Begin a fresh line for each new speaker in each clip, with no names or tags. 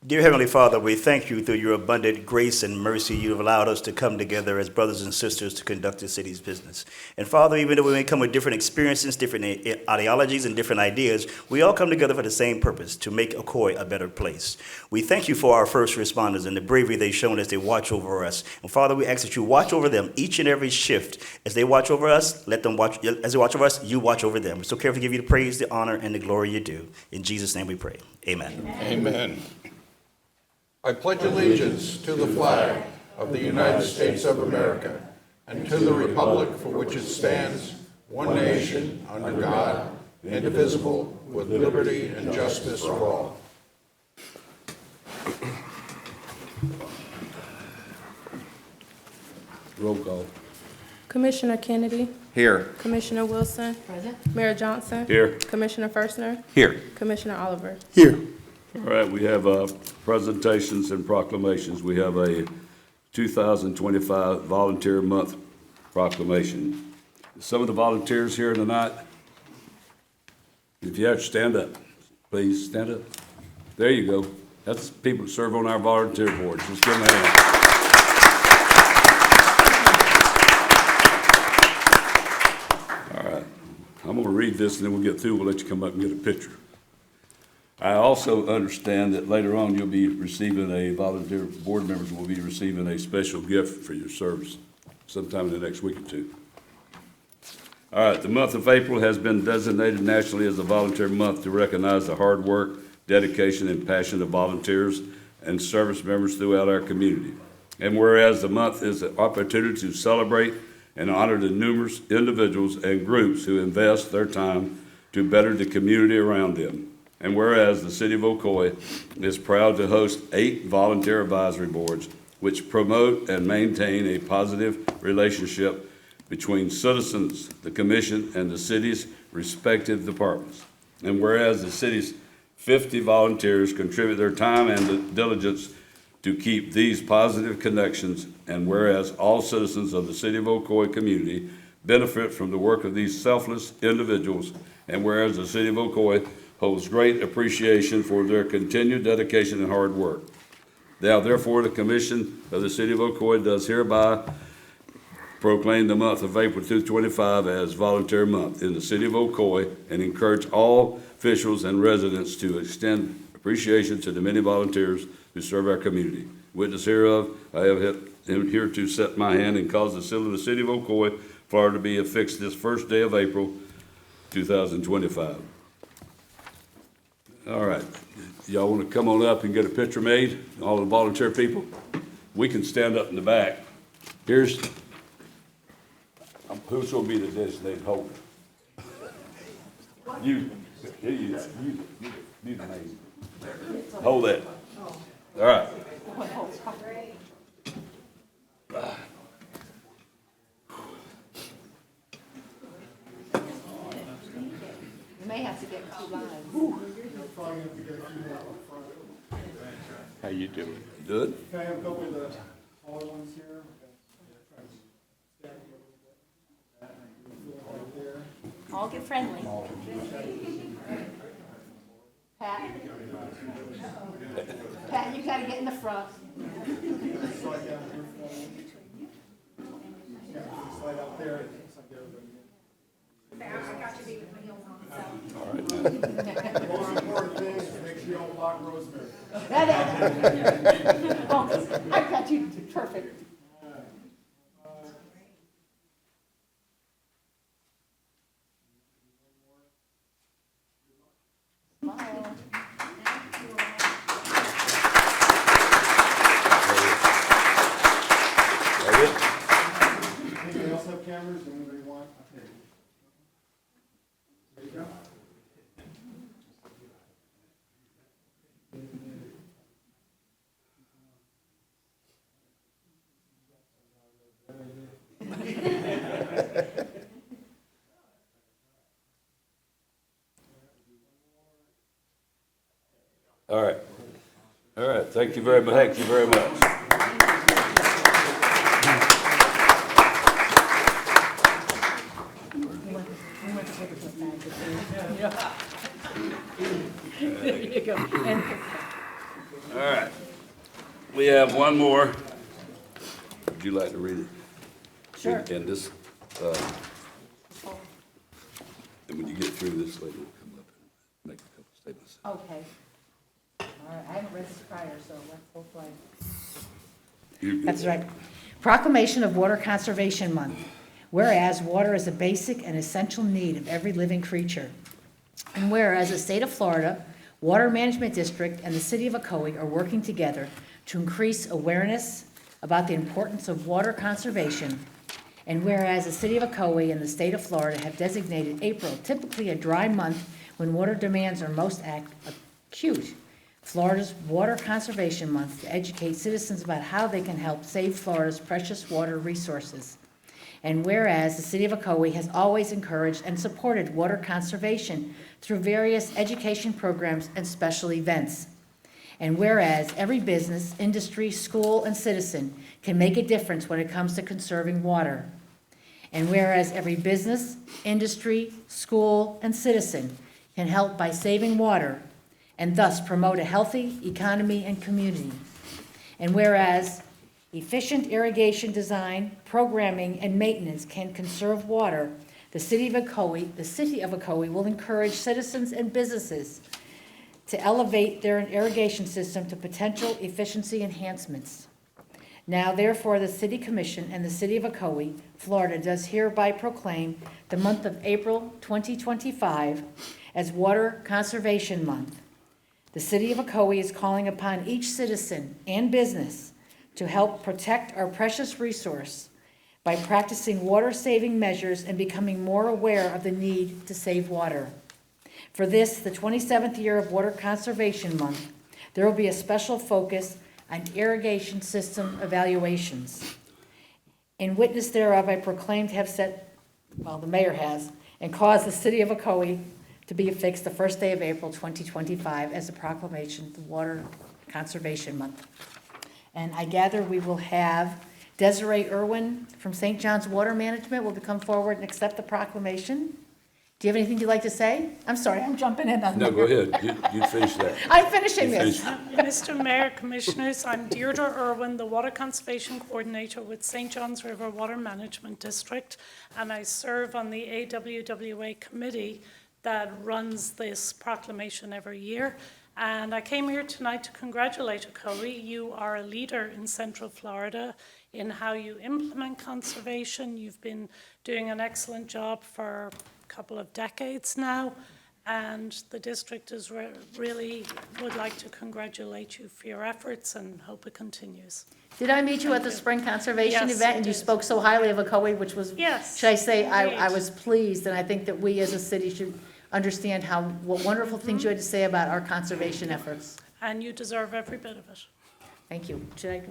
Dear Heavenly Father, we thank you through your abundant grace and mercy. You have allowed us to come together as brothers and sisters to conduct the city's business. And Father, even though we may come with different experiences, different ideologies, and different ideas, we all come together for the same purpose, to make Ocoee a better place. We thank you for our first responders and the bravery they've shown as they watch over us. And Father, we ask that you watch over them each and every shift. As they watch over us, let them watch, as they watch over us, you watch over them. We're so careful to give you the praise, the honor, and the glory you do. In Jesus' name we pray. Amen.
Amen. I pledge allegiance to the flag of the United States of America and to the republic for which it stands, one nation, under God, indivisible, with liberty and justice for all.
Roll call.
Commissioner Kennedy,
Here.
Commissioner Wilson,
Present.
Mayor Johnson,
Here.
Commissioner Firstner,
Here.
Commissioner Oliver.
Here.
All right, we have presentations and proclamations. We have a 2025 Volunteer Month proclamation. Some of the volunteers here tonight, if you have to stand up, please stand up. There you go. That's people who serve on our volunteer board. Just give them a hand. All right, I'm going to read this and then we'll get through. We'll let you come up and get a picture. I also understand that later on you'll be receiving volunteer board members will be receiving a special gift for your service sometime in the next week or two. All right, the month of April has been designated nationally as a volunteer month to recognize the hard work, dedication, and passion of volunteers and service members throughout our community. And whereas the month is an opportunity to celebrate and honor the numerous individuals and groups who invest their time to better the community around them. And whereas the City of Ocoee is proud to host 8 volunteer advisory boards which promote and maintain a positive relationship between citizens, the commission, and the city's respective departments. And whereas the city's 50 volunteers contribute their time and diligence to keep these positive connections, and whereas all citizens of the City of Ocoee community benefit from the work of these selfless individuals, and whereas the City of Ocoee holds great appreciation for their continued dedication and hard work. Now, therefore, the Commission of the City of Ocoee does hereby proclaim the month of April 2025 as Volunteer Month in the City of Ocoee and encourage all officials and residents to extend appreciation to the many volunteers who serve our community. Witness hereof, I am here to set my hand and cause the seal of the City of Ocoee, Florida to be affixed this first day of April 2025. All right, y'all want to come on up and get a picture made, all the volunteer people? We can stand up in the back. Here's, who's going to be the designated holder? You, you the name. Hold that. All right.
You may have to get 2 lines.
How you doing?
Good.
Can I have a couple of the smaller ones here?
All get friendly. Pat? Pat, you gotta get in the front.
Slide down here for me. Yeah, slide out there. So I get everybody in. The most important thing is make sure you don't block Rosemary.
Oh, I got you perfect. Smile.
Anybody else have cameras? Anybody want? Okay. There you go.
All right. All right. Thank you very much. Thank you very much.
There you go. And
All right. We have one more. Would you like to read it?
Sure.
And this, and when you get through this, lady will come up and make a couple statements.
Okay. All right, I haven't read this prior, so let's hopefully.
You're good.
That's right. Proclamation of Water Conservation Month. Whereas water is a basic and essential need of every living creature. And whereas the state of Florida Water Management District and the city of Ocoee are working together to increase awareness about the importance of water conservation. And whereas the city of Ocoee and the state of Florida have designated April, typically a dry month when water demands are most acute, Florida's Water Conservation Month to educate citizens about how they can help save Florida's precious water resources. And whereas the city of Ocoee has always encouraged and supported water conservation through various education programs and special events. And whereas every business, industry, school, and citizen can make a difference when it comes to conserving water. And whereas every business, industry, school, and citizen can help by saving water and thus promote a healthy economy and community. And whereas efficient irrigation design, programming, and maintenance can conserve water, the city of Ocoee will encourage citizens and businesses to elevate their irrigation system to potential efficiency enhancements. Now, therefore, the City Commission and the City of Ocoee, Florida, does hereby proclaim the month of April 2025 as Water Conservation Month. The City of Ocoee is calling upon each citizen and business to help protect our precious resource by practicing water-saving measures and becoming more aware of the need to save water. For this, the 27th year of Water Conservation Month, there will be a special focus on irrigation system evaluations. In witness thereof, I proclaim to have set, well, the mayor has, and caused the city of Ocoee to be affixed the first day of April 2025 as a proclamation of Water Conservation Month. And I gather we will have Desiree Irwin from St. John's Water Management will come forward and accept the proclamation. Do you have anything you'd like to say? I'm sorry, I'm jumping in on
No,
that.
go ahead. You finish that.
I'm finishing
You
this.
finish.
Mr. Mayor, Commissioners, I'm Deirdre Irwin, the Water Conservation Coordinator with St. John's River Water Management District, and I serve on the AWWA committee that runs this proclamation every year. And I came here tonight to congratulate Ocoee. You are a leader in Central Florida in how you implement conservation. You've been doing an excellent job for a couple of decades now, and the district is really would like to congratulate you for your efforts and hope it continues.
Did I meet you at the spring conservation
Yes,
event?
you
And you
did.
spoke so highly of Ocoee, which was,
Yes,
should I say, I
indeed.
was pleased, and I think that we as a city should understand what wonderful things you had to say about our conservation efforts.
And you deserve every bit of it.
Thank you. Should I?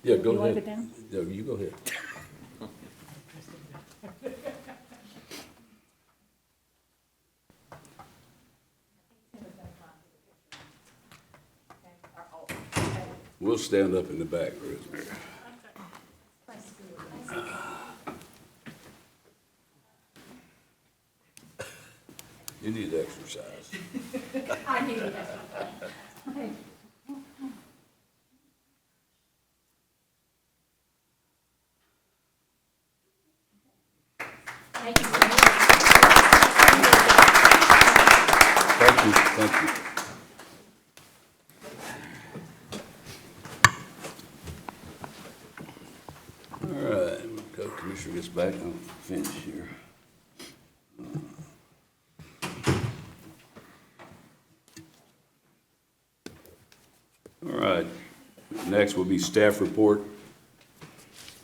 Yeah, go
You want to
ahead.
go down?
No, you go ahead. We'll stand up in the back, Rosemary. You need exercise.
I need it. Thank you.
Thank you, thank you. All right, the Commissioner gets back, I'll finish here. All right, next will be staff report.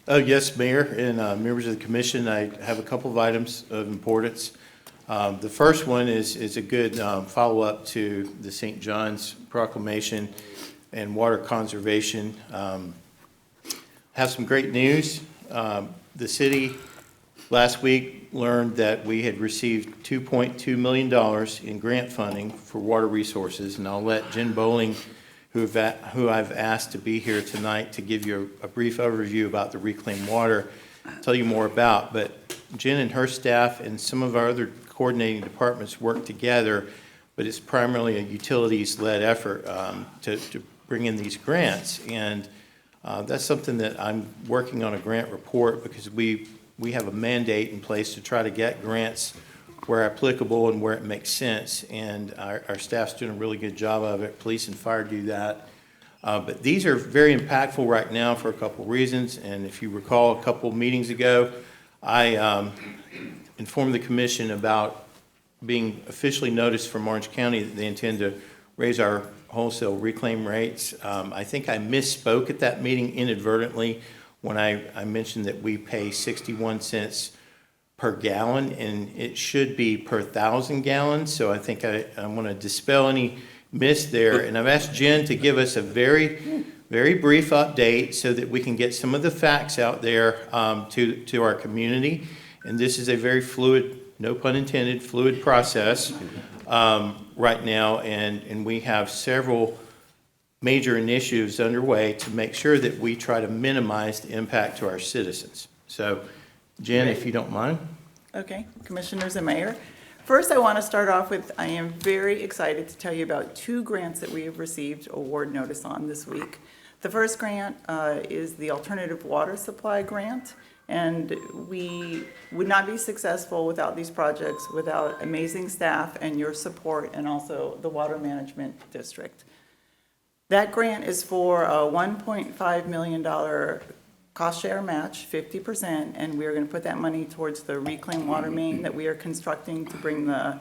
Yes, Mayor and members of the commission, I have a couple of items of importance. The first one is a good follow-up to the St. John's proclamation and water conservation. Have some great news. The city last week learned that we had received $2.2 million in grant funding for water resources, and I'll let Jen Bowling, who I've asked to be here tonight to give you a brief overview about the reclaimed water, tell you more about. But Jen and her staff and some of our other coordinating departments work together, but it's primarily a utilities-led effort to bring in these grants. And that's something that I'm working on a grant report, because we have a mandate in place to try to get grants where applicable and where it makes sense. And our staff's doing a really good job of it. Police and fire do that. But these are very impactful right now for a couple reasons. And if you recall, a couple meetings ago, I informed the commission about being officially noticed from Orange County that they intend to raise our wholesale reclaim rates. I think I misspoke at that meeting inadvertently when I mentioned that we pay 61 cents per gallon, and it should be per 1,000 gallons. So I think I want to dispel any miss there. And I've asked Jen to give us a very, very brief update so that we can get some of the facts out there to our community. And this is a very fluid, no pun intended, fluid process right now. And we have several major initiatives underway to make sure that we try to minimize the impact to our citizens. So, Jen, if you don't mind.
Okay, Commissioners and Mayor. First, I want to start off with, I am very excited to tell you about 2 grants that we have received award notice on this week. The first grant is the Alternative Water Supply Grant, and we would not be successful without these projects, without amazing staff and your support, and also the Water Management District. That grant is for a $1.5 million cost share match, 50%, and we are going to put that money towards the reclaimed water main that we are constructing to bring the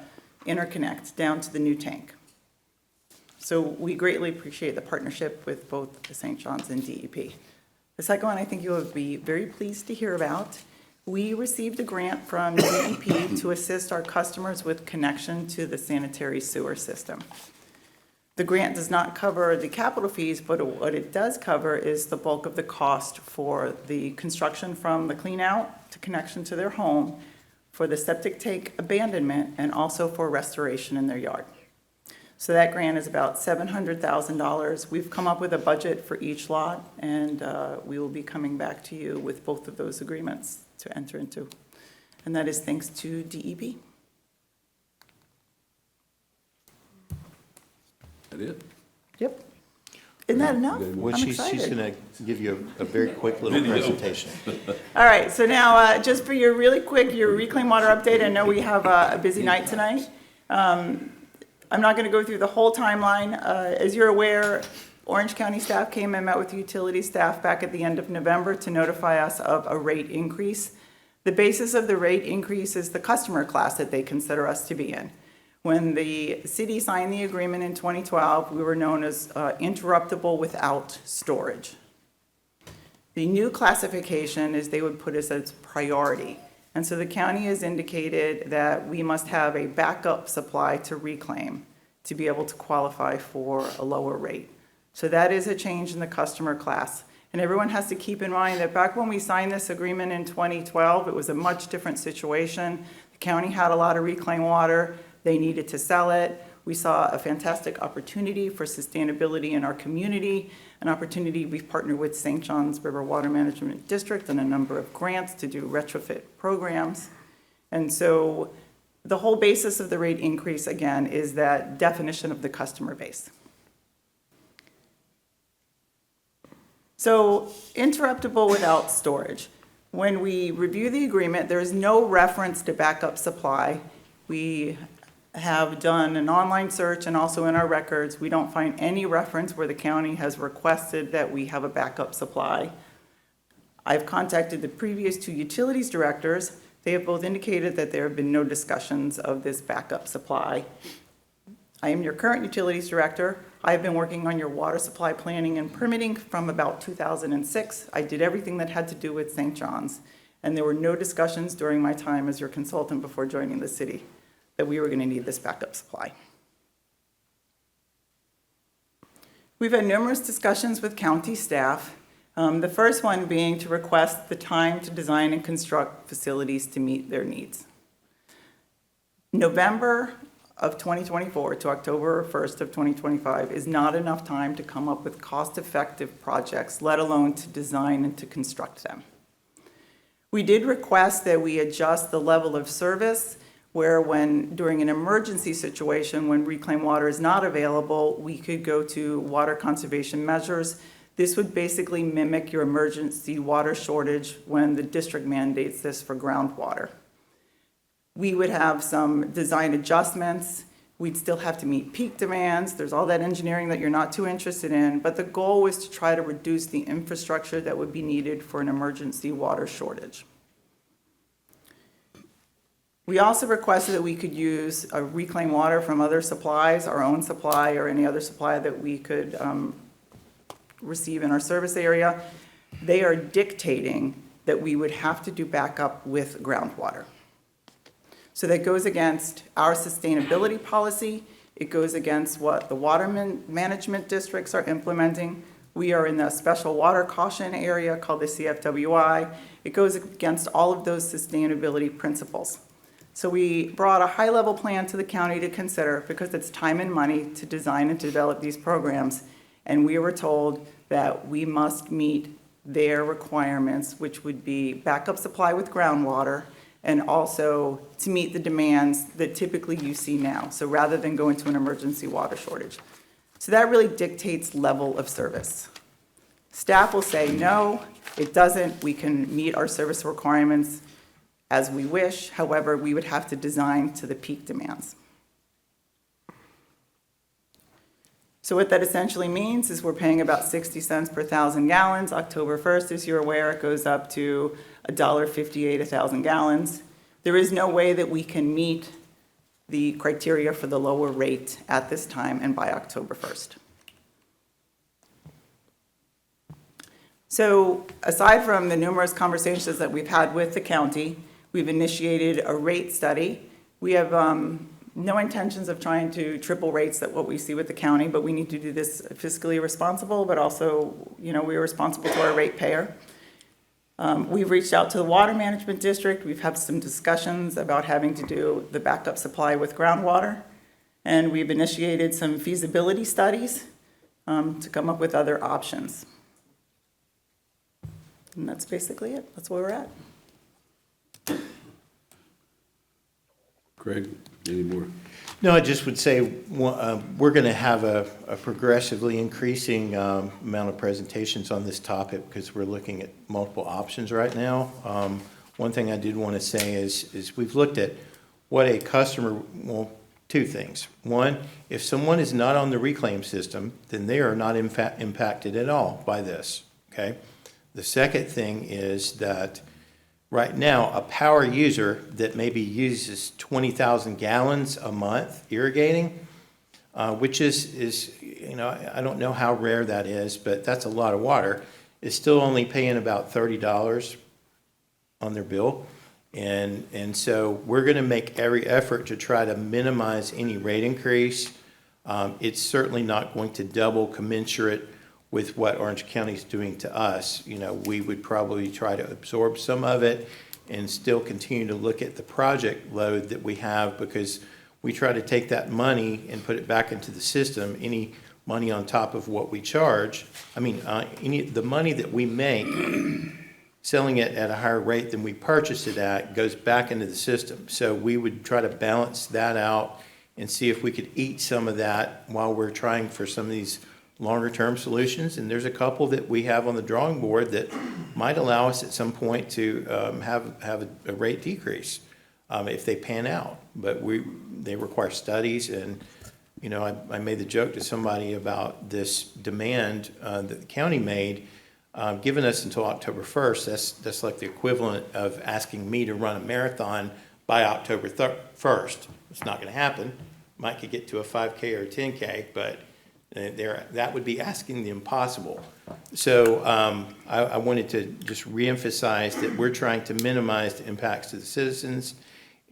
interconnect down to the new tank. So we greatly appreciate the partnership with both the St. John's and DEP. The second one I think you will be very pleased to hear about. We received a grant from DEP to assist our customers with connection to the sanitary sewer system. The grant does not cover the capital fees, but what it does cover is the bulk of the cost for the construction from the clean out to connection to their home, for the septic tank abandonment, and also for restoration in their yard. So that grant is about $700,000. We've come up with a budget for each lot, and we will be coming back to you with both of those agreements to enter into. And that is thanks to DEP.
That it?
Yep. Isn't that enough?
Well,
I'm
she's
excited.
going to give you a very quick little presentation.
All right, so now, just for your really quick, your reclaim water update, I know we have a busy night tonight. I'm not gonna go through the whole timeline. As you're aware, Orange County staff came and met with utility staff back at the end of November to notify us of a rate increase. The basis of the rate increase is the customer class that they consider us to be in. When the city signed the agreement in 2012, we were known as interruptible without storage. The new classification is they would put us as priority. And so the county has indicated that we must have a backup supply to reclaim to be able to qualify for a lower rate. So that is a change in the customer class. And everyone has to keep in mind that back when we signed this agreement in 2012, it was a much different situation. The county had a lot of reclaimed water. They needed to sell it. We saw a fantastic opportunity for sustainability in our community, an opportunity. We've partnered with St. John's River Water Management District and a number of grants to do retrofit programs. And so the whole basis of the rate increase, again, is that definition of the customer base. So interruptible without storage. When we review the agreement, there is no reference to backup supply. We have done an online search and also in our records, we don't find any reference where the county has requested that we have a backup supply. I've contacted the previous 2 utilities directors. They have both indicated that there have been no discussions of this backup supply. I am your current utilities director. I've been working on your water supply planning and permitting from about 2006. I did everything that had to do with St. John's, and there were no discussions during my time as your consultant before joining the city that we were going to need this backup supply. We've had numerous discussions with county staff, the first one being to request the time to design and construct facilities to meet their needs. November of 2024 to October 1st of 2025 is not enough time to come up with cost-effective projects, let alone to design and to construct them. We did request that we adjust the level of service. where when, during an emergency situation, when reclaimed water is not available, we could go to water conservation measures. This would basically mimic your emergency water shortage when the district mandates this for groundwater. We would have some design adjustments. We'd still have to meet peak demands. There's all that engineering that you're not too interested in, but the goal was to try to reduce the infrastructure that would be needed for an emergency water shortage. We also requested that we could use reclaimed water from other supplies, our own supply or any other supply that we could receive in our service area. They are dictating that we would have to do backup with groundwater. So that goes against our sustainability policy. It goes against what the water management districts are implementing. We are in the special water caution area called the CFWI. It goes against all of those sustainability principles. So we brought a high-level plan to the county to consider because it's time and money to design and develop these programs. And we were told that we must meet their requirements, which would be backup supply with groundwater, and also to meet the demands that typically you see now. So rather than go into an emergency water shortage. So that really dictates level of service. Staff will say, no, it doesn't. We can meet our service requirements as we wish. However, we would have to design to the peak demands. So what that essentially means is we're paying about 60 cents per 1,000 gallons. October 1st, as you're aware, it goes up to $1.58 a 1,000 gallons. There is no way that we can meet the criteria for the lower rate at this time and by October 1st. So aside from the numerous conversations that we've had with the county, we've initiated a rate study. We have no intentions of trying to triple rates that what we see with the county, but we need to do this fiscally responsible, but also, we're responsible to our ratepayer. We've reached out to the Water Management District. We've had some discussions about having to do the backup supply with groundwater. And we've initiated some feasibility studies to come up with other options. And that's basically it. That's where we're at.
Craig, any more?
No, I just would say, we're going to have a progressively increasing amount of presentations on this topic because we're looking at multiple options right now. One thing I did want to say is we've looked at what a customer, well, two things. One, if someone is not on the reclaim system, then they are not impacted at all by this, okay? The second thing is that right now, a power user that maybe uses 20,000 gallons a month irrigating, which is, I don't know how rare that is, but that's a lot of water, is still only paying about $30 on their bill. And so we're going to make every effort to try to minimize any rate increase. It's certainly not going to double commensurate with what Orange County is doing to us. We would probably try to absorb some of it and still continue to look at the project load that we have because we try to take that money and put it back into the system. Any money on top of what we charge, the money that we make selling it at a higher rate than we purchased it at goes back into the system. So we would try to balance that out and see if we could eat some of that while we're trying for some of these longer term solutions. And there's a couple that we have on the drawing board that might allow us at some point to have a rate decrease if they pan out. But they require studies. And I made the joke to somebody about this demand that the county made, giving us until October 1st. That's like the equivalent of asking me to run a marathon by October 1st. It's not going to happen. Might could get to a 5K or a 10K, but that would be asking the impossible. So I wanted to just reemphasize that we're trying to minimize the impacts to the citizens,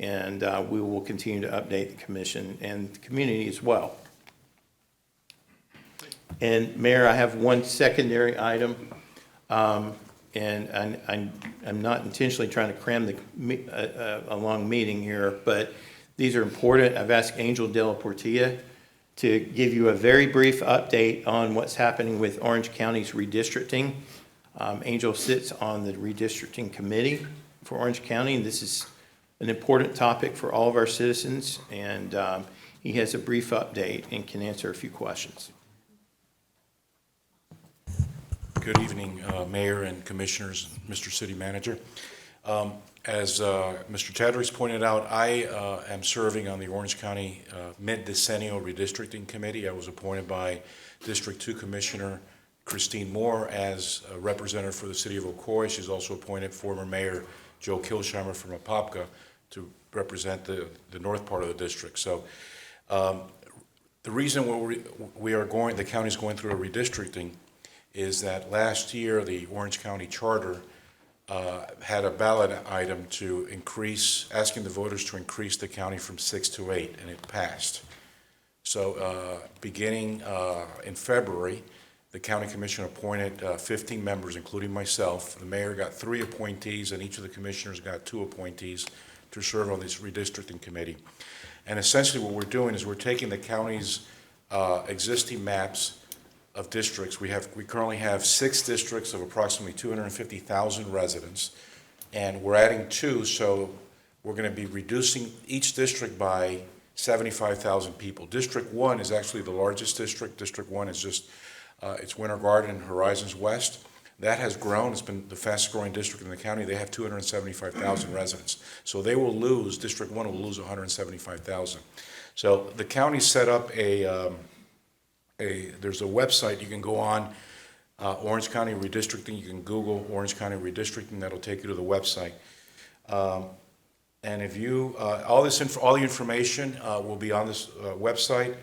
and we will continue to update the commission and the community as well. And Mayor, I have one secondary item, and I'm not intentionally trying to cram a long meeting here, but these are important. I've asked Angel De La Portilla to give you a very brief update on what's happening with Orange County's redistricting. Angel sits on the redistricting committee for Orange County, and this is an important topic for all of our citizens, and he has a brief update and can answer a few questions.
Good evening, Mayor and Commissioners, Mr. City Manager. As Mr. Tadrick's pointed out, I am serving on the Orange County Mid-Decennial Redistricting Committee. I was appointed by District 2 Commissioner Christine Moore as a representative for the city of Ocoee. She's also appointed former Mayor Joe Kilsheimer from Apopka to represent the north part of the district. So the reason the county's going through a redistricting is that last year the Orange County Charter had a ballot item to asking the voters to increase the county from 6 to 8, and it passed. So beginning in February, the county commission appointed 15 members, including myself. The mayor got 3 appointees, and each of the commissioners got 2 appointees to serve on this redistricting committee. And essentially what we're doing is we're taking the county's existing maps of districts. We currently have 6 districts of approximately 250,000 residents, and we're adding 2, so we're going to be reducing each district by 75,000 people. District 1 is actually the largest district. District 1 is just, it's Winter Garden and Horizons West. That has grown. It's been the fastest growing district in the county. They have 275,000 residents. So they will lose, District 1 will lose 175,000. So the county set up there's a website you can go on, Orange County Redistricting. You can Google Orange County Redistricting. That'll take you to the website. And if you, all the information will be on this website.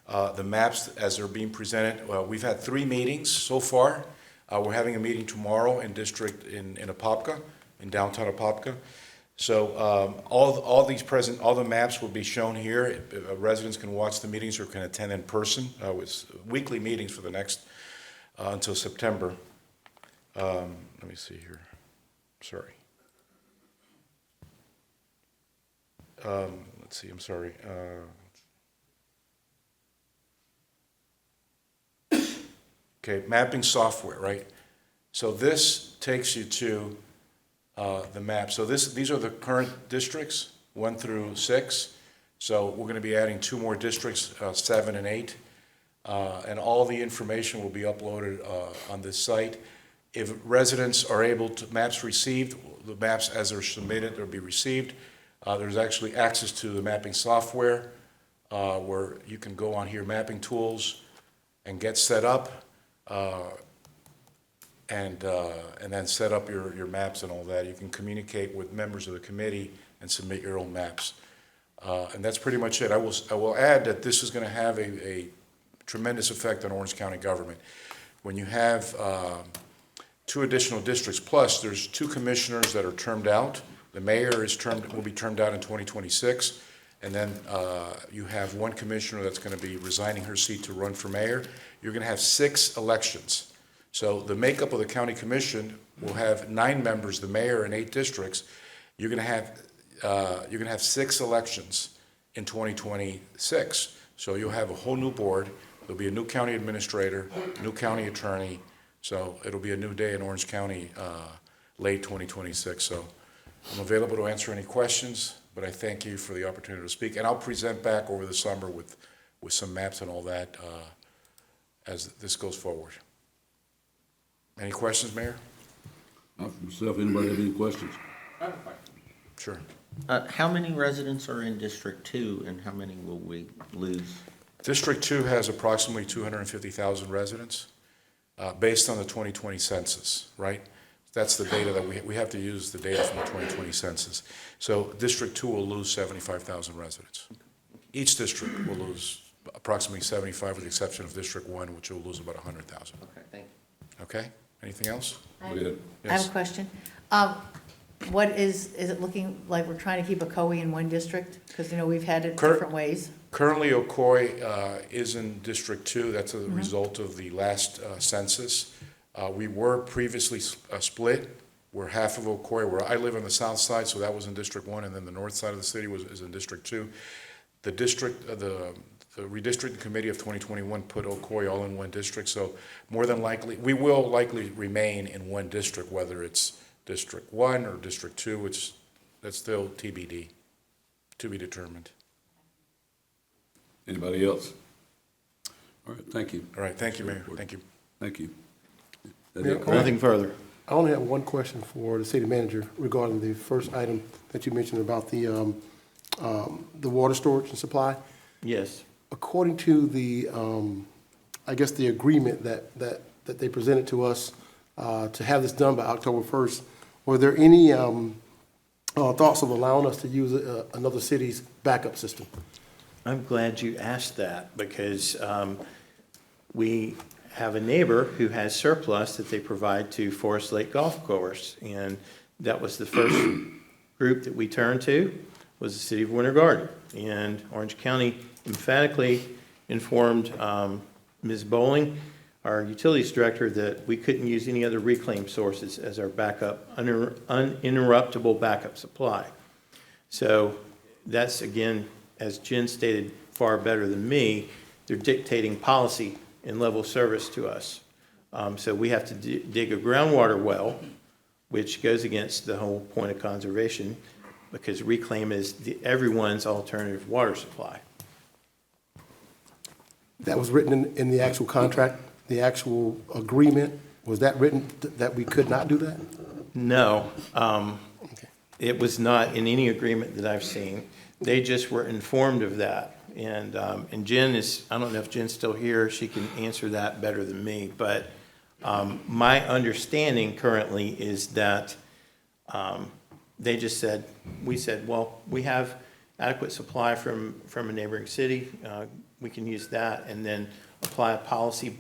The maps as they're being presented. We've had 3 meetings so far. We're having a meeting tomorrow in Apopka, in downtown Apopka. So all the maps will be shown here. Residents can watch the meetings or can attend in person with weekly meetings for the next until September. Let me see here. Sorry. Let's see. I'm sorry. Okay, mapping software, right? So this takes you to the map. So these are the current districts, 1 through 6. So we're going to be adding 2 more districts, 7 and 8. And all the information will be uploaded on this site. If residents are able to, maps received, the maps as they're submitted, they'll be received. There's actually access to the mapping software where you can go on here, mapping tools, and get set up. And then set up your maps and all that. You can communicate with members of the committee and submit your own maps. And that's pretty much it. I will add that this is going to have a tremendous effect on Orange County government. When you have 2 additional districts, plus there's 2 commissioners that are termed out. The mayor will be termed out in 2026. And then you have 1 commissioner that's going to be resigning her seat to run for mayor. You're going to have 6 elections. So the makeup of the county commission will have 9 members, the mayor, and 8 districts. You're going to have 6 elections in 2026. So you'll have a whole new board. There'll be a new county administrator, new county attorney. So it'll be a new day in Orange County, late 2026. So I'm available to answer any questions, but I thank you for the opportunity to speak. And I'll present back over the summer with some maps and all that as this goes forward. Any questions, Mayor?
Not for myself. Anybody have any questions?
Sure.
How many residents are in District 2 and how many will we lose?
District 2 has approximately 250,000 residents based on the 2020 census, right? That's the data that we have to use the data from the 2020 census. So District 2 will lose 75,000 residents. Each district will lose approximately 75 with the exception of District 1, which will lose about 100,000.
Okay, thank you.
Okay? Anything else?
I have
Yes.
a question. What is it looking like we're trying to keep Ocoee in 1 district? Because, we've had it different ways.
Currently, Ocoee is in District 2. That's a result of the last census. We were previously split. We're half of Ocoee. Where I live on the south side, so that was in District 1, and then the north side of the city is in District 2. The redistricting committee of 2021 put Ocoee all in 1 district, so more than likely, we will likely remain in 1 district, whether it's District 1 or District 2, which that's still TBD, to be determined.
Anybody else? All right, thank you.
All right, thank you, Mayor. Thank you.
Thank you. That
Yeah,
it?
Nothing further.
I only have one question for the city manager regarding the first item that you mentioned about the water storage and supply.
Yes.
According to the, I guess, the agreement that they presented to us to have this done by October 1st, were there any thoughts of allowing us to use another city's backup system?
I'm glad you asked that because we have a neighbor who has surplus that they provide to Forest Lake Golf Course. And that was the first group that we turned to, was the city of Winter Garden. And Orange County emphatically informed Ms. Bowling, our utilities director, that we couldn't use any other reclaim sources as our backup, uninterruptible backup supply. So that's, again, as Jen stated far better than me, they're dictating policy and level of service to us. So we have to dig a groundwater well, which goes against the whole point of conservation, because reclaim is everyone's alternative water supply.
That was written in the actual contract, the actual agreement? Was that written that we could not do that?
No, it was not in any agreement that I've seen. They just were informed of that. And Jen is, I don't know if Jen's still here, she can answer that better than me, but my understanding currently is that they just said, we said, well, we have adequate supply from a neighboring city, we can use that, and then apply a policy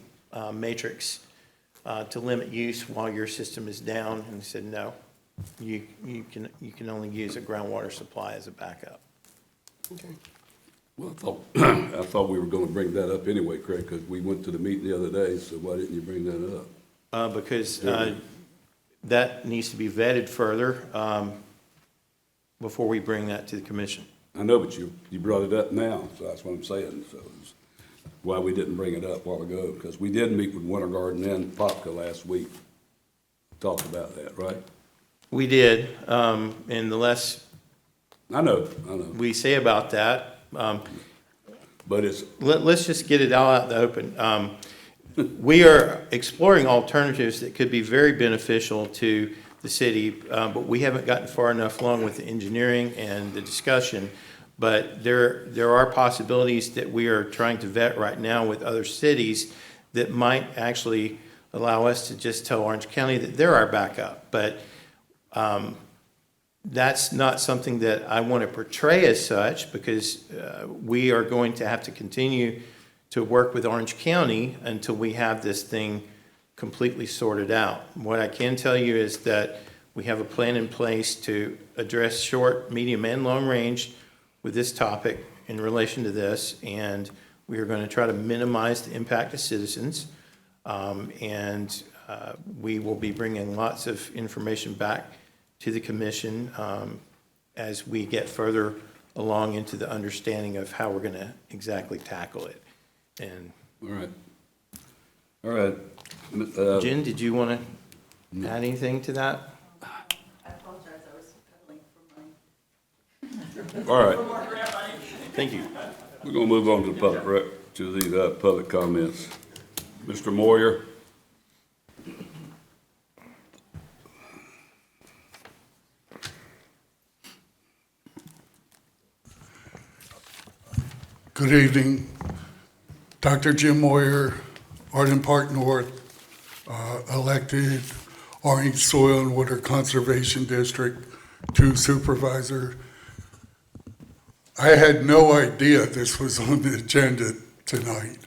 matrix to limit use while your system is down, and they said, no, you can only use a groundwater supply as a backup.
Okay.
Well, I thought we were gonna bring that up anyway, Craig, because we went to the meeting the other day, so why didn't you bring that up?
Because that needs to be vetted further before we bring that to the commission.
I know, but you brought it up now, so that's what I'm saying, so it's why we didn't bring it up a while ago, because we did meet with Winter Garden and Popka last week, talked about that, right?
We did, and the less
I know.
we say about that,
But it's,
let's just get it all out in the open. We are exploring alternatives that could be very beneficial to the city, but we haven't gotten far enough along with the engineering and the discussion. But there are possibilities that we are trying to vet right now with other cities that might actually allow us to just tell Orange County that they're our backup. But that's not something that I want to portray as such, because we are going to have to continue to work with Orange County until we have this thing completely sorted out. What I can tell you is that we have a plan in place to address short, medium, and long range with this topic in relation to this, and we are going to try to minimize the impact to citizens, and we will be bringing lots of information back to the commission as we get further along into the understanding of how we're going to exactly tackle it. And
all right.
Jen, did you want to add anything to that?
I apologize, I was pedaling for my.
All right.
Thank you.
We're gonna move on to the public comments. Mr. Moyer.
Good evening. Dr. Jim Moyer, Arden Park North, elected Orange Soil and Water Conservation District 2 Supervisor. I had no idea this was on the agenda tonight,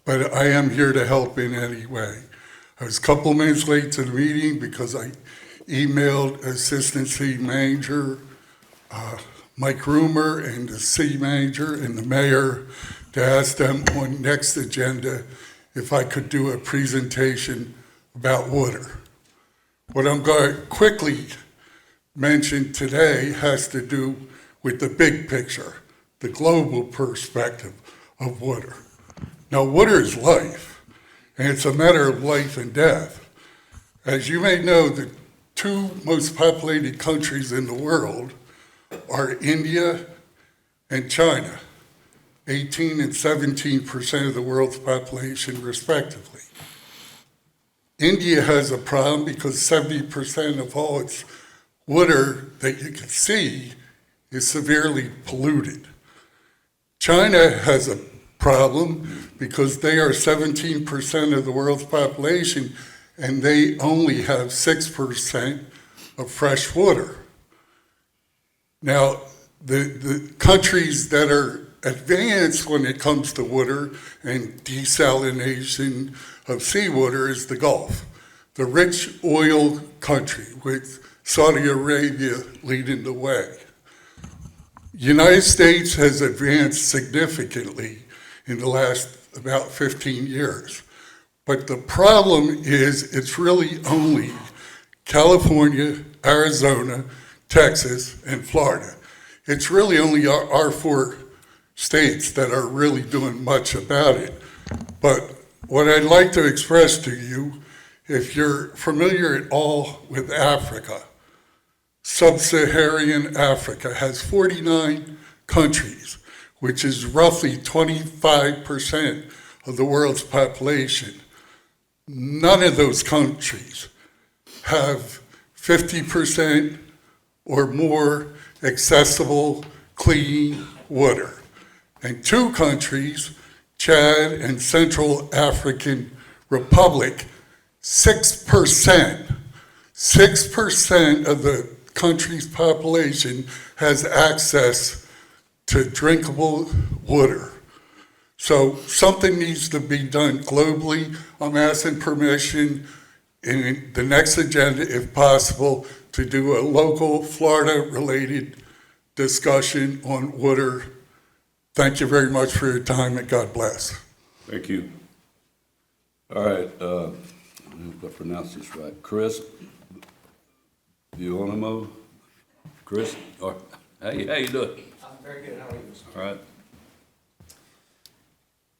but I am here to help in any way. I was a couple minutes late to the meeting because I emailed Assistant City Manager Mike Roomer and the city manager and the mayor to ask them on next agenda if I could do a presentation about water. What I'm going to quickly mention today has to do with the big picture, the global perspective of water. Now, water is life, and it's a matter of life and death. As you may know, the two most populated countries in the world are India and China, 18 and 17% of the world's population respectively. India has a problem because 70% of all its water that you can see is severely polluted. China has a problem because they are 17% of the world's population and they only have 6% of fresh water. Now, the countries that are advanced when it comes to water and desalination of seawater is the Gulf, the rich oil country with Saudi Arabia leading the way. United States has advanced significantly in the last about 15 years. But the problem is it's really only California, Arizona, Texas, and Florida. It's really only our four states that are really doing much about it. But what I'd like to express to you, if you're familiar at all with Africa, Sub-Saharan Africa has 49 countries, which is roughly 25% of the world's population. None of those countries have 50% or more accessible, clean water. And two countries, Chad and Central African Republic, 6% of the country's population has access to drinkable water. So something needs to be done globally. I'm asking permission in the next agenda, if possible, to do a local Florida-related discussion on water. Thank you very much for your time, and God bless.
Thank you. All right, I hope I pronounced this right. Chris Buonamo? Chris, or, how you doing?
I'm very good. How are you?
All right.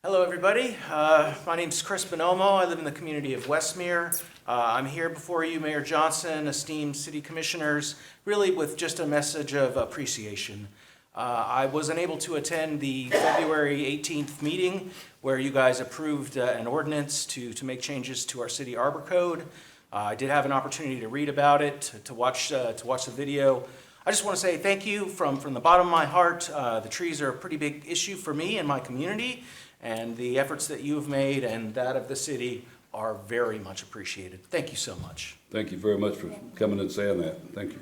Hello, everybody. My name's Chris Bonomo. I live in the community of Westmere. I'm here before you, Mayor Johnson, esteemed city commissioners, really with just a message of appreciation. I was unable to attend the February 18th meeting where you guys approved an ordinance to make changes to our city arbor code. I did have an opportunity to read about it, to watch the video. I just want to say thank you from the bottom of my heart. The trees are a pretty big issue for me and my community, and the efforts that you have made and that of the city are very much appreciated. Thank you so much.
Thank you very much for coming and saying that. Thank you.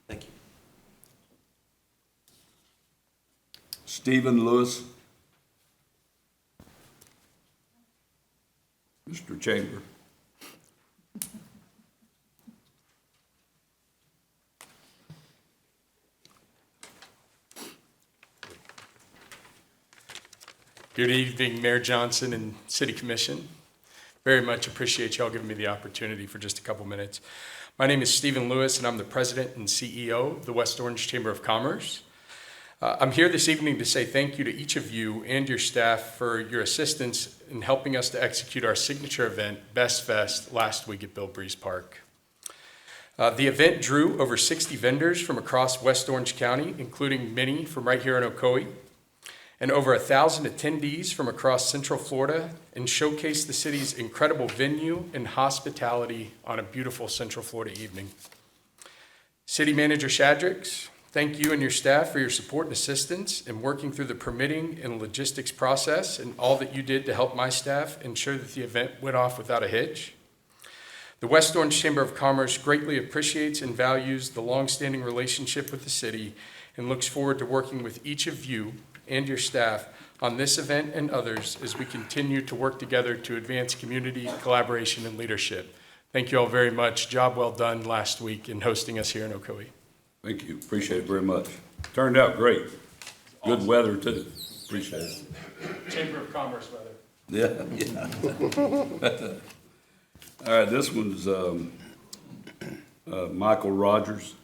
Thank you.
Stephen Lewis. Mr. Chamber.
Good evening, Mayor Johnson and City Commission. Very much appreciate y'all giving me the opportunity for just a couple minutes. My name is Stephen Lewis, and I'm the President and CEO of the West Orange Chamber of Commerce. I'm here this evening to say thank you to each of you and your staff for your assistance in helping us to execute our signature event, Best Fest, last week at Bill Breeze Park. The event drew over 60 vendors from across West Orange County, including many from right here in Ocoee, and over 1,000 attendees from across Central Florida, and showcased the city's incredible venue and hospitality on a beautiful Central Florida evening. City Manager Shadricks, thank you and your staff for your support and assistance in working through the permitting and logistics process and all that you did to help my staff ensure that the event went off without a hitch. The West Orange Chamber of Commerce greatly appreciates and values the longstanding relationship with the city and looks forward to working with each of you and your staff on this event and others as we continue to work together to advance community collaboration and leadership. Thank you all very much. Job well done last week in hosting us here in Ocoee.
Thank you. Appreciate it very much. Turned out great. Good weather, too. Appreciate it.
Chamber of Commerce weather.
Yeah. All right, this one's Michael Rogers.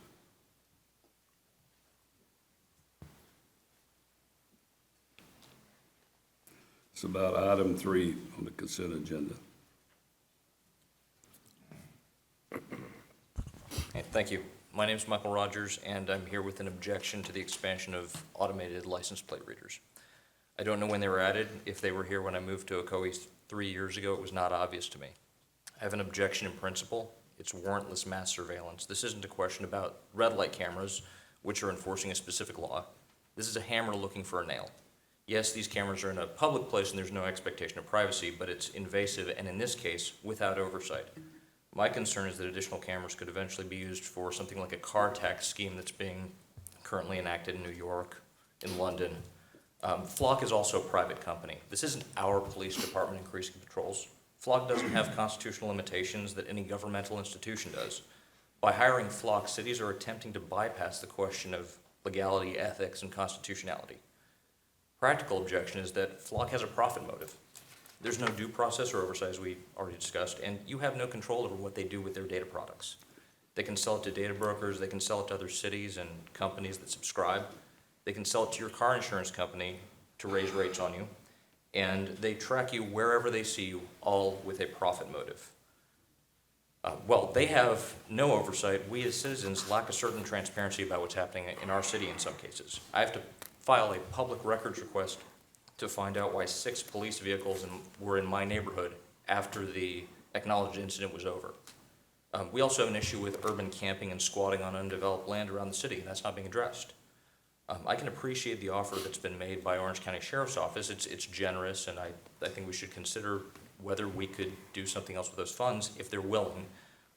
It's about item 3 on the consent agenda.
Hey, thank you. My name is Michael Rogers, and I'm here with an objection to the expansion of automated license plate readers. I don't know when they were added. If they were here when I moved to Ocoee 3 years ago, it was not obvious to me. I have an objection in principle. It's warrantless mass surveillance. This isn't a question about red light cameras, which are enforcing a specific law. This is a hammer looking for a nail. Yes, these cameras are in a public place and there's no expectation of privacy, but it's invasive and in this case, without oversight. My concern is that additional cameras could eventually be used for something like a car tax scheme that's being currently enacted in New York, in London. Flock is also a private company. This isn't our police department increasing patrols. Flock doesn't have constitutional limitations that any governmental institution does. By hiring Flock, cities are attempting to bypass the question of legality, ethics, and constitutionality. Practical objection is that Flock has a profit motive. There's no due process or oversight, as we already discussed, and you have no control over what they do with their data products. They can sell it to data brokers, they can sell it to other cities and companies that subscribe. They can sell it to your car insurance company to raise rates on you, and they track you wherever they see you, all with a profit motive. Well, they have no oversight. We as citizens lack a certain transparency about what's happening in our city in some cases. I have to file a public records request to find out why 6 police vehicles were in my neighborhood after the acknowledged incident was over. We also have an issue with urban camping and squatting on undeveloped land around the city, and that's not being addressed. I can appreciate the offer that's been made by Orange County Sheriff's Office. It's generous, and I think we should consider whether we could do something else with those funds if they're willing.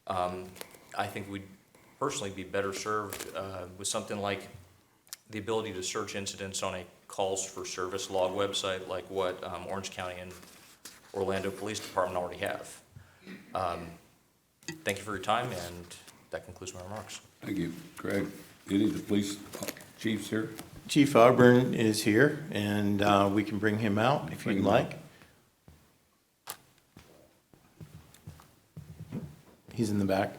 I think we'd personally be better served with something like the ability to search incidents on a calls for service log website like what Orange County and Orlando Police Department already have. Thank you for your time, and that concludes my remarks.
Thank you, Craig. Any of the police chiefs here?
Chief Auburn is here, and we can bring him out if you'd like. He's in the back.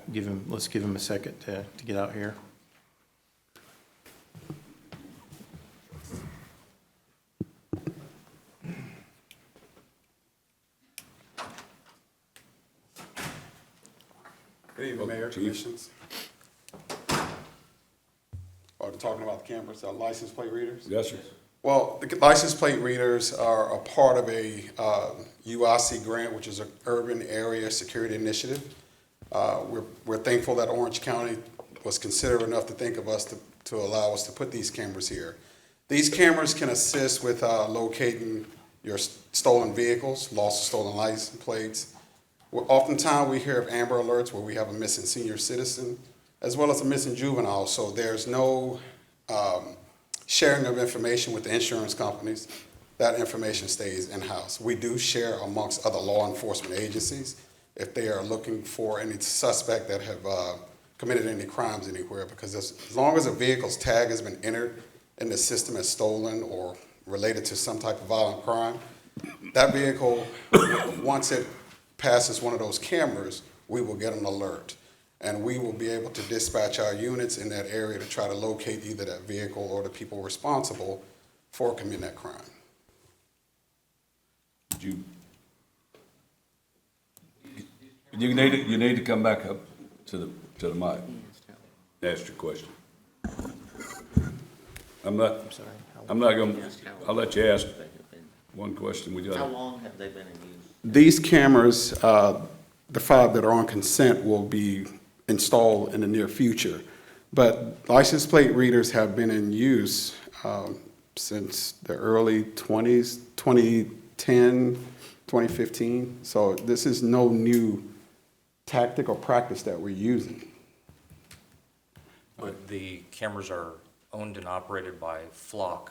Let's give him a second to get out here.
Good evening, Mayor, Commissions. Are they talking about the cameras, license plate readers?
Yes, sir.
Well, the license plate readers are a part of a UIC grant, which is an Urban Area Security Initiative. We're thankful that Orange County was considerate enough to think of us to allow us to put these cameras here. These cameras can assist with locating your stolen vehicles, lost or stolen license plates. Oftentimes we hear of Amber Alerts where we have a missing senior citizen as well as a missing juvenile, so there's no sharing of information with the insurance companies. That information stays in-house. We do share amongst other law enforcement agencies if they are looking for any suspect that have committed any crimes anywhere, because as long as a vehicle's tag has been entered in the system as stolen or related to some type of violent crime, that vehicle, once it passes one of those cameras, we will get an alert. And we will be able to dispatch our units in that area to try to locate either that vehicle or the people responsible for committing that crime.
You need to come back up to the mic. Ask your question. I'm not going. I'll let you ask one question.
How long have they been in use?
These cameras, the 5 that are on consent, will be installed in the near future. But license plate readers have been in use since the early 20s, 2010, 2015. So this is no new tactic or practice that we're using.
But the cameras are owned and operated by Flock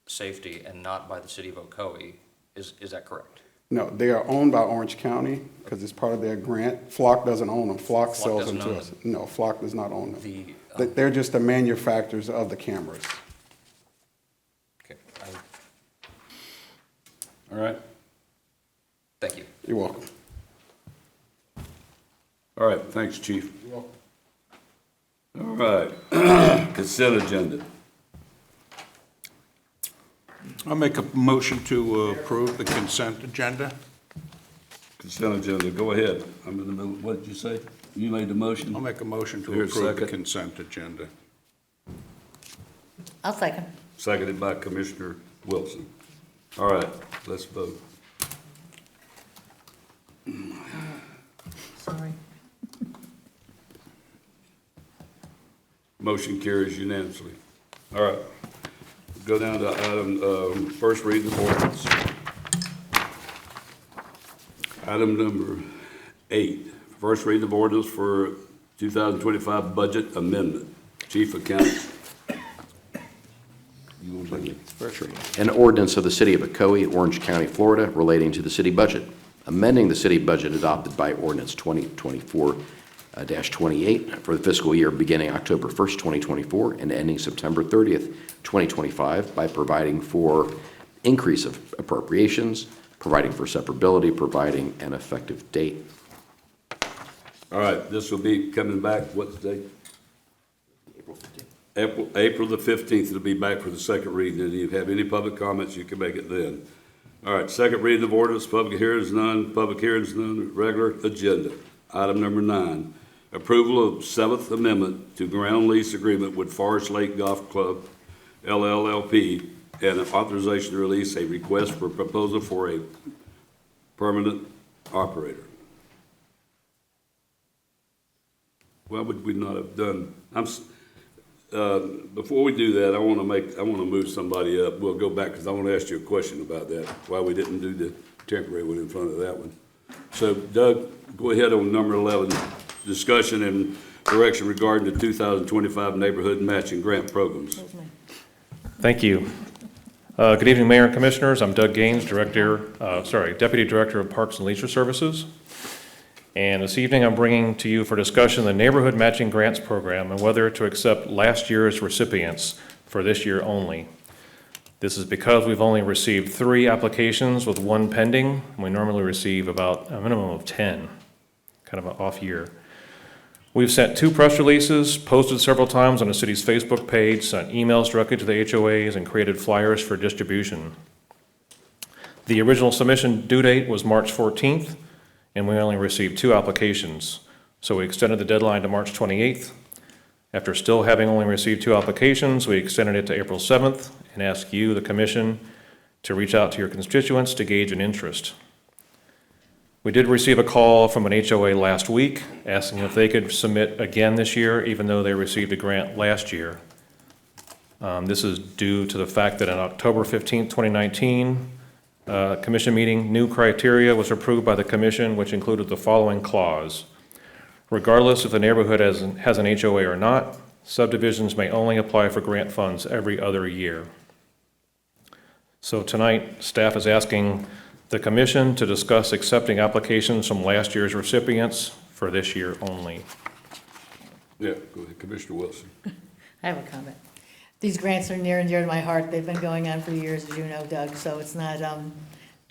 Safety and not by the city of Ocoee. Is that correct?
No, they are owned by Orange County because it's part of their grant. Flock doesn't own them. Flock sells them to us. No, Flock does not own them. They're just the manufacturers of the cameras.
Okay.
All right.
Thank you.
You're welcome.
All right, thanks, Chief.
You're welcome.
All right, consent agenda.
I'll make a motion to approve the consent agenda.
consent agenda, go ahead. I'm in the middle, what did you say? You made the motion?
I'll make a motion to
Here's a
approve the
second.
consent agenda.
I'll second.
Seconded by Commissioner Wilson. All right, let's vote.
Sorry.
Motion carries unanimously. All right, go down to item, first reading of ordinance. Item number 8, first reading of ordinance for 2025 budget amendment. Chief Accountant. You want to do it?
First reading. An ordinance of the City of Ocoee, Orange County, Florida, relating to the city budget, amending the city budget adopted by ordinance 2024-28 for the fiscal year beginning October 1st, 2024, and ending September 30th, 2025, by providing for increase of appropriations, providing for separability, providing an effective date.
All right, this will be coming back, what's the date? April the 15th, it'll be back for the second reading, and if you have any public comments, you can make it then. All right, second reading of ordinance, public hearings none, regular agenda. Item number 9, approval of 7th Amendment to ground lease agreement with Forest Lake Golf Club, LLLP, and authorization to release a request for proposal for a permanent operator. Why would we not have done, before we do that, I want to move somebody up. We'll go back because I want to ask you a question about that, why we didn't do the temporary one in front of that one. So Doug, go ahead on number 11, discussion and direction regarding the 2025 neighborhood matching grant programs.
Thank you. Good evening, Mayor and Commissioners. I'm Doug Gaines, Deputy Director of Parks and Leisure Services. And this evening, I'm bringing to you for discussion the Neighborhood Matching Grants Program and whether to accept last year's recipients for this year only. This is because we've only received 3 applications with 1 pending. We normally receive about a minimum of 10, kind of an off year. We've sent 2 press releases, posted several times on the city's Facebook page, sent emails directly to the HOAs, and created flyers for distribution. The original submission due date was March 14th, and we only received 2 applications. So we extended the deadline to March 28th. After still having only received 2 applications, we extended it to April 7th and asked you, the commission, to reach out to your constituents to gauge an interest. We did receive a call from an HOA last week asking if they could submit again this year, even though they received a grant last year. This is due to the fact that on October 15th, 2019, commission meeting, new criteria was approved by the commission, which included the following clause. Regardless if the neighborhood has an HOA or not, subdivisions may only apply for grant funds every other year. So tonight, staff is asking the commission to discuss accepting applications from last year's recipients for this year only.
Yeah, go ahead, Commissioner Wilson.
I have a comment. These grants are near and dear to my heart. They've been going on for years, as you know, Doug, so it's not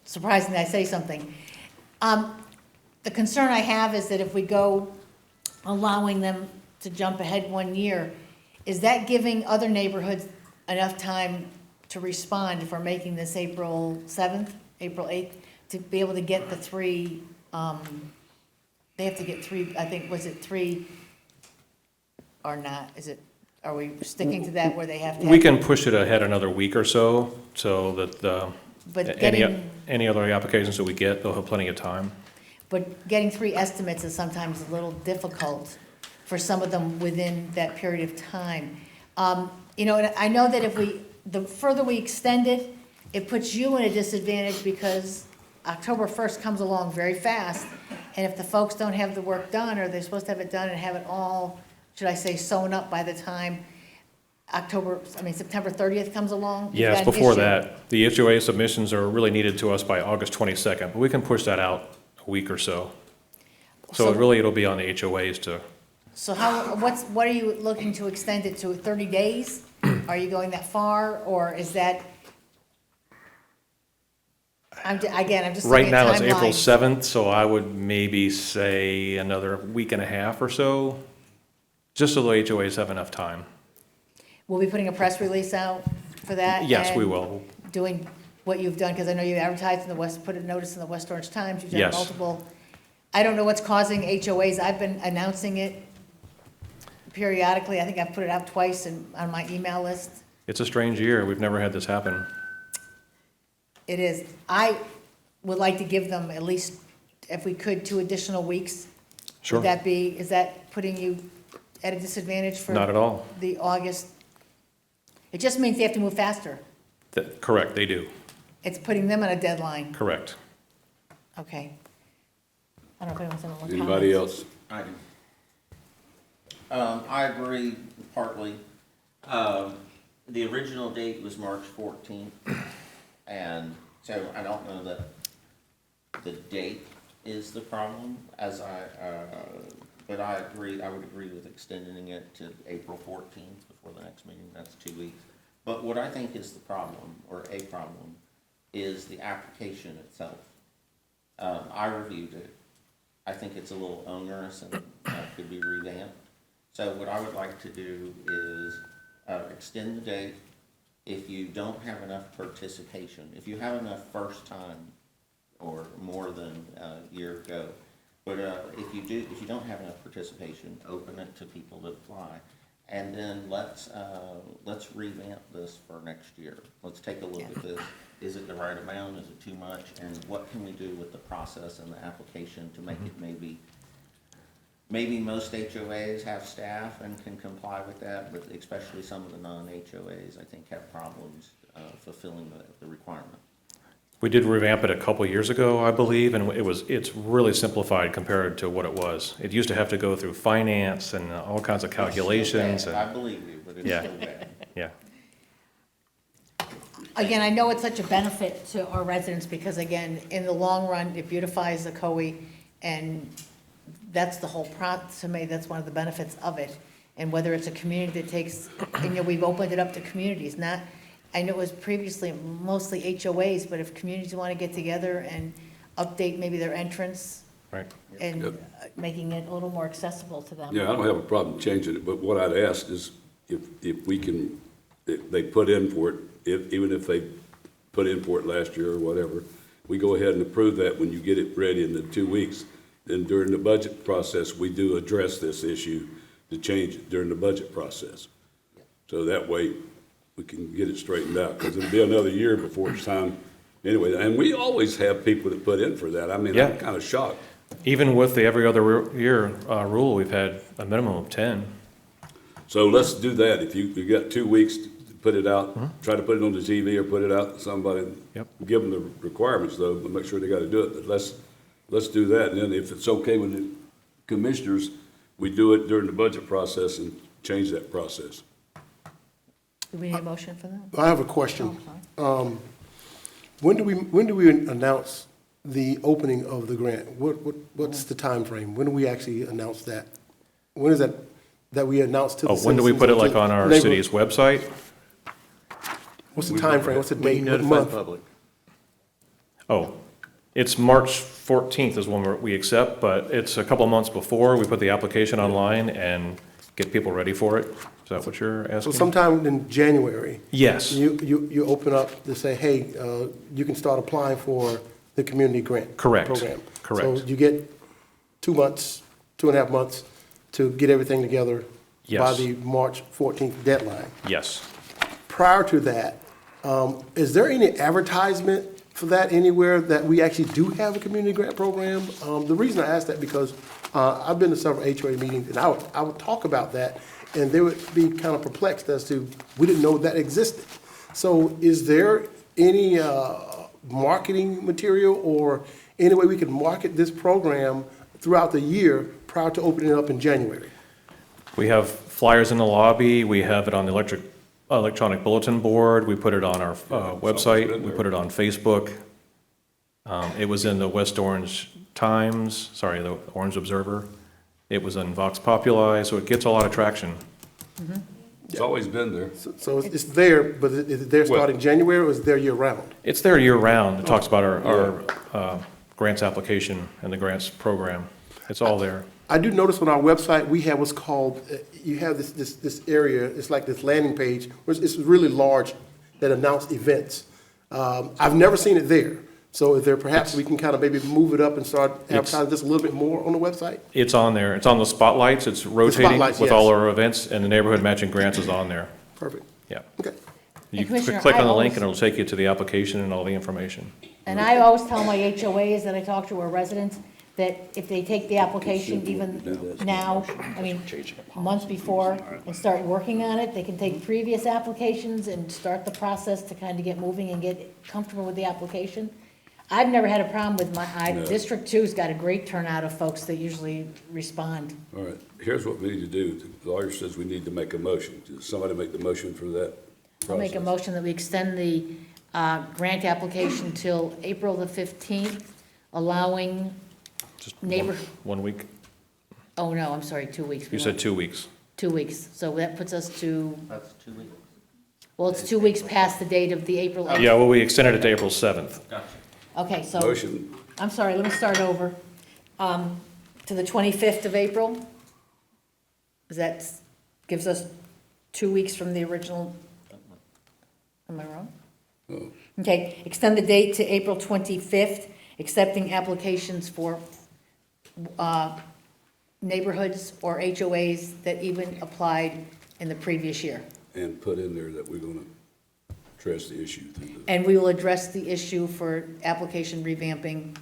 surprising that I say something. The concern I have is that if we go allowing them to jump ahead 1 year, is that giving other neighborhoods enough time to respond if we're making this April 7th, April 8th, to be able to get the 3, they have to get 3, I think, was it 3 or not? Are we sticking to that where they have to?
We can push it ahead another week or so that
But
any other applications that we get, they'll have plenty of time.
But getting 3 estimates is sometimes a little difficult for some of them within that period of time. And I know that the further we extend it, it puts you in a disadvantage because October 1st comes along very fast. And if the folks don't have the work done, or they're supposed to have it done and have it all, should I say, sewn up by the time September 30th comes along?
Yes, before that. The HOA submissions are really needed to us by August 22nd, but we can push that out a week or so. So it'll be on the HOAs to.
So what are you looking to extend it to, 30 days? Are you going that far, or is that? I'm just
Right
looking
now
at
it's April
timelines.
7th, so I would maybe say another week and a half or so, just so the HOAs have enough time.
We'll be putting a press release out for that?
Yes, we
and
will.
Doing what you've done, because I know you advertised in the West, put a notice in the West Orange Times, you've done
Yes.
multiple. I don't know what's causing HOAs, I've been announcing it periodically, I think I've put it out twice on my email list.
It's a strange year. We've never had this happen.
It is, I would like to give them at least, if we could, 2 additional weeks.
Sure.
Would is that putting you at a disadvantage for?
Not at all.
The August? It just means they have to move faster.
Correct, they do.
It's putting them on a deadline.
Correct.
Okay. I don't know if anyone's going to look.
Anybody else?
I do. I agree partly. The original date was March 14th, and so I don't know that the date is the problem, but I agree, I would agree with extending it to April 14th before the next meeting, that's 2 weeks. But what I think is the problem, or a problem, is the application itself. I reviewed it. I think it's a little onerous and could be revamped. So what I would like to do is extend the date. If you don't have enough participation, if you have enough first time or more than a year ago, but if you don't have enough participation, open it to people that apply. And then let's revamp this for next year. Let's take a look at this. Is it the right amount? Is it too much? And what can we do with the process and the application to make it maybe most HOAs have staff and can comply with that, but especially some of the non-HOAs, I think, have problems fulfilling the requirement.
We did revamp it a couple years ago, I believe, and it's really simplified compared to what it was. It used to have to go through finance and all kinds of calculations.
I believe you, but it's still bad.
Yeah.
Again, I know it's such a benefit to our residents because, again, in the long run, it beautifies Ocoee, and that's the whole to me, that's one of the benefits of it. And whether it's a community that takes, and we've opened it up to communities, not, I know it was previously mostly HOAs, but if communities want to get together and update maybe their entrance.
Right.
And making it a little more accessible to them.
Yeah, I don't have a problem changing it, but what I'd ask is if we can, if they put in for it, even if they put in for it last year or whatever, we go ahead and approve that when you get it ready in the 2 weeks. Then during the budget process, we do address this issue to change it during the budget process. So that way we can get it straightened out, because it'll be another year before it's time anyway. And we always have people that put in for that. I mean,
Yeah.
I'm kind of shocked.
Even with the every other year rule, we've had a minimum of 10.
So let's do that. If you got 2 weeks to put it out, try to put it on the TV or put it out to somebody.
Yep.
Give them the requirements though, but make sure they got to do it. But let's do that. And then if it's okay with the commissioners, we do it during the budget process and change that process.
Do we need a motion for that?
I have a question. When do we announce the opening of the grant? What's the time frame? When do we actually announce that? When is that we announce to the citizens?
When do we put it, like, on our city's website?
What's the time frame? What's the date? What
Notify the
month?
public.
Oh, it's March 14th is when we accept, but it's a couple of months before we put the application online and get people ready for it. Is that what you're
So
asking?
sometime in January?
Yes.
You open up to say, hey, you can start applying for the community grant
Correct.
program.
Correct.
So you get 2 months, 2.5 months to get everything together by
Yes.
the March 14th deadline.
Yes.
Prior to that, is there any advertisement for that anywhere that we actually do have a community grant program? The reason I ask that because I've been to several HOA meetings and I would talk about that and they would be kind of perplexed as to, we didn't know that existed. So is there any marketing material or any way we can market this program throughout the year prior to opening it up in January?
We have flyers in the lobby. We have it on the electronic bulletin board. We put it on our website. We put it on Facebook. It was in the West Orange Times, sorry, the Orange Observer. It was in Vox Populi, so it gets a lot of traction.
It's always been there.
So it's there, but is it there starting January or is it there year round?
It's there year-round. It talks about our grants application and the grants program. It's all there.
I do notice on our website, we have what's called, you have this area, it's like this landing page, which is really large, that announce events. I've never seen it there. So is there perhaps we can kind of maybe move it up and start advertising just a little bit more on the website?
It's on there. It's on the spotlights. It's rotating
spotlights,
with
yes.
all our events, and the neighborhood matching grants is on there.
Perfect.
Yeah.
Okay.
You
Commissioner,
click
I
on the link
always-
and it'll take you to the application and all the information.
And I always tell my HOAs that I talk to, our residents, that if they take the application even now, I mean, months before, and start working on it, they can take previous applications and start the process to kind of get moving and get comfortable with the application. I've never had a problem with District Two's got a great turnout of folks that usually respond.
All right, here's what we need to do. The lawyer says we need to make a motion. Does somebody make the motion for that
I'll make a
process?
motion that we extend the grant application till April the 15th, allowing
Just
neighbor,
1 week.
oh no, I'm sorry, 2 weeks.
You said 2 weeks.
2 weeks, so that puts us to,
That's 2 weeks.
well, it's 2 weeks past the date of the April 8th.
Yeah, well, we extended it to April 7th.
Gotcha.
Okay, so,
Motion,
I'm sorry, let me start over. To the 25th of April? That gives us 2 weeks from the original, am I wrong?
oh,
Okay, extend the date to April 25th, accepting applications for neighborhoods or HOAs that even applied in the previous year.
and put in there that we're gonna address the issue through the,
And we will address the issue for application revamping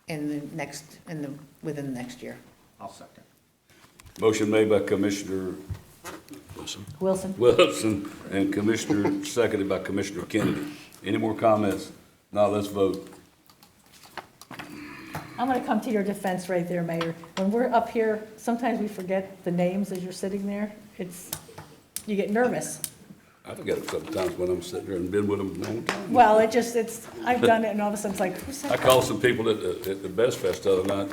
within the next year.
I'll second.
motion made by Commissioner
Wilson?
and Commissioner, seconded by Commissioner Kennedy. Any more comments? Now let's vote.
I'm gonna come to your defense right there, Mayor. When we're up here, sometimes we forget the names as you're sitting there. You get nervous.
I forget it sometimes when I'm sitting there and been with them a long time.
Well, I've done it and all of a sudden it's like, who's that?
I called some people at the Best Fest the other night.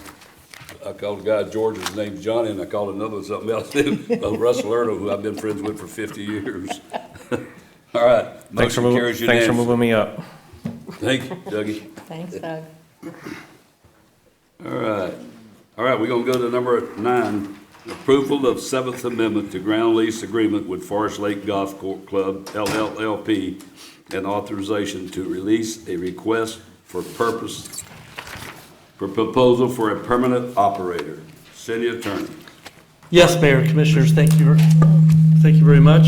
I called a guy, George, his name's Johnny, and I called another one something else, Russell Erno, who I've been friends with for 50 years. All right,
Thanks for
motion carries
moving
unanimously.
me up.
Thank you, Dougie.
Thanks, Doug.
All right, we're gonna go to number 9, approval of Seventh Amendment to ground lease agreement with Forest Lake Golf Club, LLLP, and authorization to release a request for proposal for a permanent operator. City Attorney.
Yes, Mayor, Commissioners, thank you very much.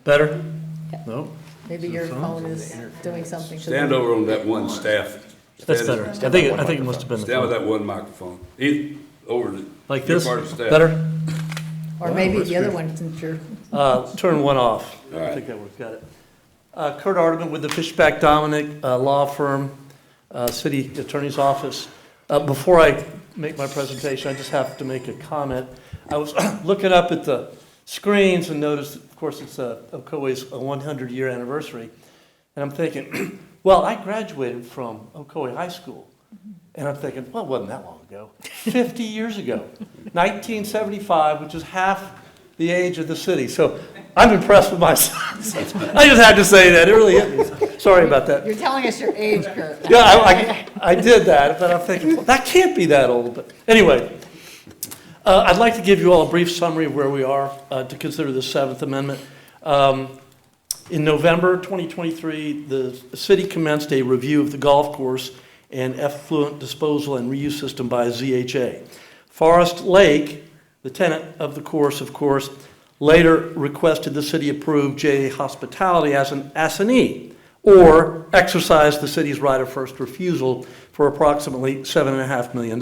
Better? No?
Maybe your phone is doing something.
Stand over on that one staff.
That's better. I think it must have been the
Stand with
phone.
that one microphone. Over the.
Like
your
this?
part of the staff.
Better?
Or maybe the other one, since you're,
Turn one off.
All
I
right.
think that works, got it. Kurt Ardeman with the Fishback Dominic Law Firm, City Attorney's Office. Before I make my presentation, I just have to make a comment. I was looking up at the screens and noticed, of course, it's Ocoee's 100-year anniversary. And I'm thinking, well, I graduated from Ocoee High School. And I'm thinking, well, it wasn't that long ago. 50 years ago, 1975, which is half the age of the city. So I'm impressed with myself. I just had to say that. It really hit me. Sorry about that.
you're telling us your age, Kurt.
Yeah, I did that, but I'm thinking, well, that can't be that old. But anyway, I'd like to give you all a brief summary of where we are to consider the Seventh Amendment. In November 2023, the city commenced a review of the golf course and effluent disposal and reuse system by ZHA. Forest Lake, the tenant of the course, of course, later requested the city approve JA Hospitality as an assignee or exercise the city's right of first refusal for approximately $7.5 million.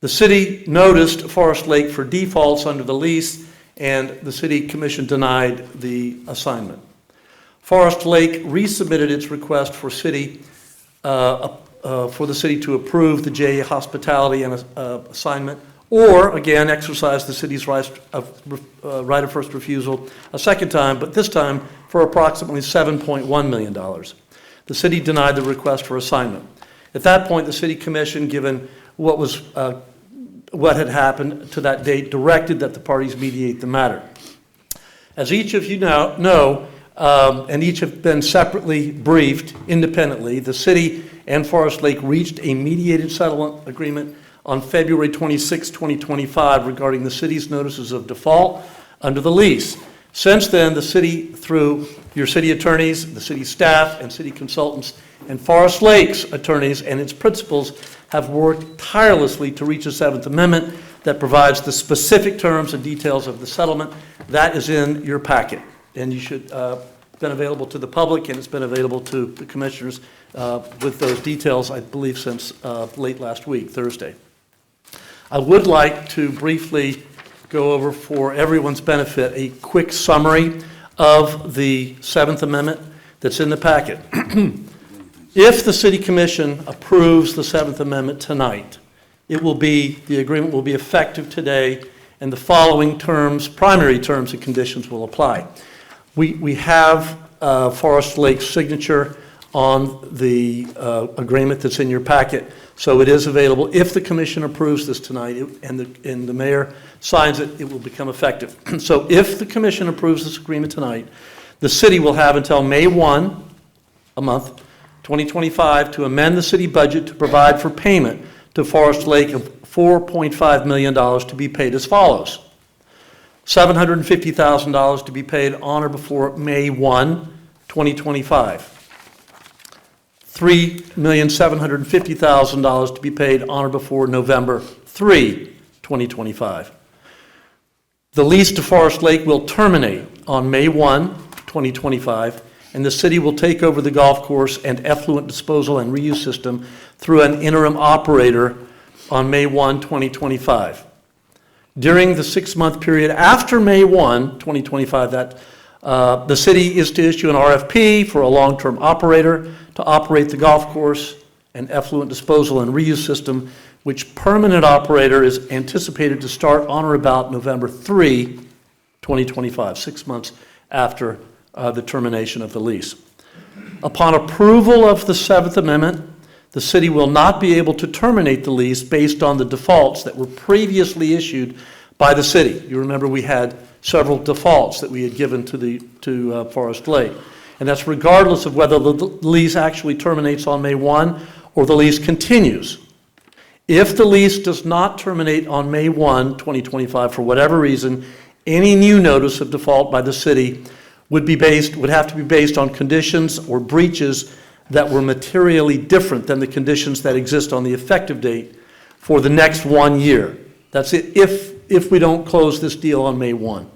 The city noticed Forest Lake for defaults under the lease, and the city commission denied the assignment. Forest Lake resubmitted its request for the city to approve the JA Hospitality and assignment, or again exercise the city's right of first refusal a second time, but this time for approximately $7.1 million. The city denied the request for assignment. At that point, the city commission, given what had happened to that date, directed that the parties mediate the matter. As each of you now know, and each have been separately briefed independently, the city and Forest Lake reached a mediated settlement agreement on February 26, 2025 regarding the city's notices of default, under the lease. Since then, the city, through your city attorneys, the city staff, and city consultants, and Forest Lake's attorneys and its principals have worked tirelessly to reach a Seventh Amendment that provides the specific terms and details of the settlement. That is in your packet, and you should been available to the public, and it's been available to the commissioners with those details, I believe, since late last week, Thursday. I would like to briefly go over, for everyone's benefit, a quick summary of the Seventh Amendment that's in the packet. If the City Commission approves the Seventh Amendment tonight, the agreement will be effective today, and the following terms, primary terms and conditions will apply. We have Forest Lake's signature on the agreement that's in your packet, so it is available. If the commission approves this tonight and the mayor signs it, it will become effective. So if the commission approves this agreement tonight, the city will have until May 1, a month, 2025, to amend the city budget to provide for payment to Forest Lake of $4.5 million to be paid as follows. $750,000 to be paid on or before May 1, 2025. $3,750,000 to be paid on or before November 3, 2025. The lease to Forest Lake will terminate on May 1, 2025, and the city will take over the golf course and effluent disposal and reuse system through an interim operator on May 1, 2025. During the 6-month period after May 1, 2025, the city is to issue an RFP for a long-term operator to operate the golf course and effluent disposal and reuse system, which permanent operator is anticipated to start on or about November 3, 2025, 6 months after the termination of the lease. Upon approval of the Seventh Amendment, the city will not be able to terminate the lease based on the defaults that were previously issued by the city. You remember we had several defaults that we had given to Forest Lake. And that's regardless of whether the lease actually terminates on May 1 or the lease continues. If the lease does not terminate on May 1, 2025, for whatever reason, any new notice of default by the city would have to be based on conditions or breaches that were materially different than the conditions that exist on the effective date for the next 1 year. That's it if we don't close this deal on May 1.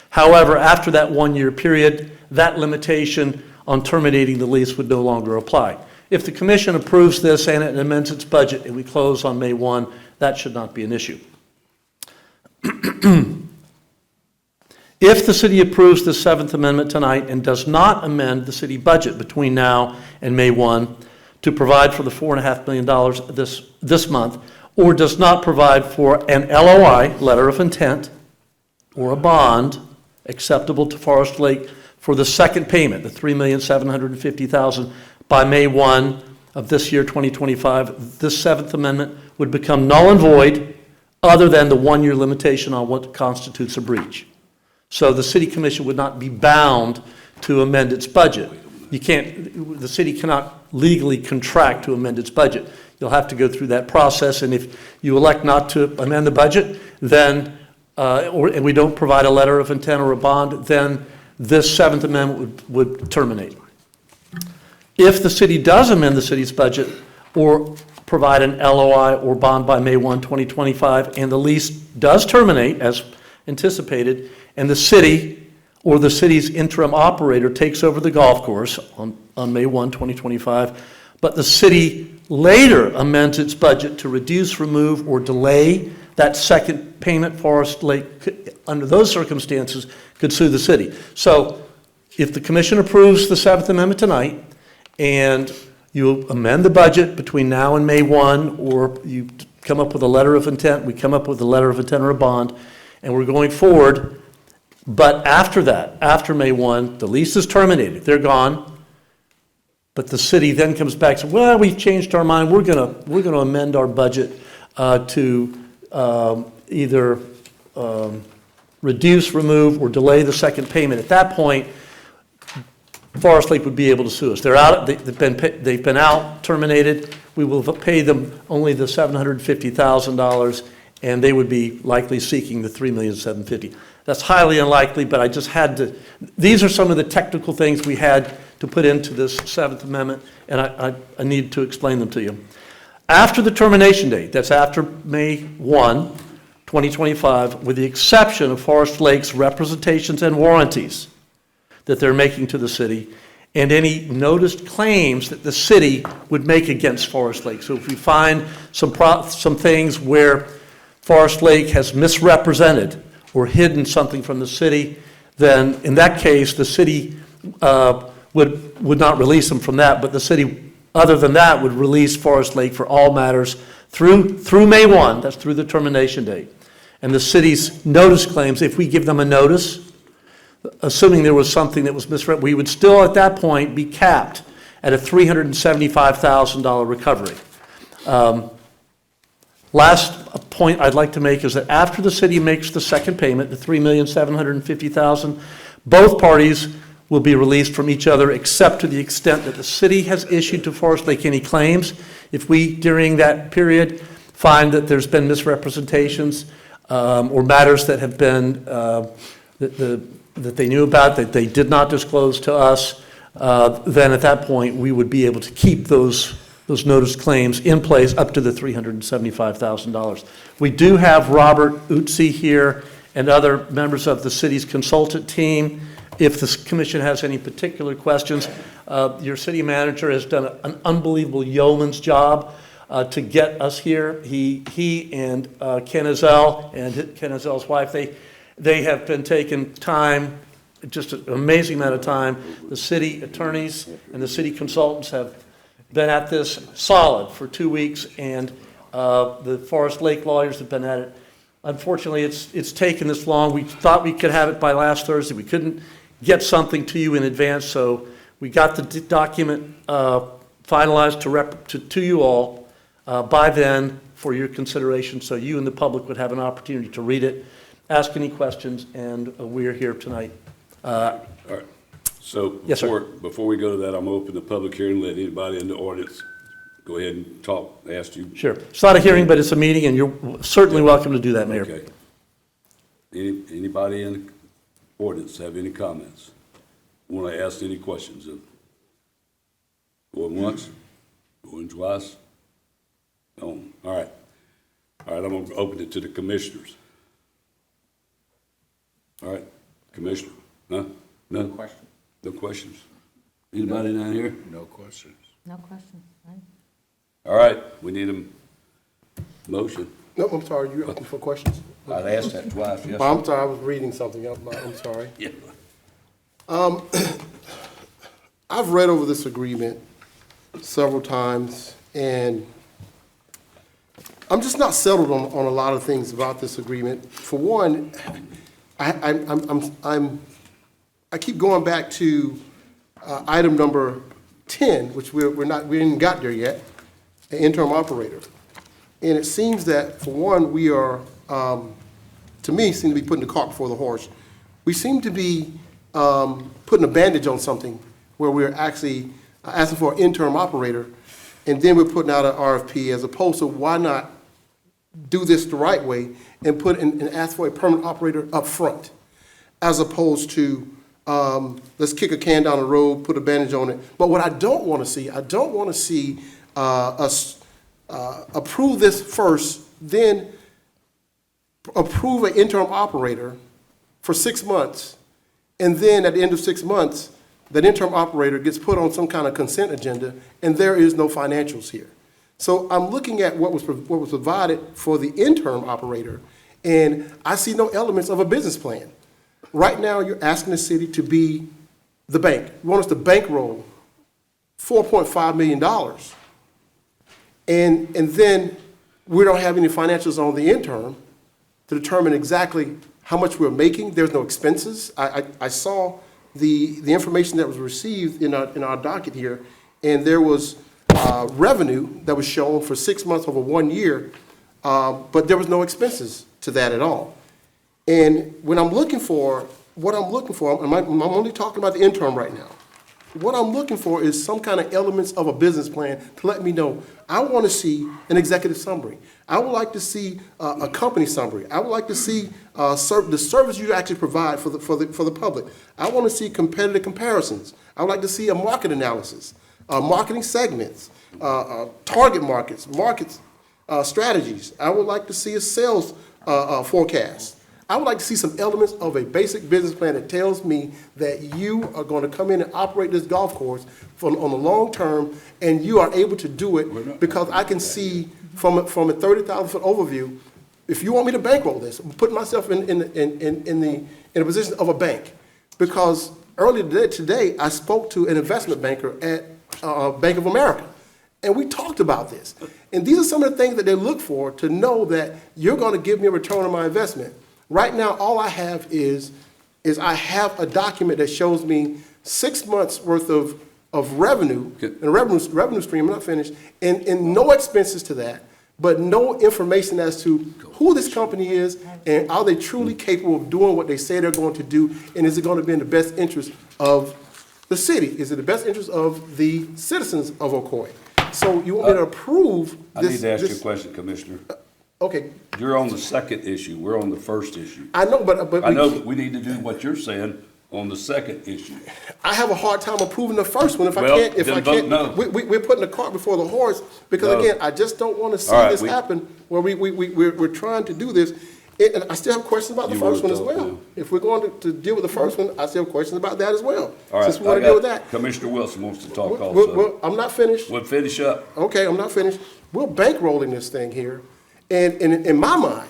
However, after that 1-year period, that limitation on terminating the lease would no longer apply. If the commission approves this and it amends its budget and we close on May 1, that should not be an issue. If the city approves the Seventh Amendment tonight and does not amend the city budget between now and May 1 to provide for the $4.5 million this month, or does not provide for an LOI, letter of intent, or a bond acceptable to Forest Lake for the second payment, the $3,750,000, by May 1 of this year, 2025, this Seventh Amendment would become null and void other than the 1-year limitation on what constitutes a breach. So the city commission would not be bound to amend its budget. The city cannot legally contract to amend its budget. You'll have to go through that process, and if you elect not to amend the budget, then, and we don't provide a letter of intent or a bond, then this Seventh Amendment would terminate. If the city does amend the city's budget or provide an LOI or bond by May 1, 2025, and the lease does terminate as anticipated, and the city or the city's interim operator takes over the golf course on May 1, 2025, but the city later amends its budget to reduce, remove, or delay that second payment, Forest Lake, under those circumstances, could sue the city. So if the commission approves the Seventh Amendment tonight and you amend the budget between now and May 1, or you come up with a letter of intent, we come up with a letter of intent or a bond, and we're going forward, but after that, after May 1, the lease is terminated, they're gone, but the city then comes back and says, well, we've changed our mind, we're gonna amend our budget to either reduce, remove, or delay the second payment. At that point, Forest Lake would be able to sue us. They're out. They've been out, terminated. We will pay them only the $750,000, and they would be likely seeking the $3,750,000. That's highly unlikely, but I just had to, these are some of the technical things we had to put into this Seventh Amendment, and I need to explain them to you. After the termination date, that's after May 1, 2025, with the exception of Forest Lake's representations and warranties that they're making to the city, and any noticed claims that the city would make against Forest Lake. So if we find some things where Forest Lake has misrepresented or hidden something from the city, then in that case, the city would not release them from that, but the city, other than that, would release Forest Lake for all matters through May 1, that's through the termination date. And the city's notice claims, if we give them a notice, assuming there was something that was misread, we would still at that point be capped at a $375,000 recovery. Last point I'd like to make is that after the city makes the second payment, the $3,750,000, both parties will be released from each other except to the extent that the city has issued to Forest Lake any claims. If we, during that period, find that there's been misrepresentations or matters that have been that they knew about, that they did not disclose to us, then at that point, we would be able to keep those notice claims in place up to the $375,000. We do have Robert Utsi here and other members of the city's consultant team. If the commission has any particular questions, your city manager has done an unbelievable yeoman's job to get us here. He and Ken Ezell and Ken Ezell's wife, they have been taking time, just an amazing amount of time. The city attorneys and the city consultants have been at this solid for 2 weeks, and the Forest Lake lawyers have been at it. Unfortunately, it's taken this long. We thought we could have it by last Thursday. We couldn't get something to you in advance, so we got the document finalized to you all by then for your consideration, so you and the public would have an opportunity to read it, ask any questions, and we're here tonight.
All right. So
Yes, sir.
before we go to that, I'm going to open the public hearing, let anybody in the audience go ahead and talk, ask you.
Sure. It's not a hearing, but it's a meeting, and you're certainly welcome to do that, Mayor.
Okay. Anybody in the audience have any comments? Want to ask any questions? Going once? Going twice? No. All right. All right, I'm going to open it to the commissioners. All right, Commissioner? No? No questions. No questions? Anybody down here?
No questions.
No questions, right?
All right, we need a motion.
No, I'm sorry, you're open for questions?
I'd asked that twice, yes.
I'm sorry, I was reading something. I'm sorry.
Yeah.
I've read over this agreement several times, and I'm just not settled on a lot of things about this agreement. For one, I keep going back to item number 10, which we didn't got there yet, an interim operator. And it seems that, for one, we are, to me, seem to be putting the cart before the horse. We seem to be putting a bandage on something where we're actually asking for an interim operator, and then we're putting out an RFP, as opposed to why not do this the right way and and ask for a permanent operator up front, as opposed to let's kick a can down the road, put a bandage on it. But what I don't want to see, us approve this first, then approve an interim operator for 6 months, and then at the end of 6 months, that interim operator gets put on some kind of consent agenda, and there is no financials here. So I'm looking at what was provided for the interim operator, and I see no elements of a business plan. Right now, you're asking the city to be the bank. You want us to bankroll $4.5 million, and then we don't have any financials on the interim to determine exactly how much we're making. There's no expenses. I saw the information that was received in our docket here, and there was revenue that was shown for 6 months over 1 year, but there was no expenses to that at all. And when I'm looking for, I'm only talking about the interim right now. What I'm looking for is some kind of elements of a business plan to let me know. I want to see an executive summary. I would like to see a company summary. I would like to see the service you actually provide for the public. I want to see competitive comparisons. I would like to see a market analysis, marketing segments, target markets, strategies. I would like to see a sales forecast. I would like to see some elements of a basic business plan that tells me that you are going to come in and operate this golf course on the long term, and you are able to do it because I can see from a 30,000-foot overview. If you want me to bankroll this, I'm putting myself in a position of a bank, because earlier today I spoke to an investment banker at Bank of America, and we talked about this. And these are some of the things that they look for to know that you're going to give me a return on my investment. Right now, all I have is I have a document that shows me 6 months worth of revenue, and revenue stream, I'm not finished, and no expenses to that, but no information as to who this company is and are they truly capable of doing what they say they're going to do, and is it going to be in the best interest of the city? Is it the best interest of the citizens of Ocoee? So you want me to approve this?
I need to ask you a question, Commissioner.
Okay.
You're on the second issue, we're on the first issue.
I know, but
I know, but we need to do what you're saying on the second issue.
I have a hard time approving the first one if
Well,
I can't. If
then
I
vote
can't,
no.
we're putting the cart before the horse, because
No.
again, I just don't want to see
All right,
this happen where we're trying to do this. And I still have questions about the
You
first one
wanna
as
talk
well.
now?
If we're going to deal with the first one, I still have questions about that as well.
All right,
Since we want to deal with that.
Commissioner Wilson wants to talk also.
Well, I'm not finished.
We'll finish up.
Okay, I'm not finished. We're bankrolling this thing here. And in my mind,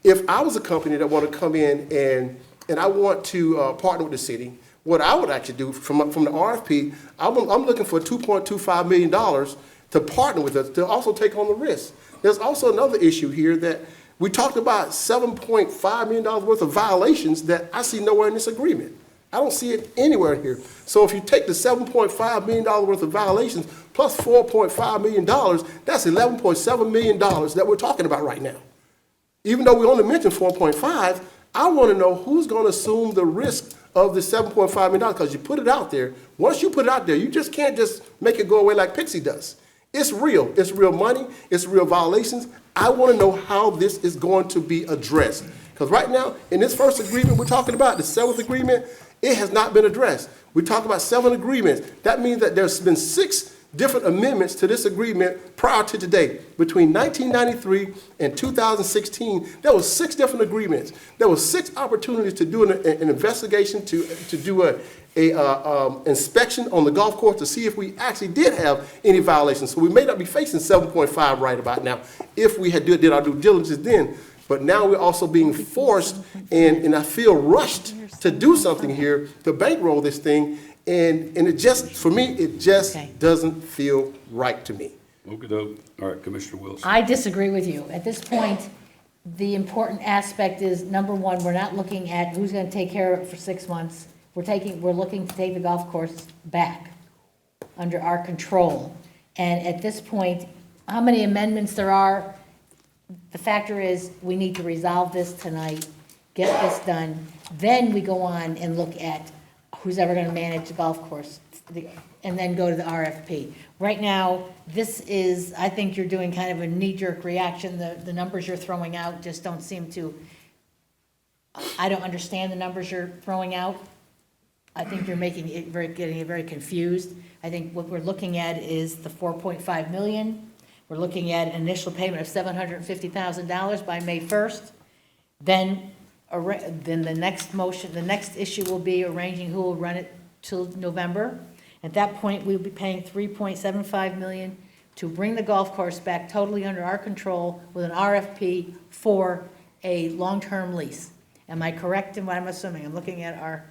if I was a company that want to come in and I want to partner with the city, what I would actually do from the RFP, I'm looking for $2.25 million to partner with us, to also take on the risk. There's also another issue here that we talked about $7.5 million worth of violations that I see nowhere in this agreement. I don't see it anywhere here. So if you take the $7.5 million worth of violations plus $4.5 million, that's $11.7 million that we're talking about right now. Even though we only mentioned 4.5, I want to know who's going to assume the risk of the $7.5 million, because you put it out there. Once you put it out there, you just can't just make it go away like Pixie does. It's real. It's real money. It's real violations. I want to know how this is going to be addressed. Because right now, in this first agreement we're talking about, the seventh agreement, it has not been addressed. We talk about 7 agreements. That means that there's been 6 different amendments to this agreement prior to today. Between 1993 and 2016, there was 6 different agreements. There was 6 opportunities to do an investigation, to do a inspection on the golf course to see if we actually did have any violations. So we may not be facing 7.5 right about now if we had did our due diligence then. But now we're also being forced, and I feel rushed to do something here, to bankroll this thing, and it just, for me, it just doesn't feel right to me.
Okay, all right, Commissioner Wilson.
I disagree with you. At this point, the important aspect is, number one, we're not looking at who's going to take care of it for 6 months. We're looking to take the golf course back under our control. And at this point, how many amendments there are, the factor is we need to resolve this tonight, get this done. Then we go on and look at who's ever going to manage the golf course, and then go to the RFP. Right now, this is, I think you're doing kind of a knee-jerk reaction. The numbers you're throwing out just don't seem to, I don't understand the numbers you're throwing out. I think you're making it getting it very confused. I think what we're looking at is the 4.5 million. We're looking at an initial payment of $750,000 by May 1st. Then the next motion, the next issue will be arranging who will run it till November. At that point, we'll be paying $3.75 million to bring the golf course back totally under our control with an RFP for a long-term lease. Am I correct in what I'm assuming? I'm looking at our,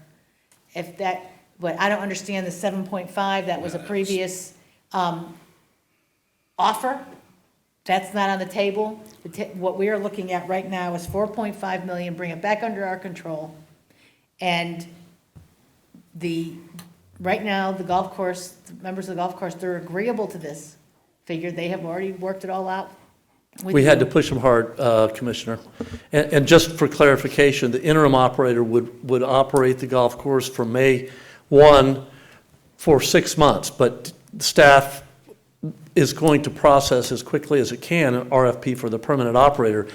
but I don't understand the 7.5, that was a previous offer. That's not on the table. What we are looking at right now is 4.5 million, bring it back under our control. And right now, the golf course, the members of the golf course, they're agreeable to this figure. They have already worked it all out.
We had to push them hard, Commissioner. And just for clarification, the interim operator would operate the golf course from May 1 for 6 months, but staff is going to process as quickly as it can an RFP for the permanent operator.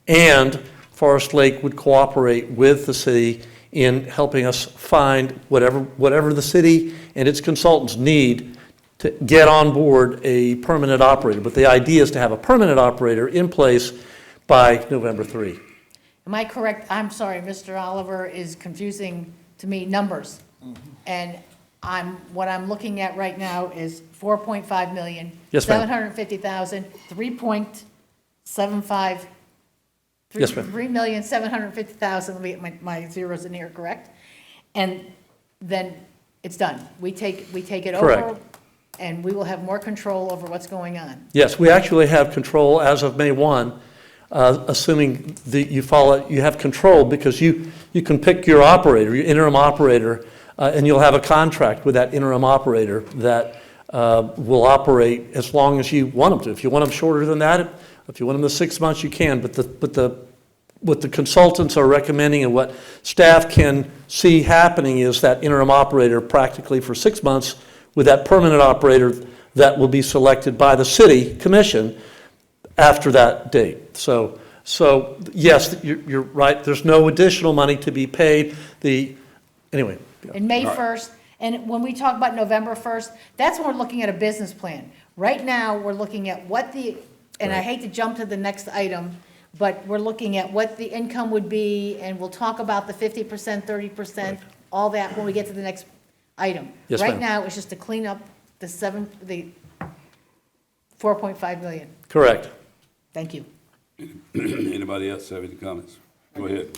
And Forest Lake would cooperate with the city in helping us find whatever the city and its consultants need to get on board a permanent operator. But the idea is to have a permanent operator in place by November 3.
Am I correct? I'm sorry, Mr. Oliver is confusing to me numbers. And what I'm looking at right now is 4.5 million.
Yes, ma'am.
750,000, 3.75.
Yes, ma'am.
3,750,000, let me get my zeros in here, correct? And then it's done. We take it over.
Correct.
And we will have more control over what's going on.
Yes, we actually have control as of May 1, assuming that you have control because you can pick your operator, your interim operator, and you'll have a contract with that interim operator that will operate as long as you want them to. If you want them shorter than that, if you want them to 6 months, you can. But what the consultants are recommending and what staff can see happening is that interim operator practically for 6 months with that permanent operator that will be selected by the city commission after that date. So yes, you're right. There's no additional money to be paid. Anyway.
And May 1st, and when we talk about November 1st, that's when we're looking at a business plan. Right now, we're looking at and I hate to jump to the next item, but we're looking at what the income would be, and we'll talk about the 50%, 30%, all that when we get to the next item.
Yes,
Right
ma'am.
now, it's just to clean up the 4.5 million.
Correct.
Thank you.
Anybody else have any comments? Go ahead.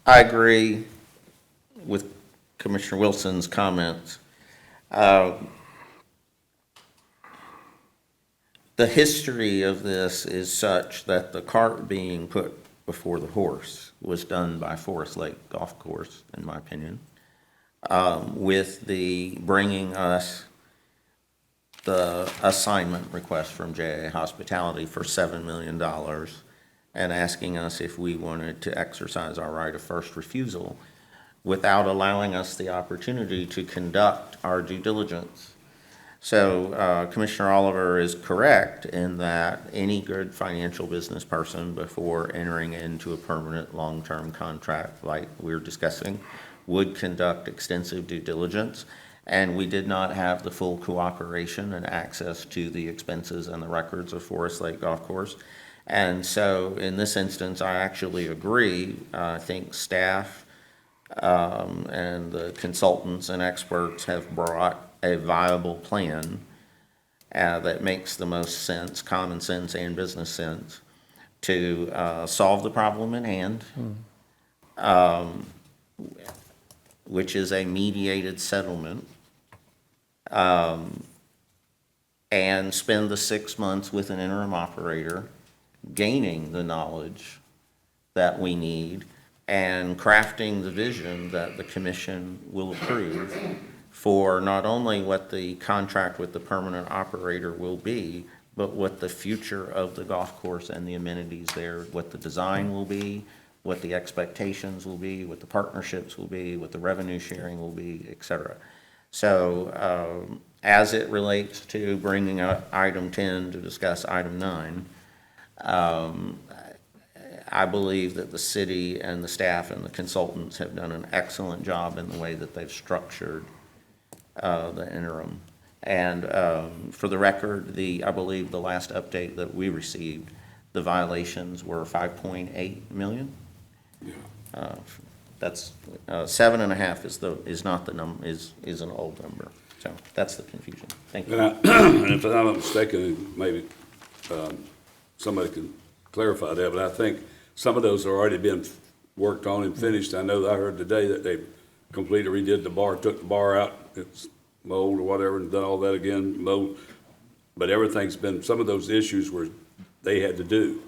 I agree with Commissioner Wilson's comments. The history of this is such that the cart being put before the horse was done by Forest Lake Golf Course, in my opinion, with the bringing us the assignment request from JA Hospitality for $7 million and asking us if we wanted to exercise our right of first refusal without allowing us the opportunity to conduct our due diligence. So Commissioner Oliver is correct in that any good financial business person, before entering into a permanent long-term contract like we're discussing, would conduct extensive due diligence. And we did not have the full cooperation and access to the expenses and the records of Forest Lake Golf Course. And so in this instance, I actually agree. I think staff and the consultants and experts have brought a viable plan that makes the most sense, common sense and business sense, to solve the problem at hand, which is a mediated settlement, and spend the 6 months with an interim operator, gaining the knowledge that we need, and crafting the vision that the commission will approve for not only what the contract with the permanent operator will be, but what the future of the golf course and the amenities there, what the design will be, what the expectations will be, what the partnerships will be, what the revenue sharing will be, et cetera. So as it relates to bringing up item 10 to discuss item 9, I believe that the city and the staff and the consultants have done an excellent job in the way that they've structured the interim. And for the record, I believe the last update that we received, the violations were 5.8 million. That's 7.5 is not the number, is an old number. So that's the confusion. Thank you.
And if I'm not mistaken, maybe somebody can clarify that, but I think some of those are already been worked on and finished. I know that I heard today that they completely redid the bar, took the bar out, it's mowed or whatever, and done all that again, mowed. But everything's been, some of those issues were they had to do.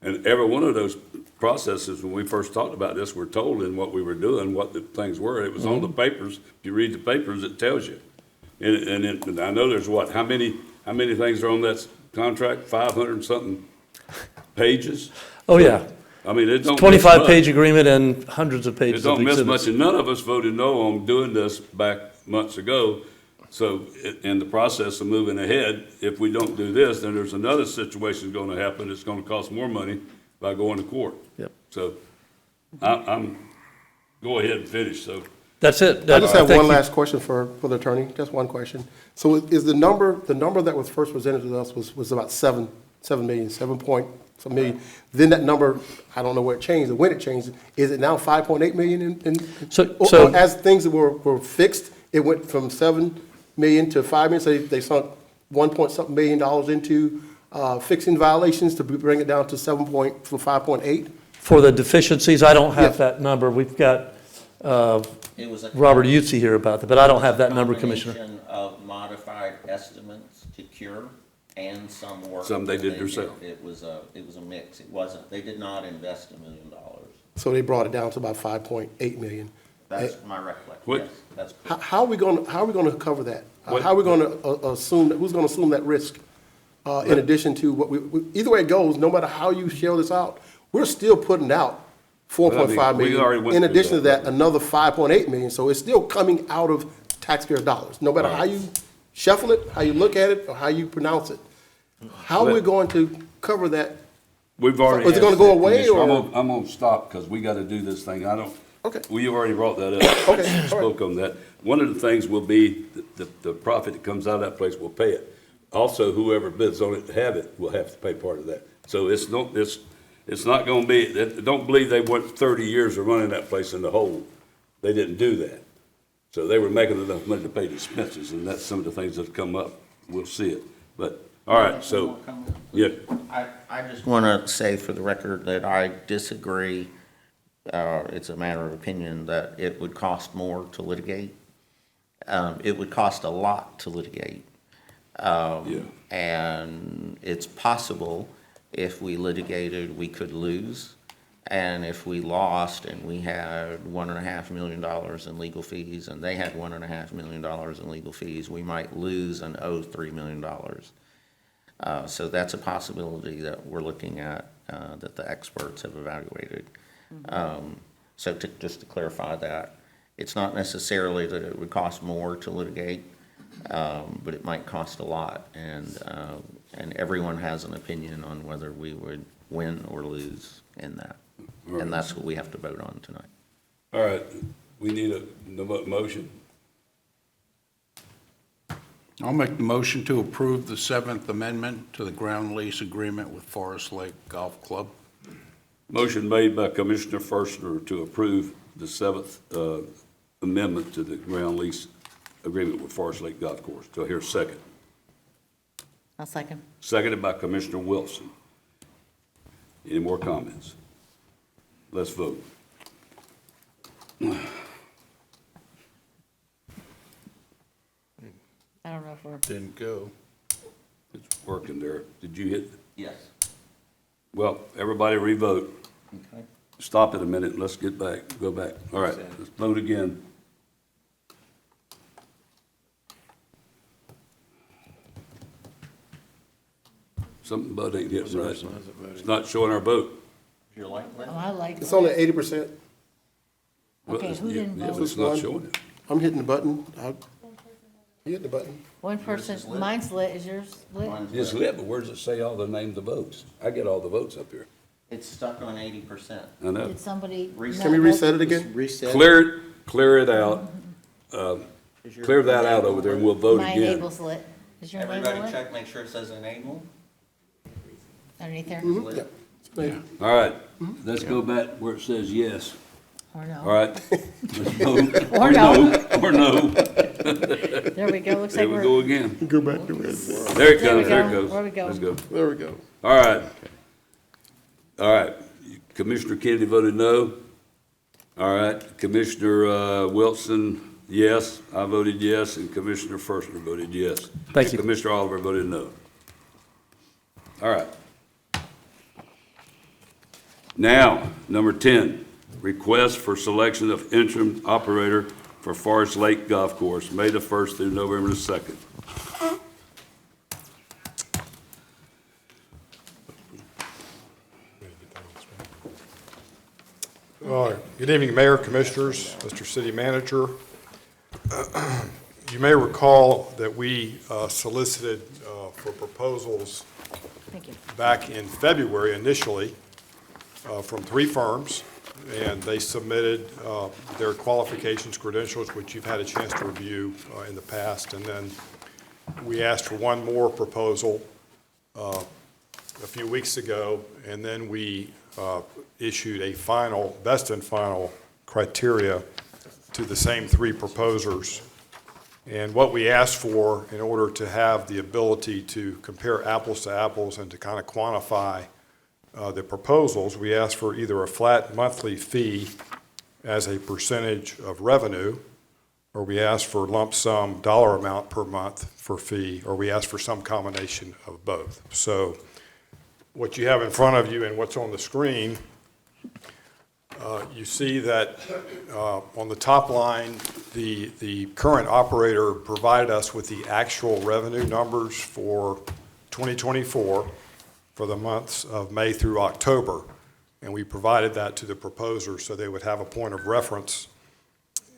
And every one of those processes, when we first talked about this, we're told in what we were doing, what the things were. It was on the papers. If you read the papers, it tells you. And I know there's what, how many things are on that contract? 500 something pages?
Oh, yeah.
I mean, it don't. miss
25-page
much.
agreement and hundreds of
It
pages of
don't miss
exhibits.
much, and none of us voted no on doing this back months ago. So in the process of moving ahead, if we don't do this, then there's another situation gonna happen. It's gonna cost more money by going to court.
Yep.
So go ahead and finish, so.
That's it.
I just have
Thank
one
you.
last question for the attorney, just one question. So is the number that was first presented to us was about 7 million, 7 point some million. Then that number, I don't know where it changed or when it changed. Is it now 5.8 million
So-
as things were fixed, it went from 7 million to 5 million, so they sunk 1 point something million dollars into fixing violations to bring it down to 5.8?
For the deficiencies, I don't have
Yes.
that number. We've got
It was a
Robert Utzi here about that, but I don't have that number, Commissioner.
combination of modified estimates to cure and some work.
Some they
that
did themselves.
It was a mix. It wasn't, they did not invest $1 million.
So they brought it down to about 5.8 million.
That's my recollection,
What-
yes, that's correct.
How are we gonna cover that?
What-
How are we gonna assume, who's gonna assume that risk? In addition to what either way it goes, no matter how you shell this out, we're still putting out 4.5
we already
million.
went
In
through
addition to
that.
that, another 5.8 million, so it's still coming out of taxpayer dollars, no matter how you shuffle it, how you look at it, or how you pronounce it. How are we going to cover that?
We've already.
Is it gonna
asked
go
that,
away,
Commissioner.
or?
I'm gonna stop, because we gotta do this thing.
Okay.
Well, you already brought that up.
Okay, all right.
Spoke on that. One of the things will be, the profit that comes out of that place will pay it. Also, whoever bids on it to have it will have to pay part of that. So it's not gonna be, don't believe they went 30 years of running that place in the hole. They didn't do that. So they were making enough money to pay the expenses, and that's some of the things that come up. We'll see it. But, all right, so, yeah.
I just want to say for the record that I disagree. It's a matter of opinion that it would cost more to litigate. It would cost a lot to litigate. And it's possible if we litigated, we could lose. And if we lost and we had $1.5 million in legal fees and they had $1.5 million in legal fees, we might lose and owe $3 million. So that's a possibility that we're looking at, that the experts have evaluated. So just to clarify that, it's not necessarily that it would cost more to litigate, but it might cost a lot. And everyone has an opinion on whether we would win or lose in that. And that's what we have to vote on tonight.
All right, we need a motion.
I'll make the motion to approve the 7th Amendment to the ground lease agreement with Forest Lake Golf Club.
Motion made by Commissioner Ferstner to approve the 7th Amendment to the ground lease agreement with Forest Lake Golf Course. Do I hear a second?
I'll second.
Seconded by Commissioner Wilson. Any more comments? Let's vote.
I don't know if we're.
Didn't go.
It's working there. Did you hit?
Yes.
Well, everybody revote.
Okay.
Stop it a minute. Let's go back. All right, let's vote again. Something about ain't hitting right. It's not showing our vote.
Your light lit?
Oh, I like.
It's only 80%.
Okay, who didn't
Yeah,
vote?
it's not showing it.
I'm hitting the button. You hit the button.
One person, mine's lit, is yours lit?
Mine's
It's
lit.
lit, but where does it say all the names of votes? I get all the votes up here.
It's stuck on 80%.
I know.
Did somebody?
Reset.
Can we reset it again?
Clear it out. Clear that out over there and we'll vote
My
again.
enable's lit. Is your enable
Everybody
lit?
check, make sure it says enable.
Underneath there?
Lit.
All right, let's go back where it says yes.
Or no?
All right. Let's vote.
Or no.
Or no.
There we go, looks
There
like
we
we're.
go again.
Go back to red.
There it
There we
goes, there
go.
it goes.
Where we go?
Let's go.
There we go.
All right. All right. Commissioner Kennedy voted no. All right. Commissioner Wilson, yes. I voted yes, and Commissioner Ferstner voted yes.
Thank you.
Commissioner Oliver voted no. All right. Now, number 10, request for selection of interim operator for Forest Lake Golf Course, May the 1st through November the 2nd.
Good evening, Mayor, Commissioners, Mr. City Manager. You may recall that we solicited for proposals back in February initially from 3 firms, and they submitted their qualifications, credentials, which you've had a chance to review in the past. And then we asked for one more proposal a few weeks ago, and then we issued a final, best and final criteria to the same 3 proposers. And what we asked for in order to have the ability to compare apples to apples and to kind of quantify the proposals, we asked for either a flat monthly fee as a percentage of revenue, or we asked for lump sum dollar amount per month for fee, or we asked for some combination of both. So what you have in front of you and what's on the screen, you see that on the top line, the current operator provided us with the actual revenue numbers for 2024 for the months of May through October, and we provided that to the proposer so they would have a point of reference.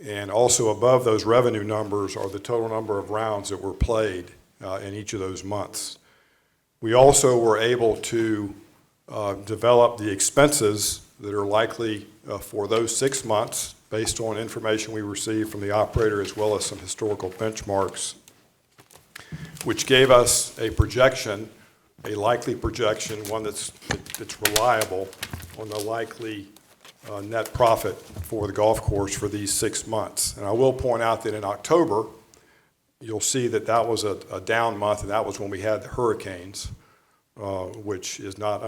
And also above those revenue numbers are the total number of rounds that were played in each of those months. We also were able to develop the expenses that are likely for those 6 months based on information we received from the operator as well as some historical benchmarks, which gave us a projection, a likely projection, one that's reliable on the likely net profit for the golf course for these 6 months. And I will point out that in October, you'll see that that was a down month, and that was when we had the hurricanes, which is not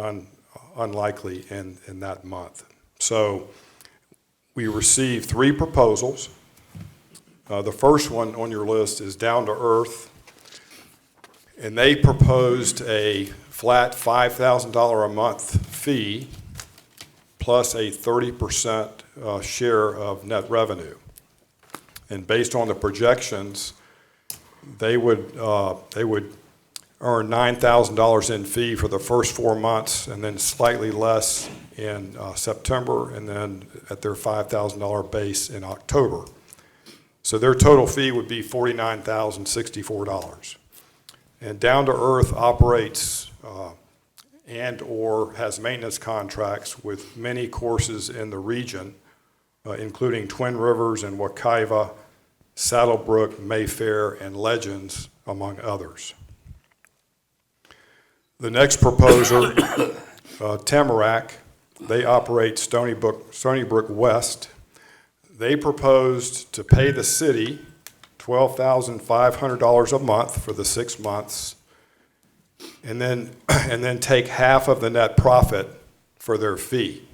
unlikely in that month. So we received 3 proposals. The first one on your list is Down to Earth, and they proposed a flat $5,000 a month fee plus a 30% share of net revenue. And based on the projections, they would earn $9,000 in fee for the first 4 months, and then slightly less in September, and then at their $5,000 base in October. So their total fee would be $49,064. And Down to Earth operates and/or has maintenance contracts with many courses in the region, including Twin Rivers and Ocoee, Saddlebrook, Mayfair, and Legends, among others. The next proposer, Tamarack, they operate Stony Brook West. They proposed to pay the city $12,500 a month for the 6 months, and then take half of the net profit for their fee.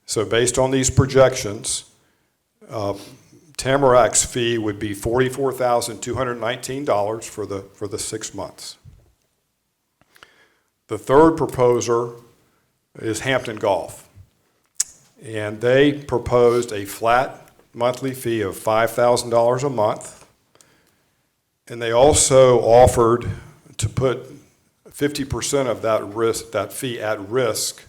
So based on these projections, Tamarack's fee would be $44,219 for the 6 months. The third proposer is Hampton Golf, and they proposed a flat monthly fee of $5,000 a month, and they also offered to put 50% of that fee at risk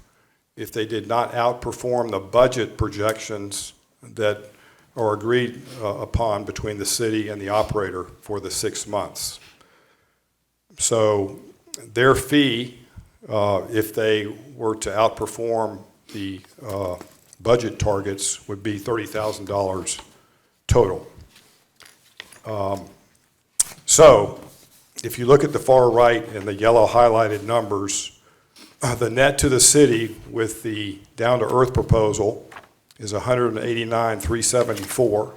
if they did not outperform the budget projections that are agreed upon between the city and the operator for the 6 months. So their fee, if they were to outperform the budget targets, would be $30,000 total. So if you look at the far right in the yellow highlighted numbers, the net to the city with the Down to Earth proposal is $189,374.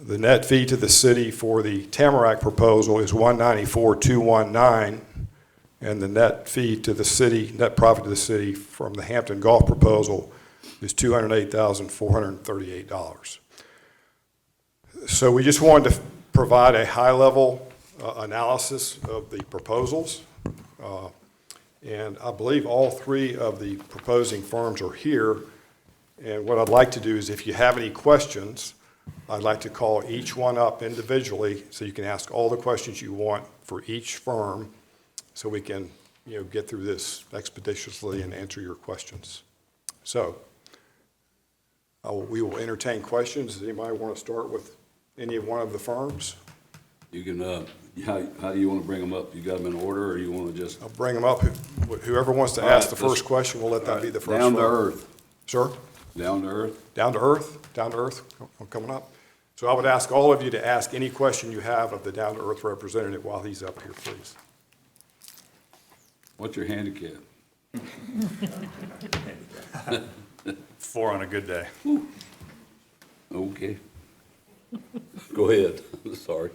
The net fee to the city for the Tamarack proposal is $194,219, and the net fee to the city, net profit to the city from the Hampton Golf proposal is $208,438. So we just wanted to provide a high-level analysis of the proposals. And I believe all 3 of the proposing firms are here. And what I'd like to do is, if you have any questions, I'd like to call each one up individually so you can ask all the questions you want for each firm so we can get through this expeditiously and answer your questions. So We will entertain questions. Does anybody want to start with any one of the firms?
You can, how do you want to bring them up? You got them in order, or you want to just?
I'll bring them up. Whoever wants to
All
ask
right,
the first
let's-
question, we'll let that be the first.
Down to
firm.
earth.
Sir?
Down to earth?
Down to earth? Down to earth? I'm coming up. So I would ask all of you to ask any question you have of the down to earth representative while he's up here, please.
What's your handicap?
4 on a good day.
Okay. Go ahead. Sorry.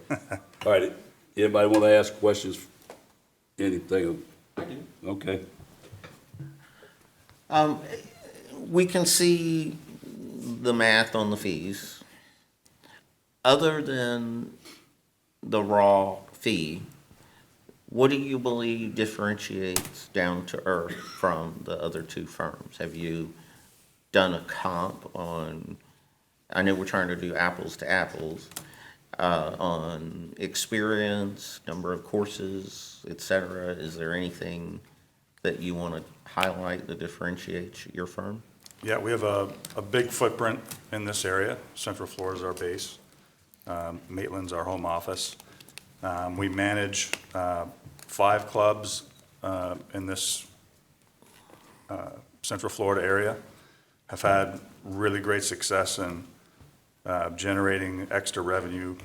All right. Anybody want to ask questions? Anything?
I do.
Okay.
We can see the math on the fees. Other than the raw fee, what do you believe differentiates Down to Earth from the other two firms? Have you done a comp on, I know we're trying to do apples to apples, on experience, number of courses, et cetera? Is there anything that you want to highlight that differentiates your firm?
Yeah, we have a big footprint in this area. Central Florida is our base. Maitland's our home office. We manage 5 clubs in this Central Florida area, have had really great success in generating extra revenue,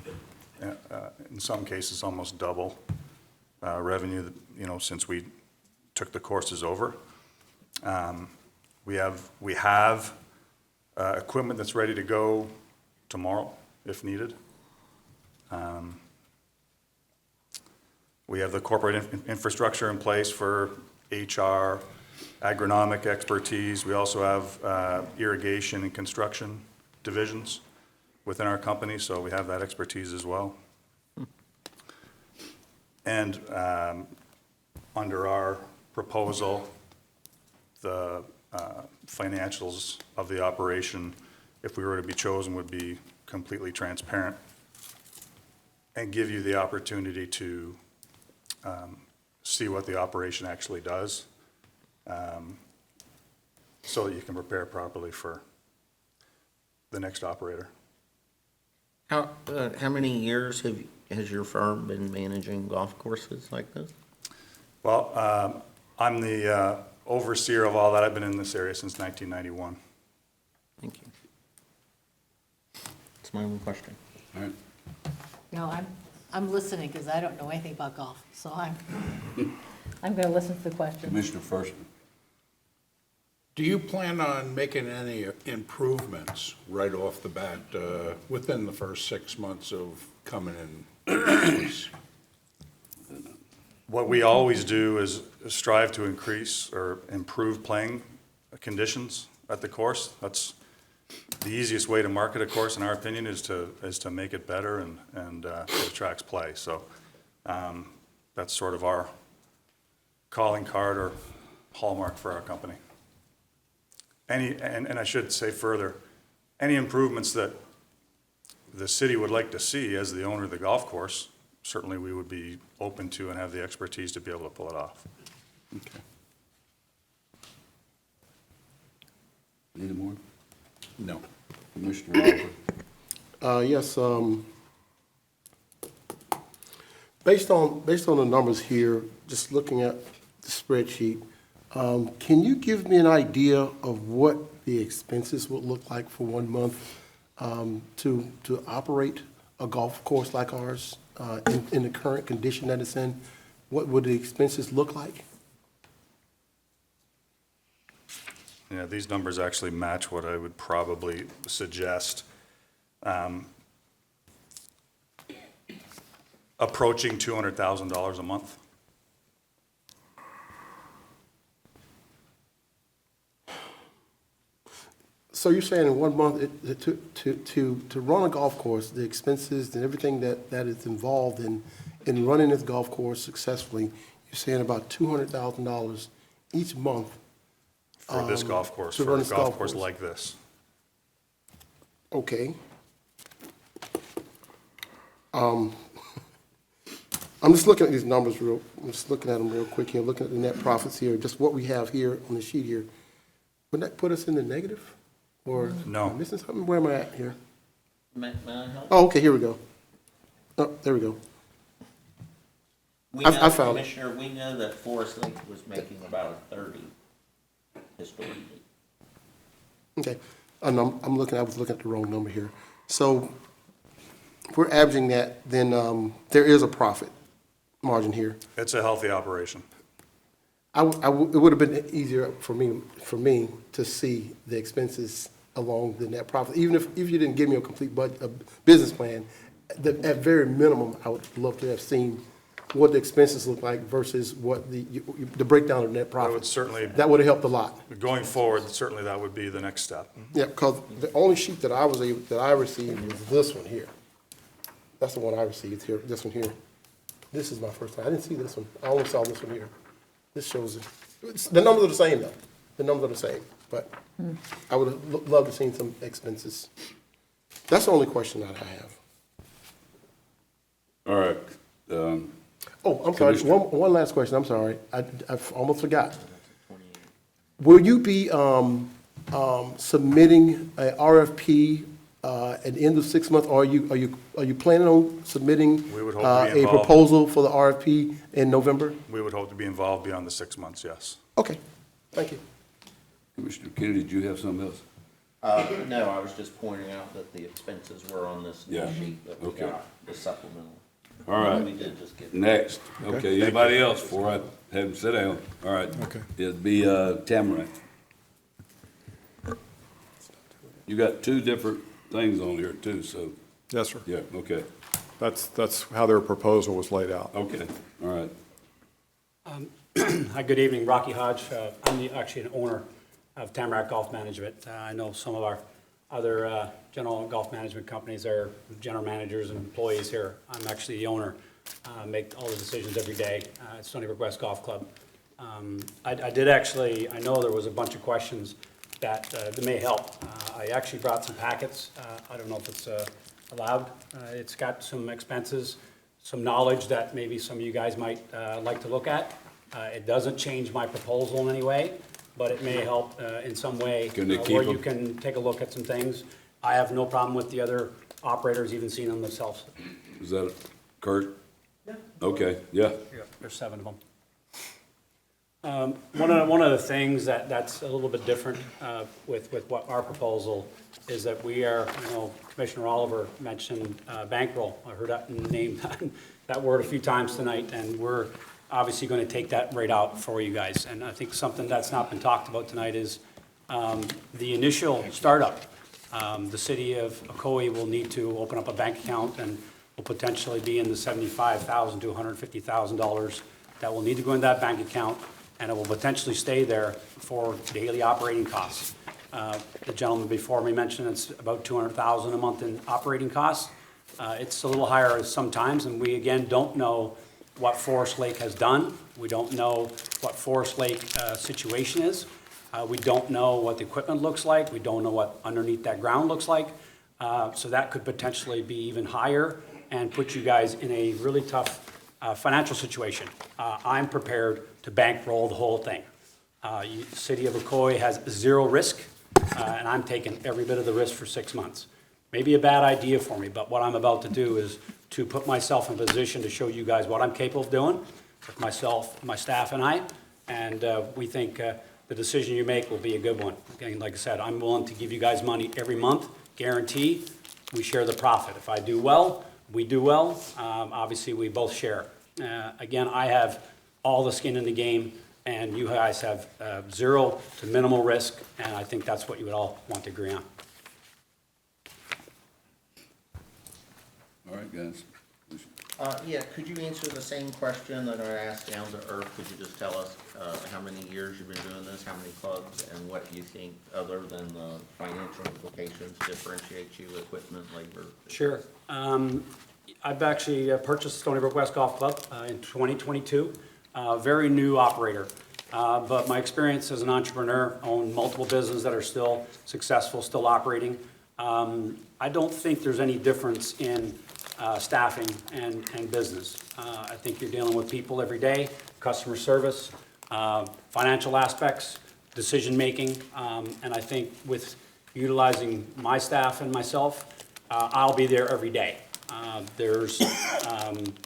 in some cases almost double revenue, since we took the courses over. We have equipment that's ready to go tomorrow if needed. We have the corporate infrastructure in place for HR, agronomic expertise. We also have irrigation and construction divisions within our company, so we have that expertise as well. And under our proposal, the financials of the operation, if we were to be chosen, would be completely transparent and give you the opportunity to see what the operation actually does, so that you can prepare properly for the next operator.
How many years has your firm been managing golf courses like this?
Well, I'm the overseer of all that. I've been in this area since 1991.
Thank you. That's my only question.
All right.
No, I'm listening because I don't know anything about golf, so I'm going to listen to the question.
Commissioner Firstman.
Do you plan on making any improvements right off the bat within the first 6 months of coming in?
What we always do is strive to increase or improve playing conditions at the course. That's the easiest way to market a course, in our opinion, is to make it better and attracts play. So that's sort of our calling card or hallmark for our company. And I should say further, any improvements that the city would like to see as the owner of the golf course, certainly we would be open to and have the expertise to be able to pull it off.
Okay. Any more?
No.
Commissioner Oliver?
Yes, based on the numbers here, just looking at the spreadsheet, can you give me an idea of what the expenses would look like for 1 month to operate a golf course like ours in the current condition that it's in? What would the expenses look like?
Yeah, these numbers actually match what I would probably suggest. Approaching $200,000 a month.
So you're saying in 1 month, to run a golf course, the expenses and everything that is involved in running this golf course successfully, you're saying about $200,000 each month?
For this golf course,
to
for
run
a
this
golf course like this.
Okay. I'm just looking at these numbers I'm just looking at them real quick here, looking at the net profits here, just what we have here on the sheet here. Would that put us in the negative? Or?
No.
Am I missing something? Where am I at here?
May I help?
Oh, okay, here we go. Oh, there we go.
We
I
know,
found it.
Commissioner, we know that Forest Lake was making about a 30 historically.
Okay, and I was looking at the wrong number here. So if we're averaging that, then there is a profit margin here.
It's a healthy operation.
It would have been easier for me to see the expenses along the net profit, even if you didn't give me a complete business plan. At very minimum, I would love to have seen what the expenses look like versus what the breakdown of net profit.
That would certainly.
That would have helped a lot.
Going forward, certainly that would be the next step.
Yeah, because the only sheet that I received was this one here. That's the one I received here, this one here. This is my first time. I didn't see this one. I only saw this one here. This shows it. The numbers are the same, though. The numbers are the same, but I would have loved to have seen some expenses. That's the only question that I have.
All right.
Oh, I'm sorry.
Commissioner.
One last question. I'm sorry. I almost forgot. Will you be submitting a RFP at the end of 6 months, or are you planning on submitting
We would hope to be
a
involved.
proposal for the RFP in November?
We would hope to be involved beyond the 6 months, yes.
Okay, thank you.
Commissioner Kennedy, did you have something else?
No, I was just pointing out that the expenses were on this new
Yeah.
sheet that we
Okay.
got, the supplemental.
All right.
We did just get.
Next.
Okay.
Okay, anybody else before I have him sit down? All right.
Okay.
It'd be Tamarack. You got two different things on here too, so,
Yes, sir.
yeah, okay.
That's how their proposal was laid out.
Okay, all right.
Hi, good evening, Rocky Hodge. I'm actually an owner of Tamarack Golf Management. I know some of our other general golf management companies are general managers and employees here. I'm actually the owner, make all the decisions every day at Stony Brook West Golf Club. I did actually, I know there was a bunch of questions that may help. I actually brought some packets. I don't know if it's allowed. It's got some expenses, some knowledge that maybe some of you guys might like to look at. It doesn't change my proposal in any way, but it may help in some way
Can they keep
where you
them?
can take a look at some things. I have no problem with the other operators even seeing them themselves.
Is that Kurt?
Yeah.
Okay, yeah.
There's 7 of them. One of the things that's a little bit different with what our proposal is that we are, I know Commissioner Oliver mentioned bankroll. I heard that name, that word a few times tonight, and we're obviously going to take that right out for you guys. And I think something that's not been talked about tonight is the initial startup. The city of Ocoee will need to open up a bank account and will potentially be in the $75,000 to $150,000 that will need to go in that bank account, and it will potentially stay there for daily operating costs. The gentleman before me mentioned it's about $200,000 a month in operating costs. It's a little higher sometimes, and we again don't know what Forest Lake has done. We don't know what Forest Lake situation is. We don't know what the equipment looks like. We don't know what underneath that ground looks like. So that could potentially be even higher and put you guys in a really tough financial situation. I'm prepared to bankroll the whole thing. City of Ocoee has 0 risk, and I'm taking every bit of the risk for 6 months. Maybe a bad idea for me, but what I'm about to do is to put myself in a position to show you guys what I'm capable of doing with myself, my staff, and I. And we think the decision you make will be a good one. Again, like I said, I'm willing to give you guys money every month, guarantee. We share the profit. If I do well, we do well. Obviously, we both share. Again, I have all the skin in the game, and you guys have 0 to minimal risk, and I think that's what you would all want to agree on.
All right, guys.
Yeah, could you answer the same question that I asked down to earth? Could you just tell us how many years you've been doing this, how many clubs, and what you think, other than the financial implications, differentiates you, equipment, labor?
Sure. I've actually purchased Stony Brook West Golf Club in 2022. Very new operator. But my experience as an entrepreneur, owned multiple businesses that are still successful, still operating. I don't think there's any difference in staffing and business. I think you're dealing with people every day, customer service, financial aspects, decision-making, and I think with utilizing my staff and myself, I'll be there every day. There's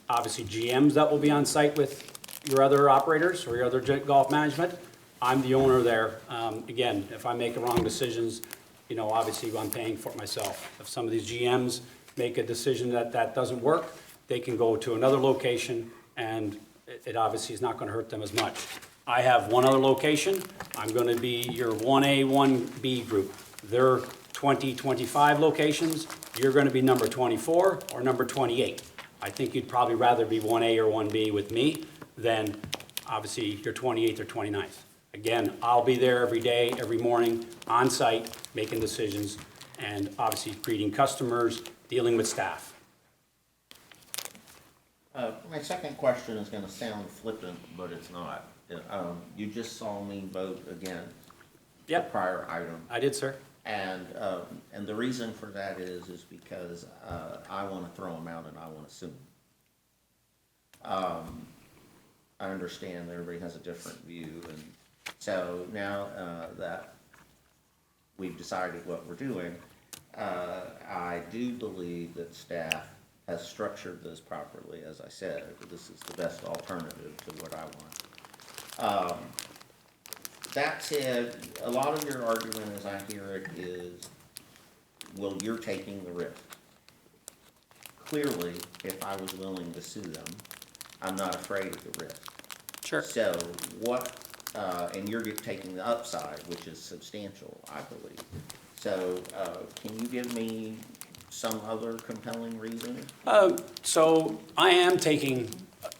obviously GMs that will be on site with your other operators or your other golf management. I'm the owner there. Again, if I make wrong decisions, you know, obviously I'm paying for it myself. If some of these GMs make a decision that doesn't work, they can go to another location, and it obviously is not going to hurt them as much. I have one other location. I'm going to be your 1A, 1B group. They're 20, 25 locations. You're going to be number 24 or number 28. I think you'd probably rather be 1A or 1B with me than obviously your 28th or 29th. Again, I'll be there every day, every morning, on site, making decisions, and obviously greeting customers, dealing with staff.
My second question is going to sound flippant, but it's not. You just saw me vote against the prior item.
I did, sir.
And the reason for that is because I want to throw them out and I want to sue them. I understand that everybody has a different view, and so now that we've decided what we're doing, I do believe that staff has structured this properly. As I said, this is the best alternative to what I want. That said, a lot of your argument, as I hear it, is, well, you're taking the risk. Clearly, if I was willing to sue them, I'm not afraid of the risk.
Sure.
So what, and you're taking the upside, which is substantial, I believe. So can you give me some other compelling reason?
So I am taking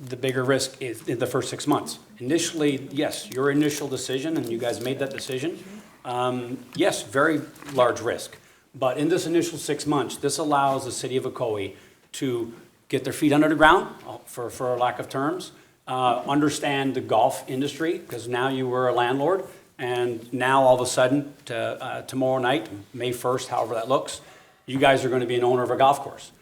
the bigger risk in the first 6 months. Initially, yes, your initial decision, and you guys made that decision, yes, very large risk. But in this initial 6 months, this allows the city of Ocoee to get their feet under the ground, for lack of terms, understand the golf industry, because now you were a landlord, and now all of a sudden, tomorrow night, May 1st, however that looks, you guys are going to be an owner of a golf course.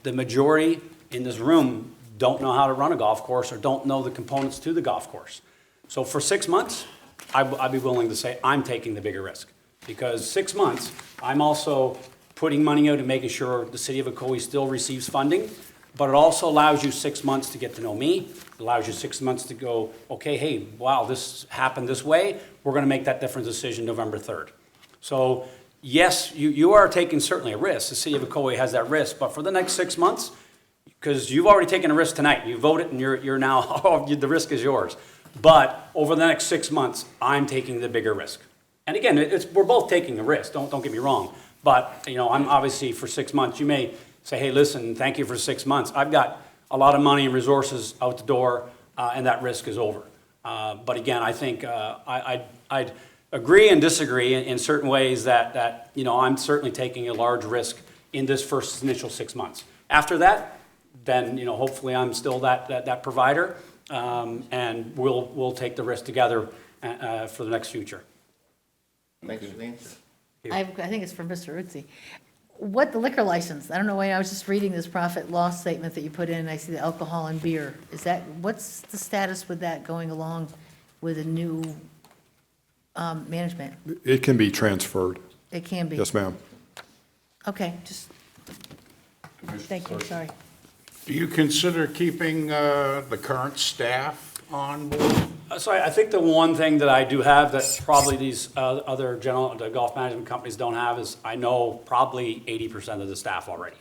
The majority in this room don't know how to run a golf course or don't know the components to the golf course. So for 6 months, I'd be willing to say I'm taking the bigger risk. Because 6 months, I'm also putting money out and making sure the city of Ocoee still receives funding, but it also allows you 6 months to get to know me. It allows you 6 months to go, okay, hey, wow, this happened this way. We're going to make that different decision November 3rd. So yes, you are taking certainly a risk. The city of Ocoee has that risk, but for the next 6 months, because you've already taken a risk tonight. You voted and you're now, the risk is yours. But over the next 6 months, I'm taking the bigger risk. And again, we're both taking a risk, don't get me wrong. But, you know, I'm obviously for 6 months, you may say, hey, listen, thank you for 6 months. I've got a lot of money and resources out the door, and that risk is over. But again, I think I'd agree and disagree in certain ways that, you know, I'm certainly taking a large risk in this first initial 6 months. After that, then, you know, hopefully I'm still that provider, and we'll take the risk together for the next future.
Thanks for the answer.
I think it's for Mr. Ritzy. What the liquor license? I don't know why, I was just reading this profit loss statement that you put in, and I see the alcohol and beer. What's the status with that going along with a new management?
It can be transferred.
It can be?
Yes, ma'am.
Okay, just, thank you, sorry.
Do you consider keeping the current staff on board?
So I think the one thing that I do have that probably these other the golf management companies don't have is I know probably 80% of the staff already.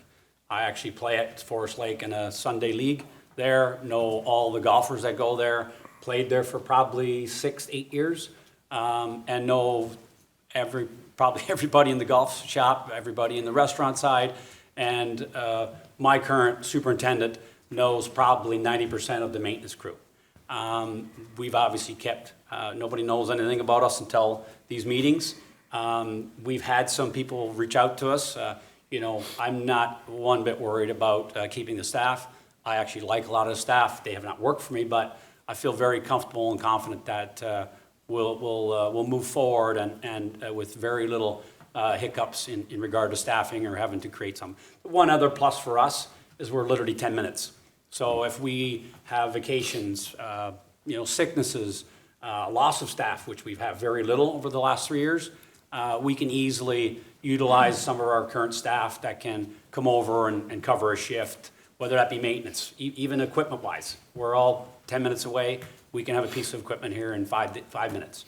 I actually play at Forest Lake in a Sunday league there, know all the golfers that go there, played there for probably 6-8 years, and know probably everybody in the golf shop, everybody in the restaurant side, and my current superintendent knows probably 90% of the maintenance crew. We've obviously kept, nobody knows anything about us until these meetings. We've had some people reach out to us. You know, I'm not one bit worried about keeping the staff. I actually like a lot of the staff. They have not worked for me, but I feel very comfortable and confident that we'll move forward and with very little hiccups in regard to staffing or having to create some. One other plus for us is we're literally 10 minutes. So if we have vacations, you know, sicknesses, loss of staff, which we've had very little over the last 3 years, we can easily utilize some of our current staff that can come over and cover a shift, whether that be maintenance, even equipment-wise. We're all 10 minutes away. We can have a piece of equipment here in 5 minutes.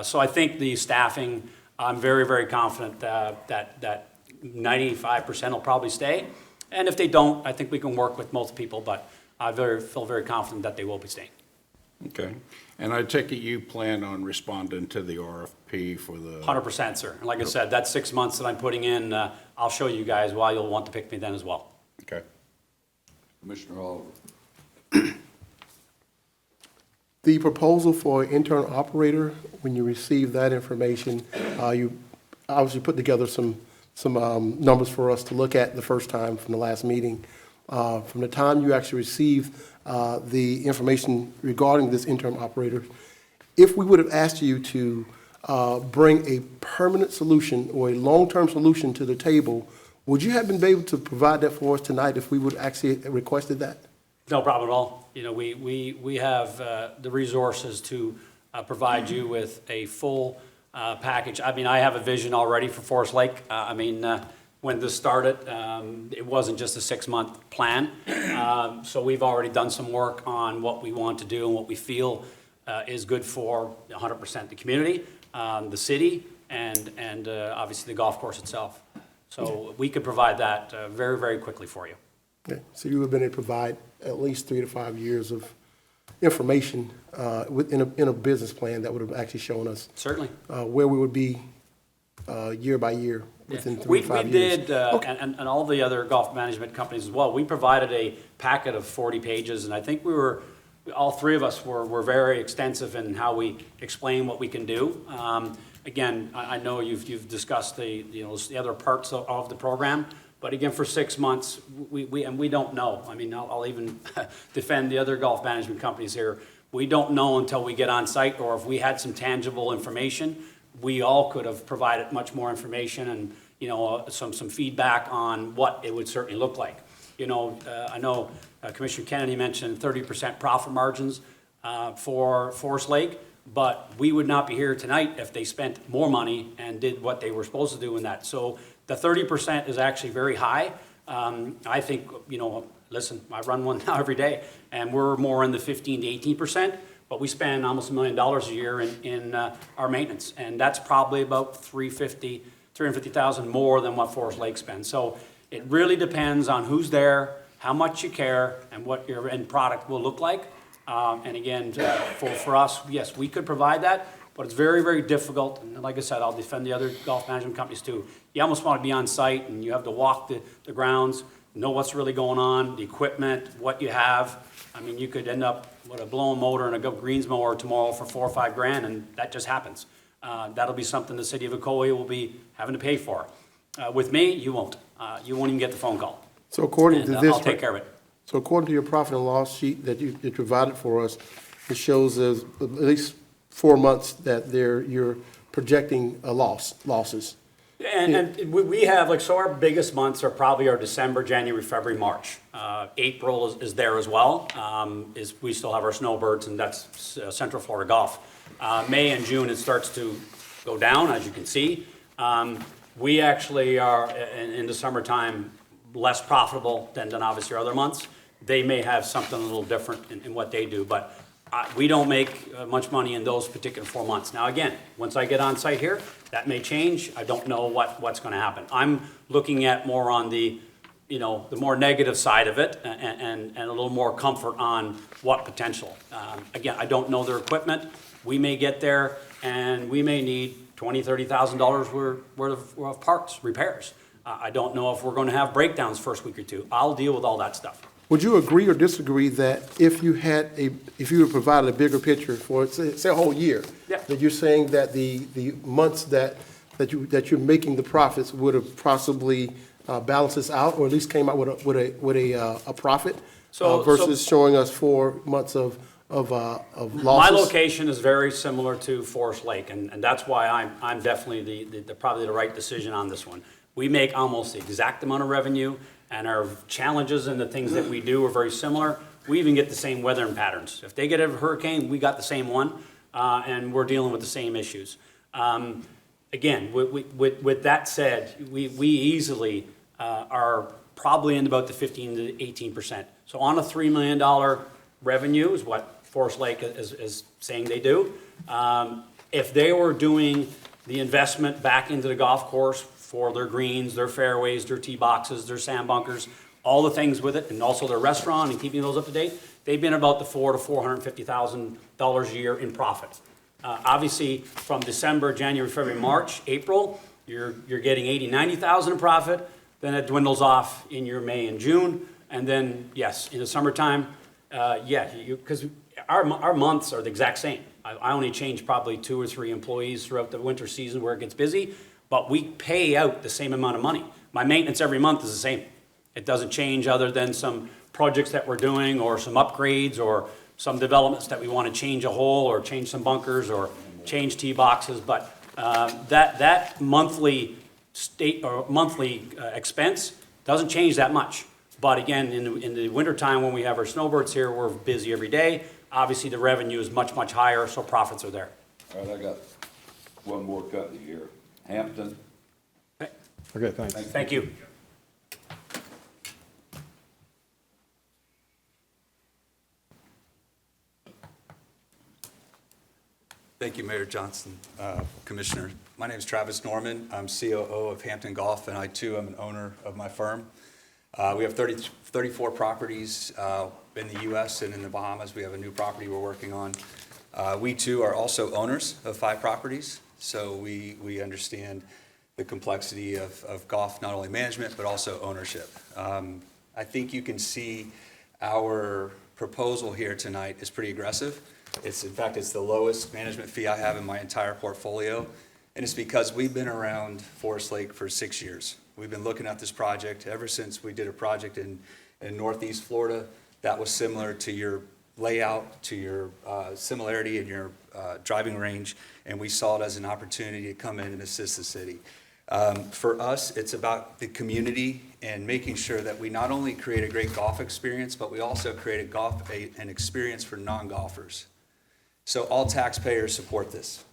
So I think the staffing, I'm very, very confident that 95% will probably stay. And if they don't, I think we can work with most people, but I feel very confident that they will be staying.
Okay. And I take it you plan on responding to the RFP for the...
100%, sir. And like I said, that 6 months that I'm putting in, I'll show you guys why you'll want to pick me then as well.
Okay.
Commissioner Oliver.
The proposal for intern operator, when you receive that information, you obviously put together some numbers for us to look at the first time from the last meeting. From the time you actually received the information regarding this intern operator, if we would have asked you to bring a permanent solution or a long-term solution to the table, would you have been able to provide that for us tonight if we would actually requested that?
No problem at all. You know, we have the resources to provide you with a full package. I mean, I have a vision already for Forest Lake. When this started, it wasn't just a 6-month plan. So we've already done some work on what we want to do and what we feel is good for 100% the community, the city, and obviously the golf course itself. So we could provide that very, very quickly for you.
Okay. So you would have been able to provide at least 3 to 5 years of information in a business plan that would have actually shown us
Certainly.
Where we would be year by year within 3 to 5 years.
We did, and all the other golf management companies as well, we provided a packet of 40 pages, and I think all three of us were very extensive in how we explain what we can do. Again, I know you've discussed the other parts of the program, but again, for 6 months, we don't know. I mean, I'll even defend the other golf management companies here. We don't know until we get on site, or if we had some tangible information, we all could have provided much more information and some feedback on what it would certainly look like. I know Commissioner Kennedy mentioned 30% profit margins for Forest Lake, but we would not be here tonight if they spent more money and did what they were supposed to do in that. So the 30% is actually very high. I think, listen, I run one now every day, and we're more in the 15 to 18%, but we spend almost $1 million a year in our maintenance, and that's probably about $350,000 more than what Forest Lake spends. So it really depends on who's there, how much you care, and what your end product will look like. And again, for us, yes, we could provide that, but it's very, very difficult. And like I said, I'll defend the other golf management companies too. You almost want to be on site, and you have to walk the grounds, know what's really going on, the equipment, what you have. I mean, you could end up with a blown motor and a greens mower tomorrow for $4 or $5 grand, and that just happens. That'll be something the city of Ocoee will be having to pay for. With me, you won't. You won't even get the phone call.
So according to this,
I'll take care of it.
So according to your profit and loss sheet that you provided for us, it shows as at least 4 months that you're projecting losses.
And we have, so our biggest months are probably our December, January, February, March. April is there as well. We still have our snowbirds, and that's Central Florida Golf. May and June, it starts to go down, as you can see. We actually are, in the summertime, less profitable than obviously our other months. They may have something a little different in what they do, but we don't make much money in those particular 4 months. Now, again, once I get on site here, that may change. I don't know what's going to happen. I'm looking at more on the more negative side of it, and a little more comfort on what potential. Again, I don't know their equipment. We may get there, and we may need $20,000, $30,000 worth of parts, repairs. I don't know if we're going to have breakdowns first week or two. I'll deal with all that stuff.
Would you agree or disagree that if you had provided a bigger picture for, say a whole year, that you're saying that the months that you're making the profits would have possibly balanced this out, or at least came out with a profit, versus showing us 4 months of losses?
My location is very similar to Forest Lake, and that's why I'm definitely probably the right decision on this one. We make almost the exact amount of revenue, and our challenges and the things that we do are very similar. We even get the same weather and patterns. If they get a hurricane, we got the same one, and we're dealing with the same issues. again, with that said, we easily are probably in about the 15 to 18%. So on a $3 million revenue is what Forest Lake is saying they do. If they were doing the investment back into the golf course for their greens, their fairways, their tee boxes, their sand bunkers, all the things with it, and also their restaurant and keeping those up to date, they've been about the $400,000 to $450,000 a year in profit. Obviously, from December, January, February, March, April, you're getting 80, 90,000 in profit. Then it dwindles off in your May and June, and then yes, in the summertime, because our months are the exact same. I only change probably 2 or 3 employees throughout the winter season where it gets busy, but we pay out the same amount of money. My maintenance every month is the same. It doesn't change other than some projects that we're doing or some upgrades or some developments that we want to change a hole or change some bunkers or change tee boxes. But that monthly expense doesn't change that much. But again, in the wintertime when we have our snowbirds here, we're busy every day. Obviously, the revenue is much, much higher, so profits are there.
All right, I got one more company here, Hampton.
Okay, thanks.
Thank you.
Thank you, Mayor Johnson, Commissioner. My name is Travis Norman. I'm COO of Hampton Golf, and I too am an owner of my firm. We have 34 properties in the U.S. and in the Bahamas. We have a new property we're working on. We too are also owners of 5 properties, so we understand the complexity of golf, not only management, but also ownership. I think you can see our proposal here tonight is pretty aggressive. In fact, it's the lowest management fee I have in my entire portfolio, and it's because we've been around Forest Lake for 6 years. We've been looking at this project ever since we did a project in Northeast Florida that was similar to your layout, to your similarity in your driving range, and we saw it as an opportunity to come in and assist the city. For us, it's about the community and making sure that we not only create a great golf experience, but we also create an experience for non-golfers. So all taxpayers support this.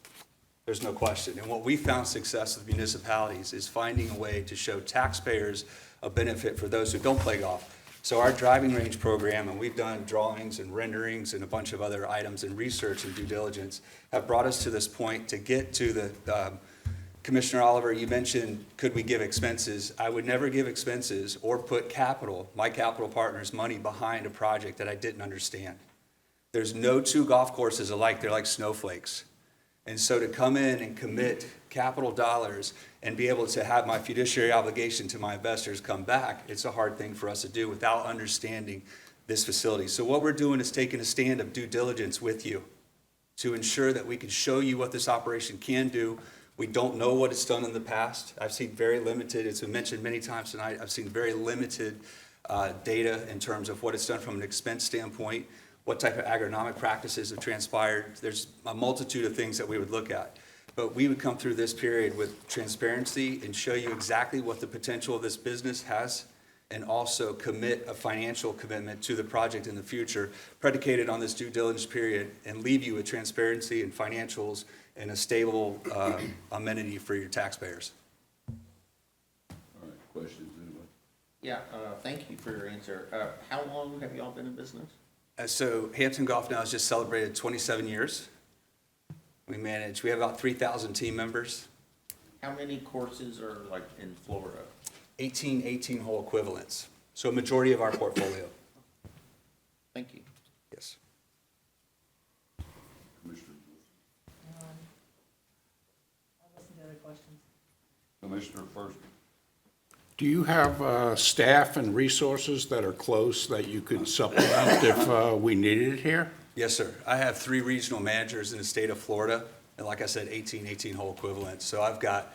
There's no question. And what we found success with municipalities is finding a way to show taxpayers a benefit for those who don't play golf. So our driving range program, and we've done drawings and renderings and a bunch of other items and research and due diligence, have brought us to this point to get to the Commissioner Oliver, you mentioned, could we give expenses? I would never give expenses or put capital, my capital partner's money behind a project that I didn't understand. There's no 2 golf courses alike. They're like snowflakes. And so to come in and commit capital dollars and be able to have my fiduciary obligation to my investors come back, it's a hard thing for us to do without understanding this facility. So what we're doing is taking a stand of due diligence with you to ensure that we can show you what this operation can do. We don't know what it's done in the past. I've seen very limited, it's been mentioned many times tonight, I've seen very limited data in terms of what it's done from an expense standpoint, what type of agronomic practices have transpired. There's a multitude of things that we would look at. But we would come through this period with transparency and show you exactly what the potential of this business has, and also commit a financial commitment to the project in the future, predicated on this due diligence period, and leave you with transparency and financials and a stable amenity for your taxpayers.
All right, questions, anybody?
Yeah, thank you for your answer. How long have you all been in business?
So Hampton Golf now has just celebrated 27 years. We have about 3,000 team members.
How many courses are like in Florida?
18 hole equivalents. So a majority of our portfolio.
Thank you.
Yes.
I'll listen to other questions.
Commissioner first.
Do you have staff and resources that are close that you could supplement if we needed it here?
Yes, sir. I have 3 regional managers in the state of Florida, and like I said, 18 hole equivalents. So I've got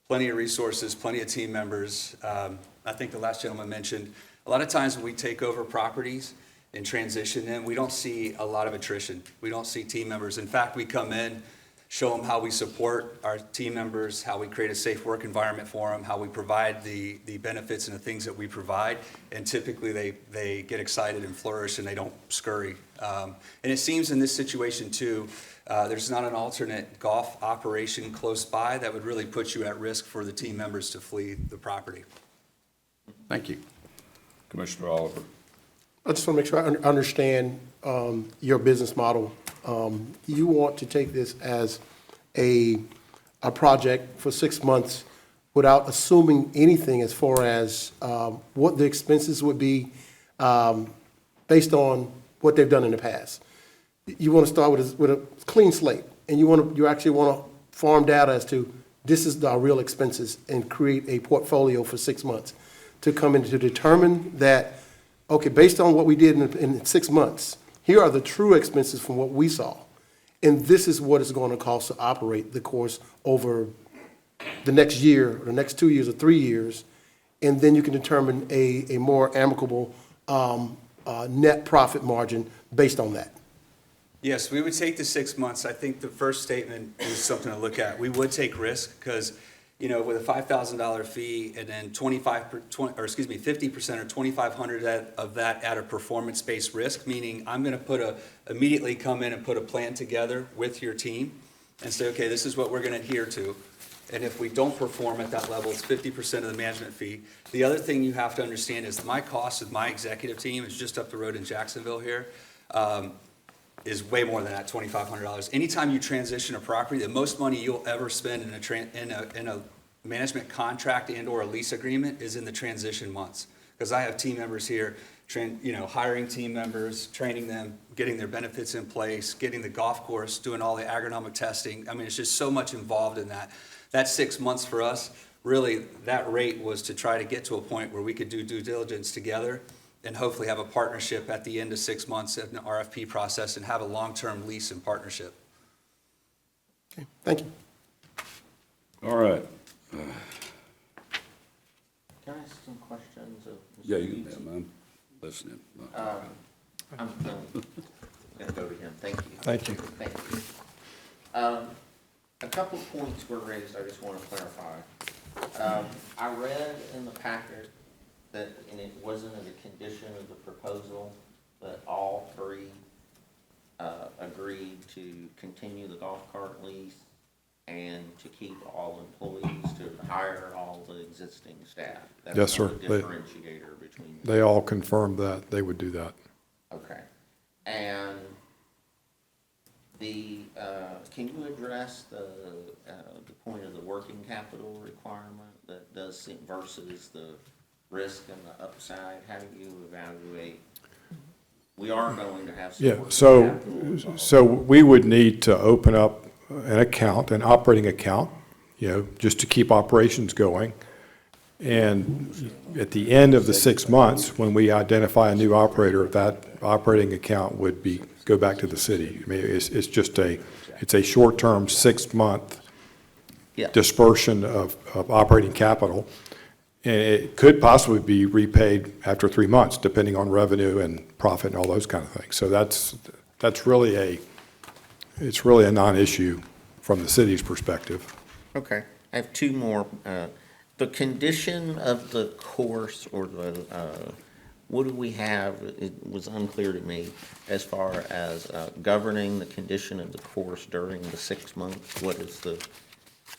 plenty of resources, plenty of team members. I think the last gentleman mentioned, a lot of times when we take over properties and transition them, we don't see a lot of attrition. We don't see team members. In fact, we come in, show them how we support our team members, how we create a safe work environment for them, how we provide the benefits and the things that we provide, and typically they get excited and flourish and they don't scurry. And it seems in this situation too, there's not an alternate golf operation close by that would really put you at risk for the team members to flee the property.
Thank you. Commissioner Oliver.
I just want to make sure I understand your business model. You want to take this as a project for 6 months without assuming anything as far as what the expenses would be based on what they've done in the past. You want to start with a clean slate, and you actually want to farm data as to this is our real expenses and create a portfolio for 6 months to come in to determine that, okay, based on what we did in 6 months, here are the true expenses from what we saw. And this is what it's going to cost to operate the course over the next year, or the next 2 years or 3 years. And then you can determine a more amicable net profit margin based on that.
Yes, we would take the 6 months. I think the first statement is something to look at. We would take risk because, you know, with a $5,000 fee and then 50% or $2,500 of that at a performance-based risk, meaning I'm going to immediately come in and put a plan together with your team and say, okay, this is what we're going to adhere to. And if we don't perform at that level, it's 50% of the management fee. The other thing you have to understand is my cost of my executive team is just up the road in Jacksonville here. Is way more than that, $2,500. Anytime you transition a property, the most money you'll ever spend in a management contract and or a lease agreement is in the transition months. Because I have team members here, hiring team members, training them, getting their benefits in place, getting the golf course, doing all the agronomic testing. I mean, it's just so much involved in that. That 6 months for us, really, that rate was to try to get to a point where we could do due diligence together and hopefully have a partnership at the end of 6 months of an RFP process and have a long-term lease and partnership.
Okay, thank you.
All right.
Can I ask some questions of Mr.
Yeah, you
Hughes?
can, I'm listening.
I'm going to go to him. Thank you.
Thank you.
Thank you. A couple of points were raised I just want to clarify. I read in the packet that, and it wasn't a condition of the proposal, that all three agreed to continue the golf cart lease and to keep all employees, to hire all the existing staff.
Yes, sir.
That's the differentiator between them.
They all confirmed that they would do that.
Okay. And can you address the point of the working capital requirement that does seem versus the risk and the upside? How do you evaluate? We are going to have some working capital involved.
So we would need to open up an account, an operating account, just to keep operations going. And at the end of the 6 months, when we identify a new operator, that operating account would go back to the city. I mean, it's just it's a short-term 6-month dispersion of operating capital. And it could possibly be repaid after 3 months, depending on revenue and profit and all those kind of things. So that's really a non-issue from the city's perspective.
Okay. I have two more. The condition of the course, or what do we have? It was unclear to me as far as governing the condition of the course during the 6 months.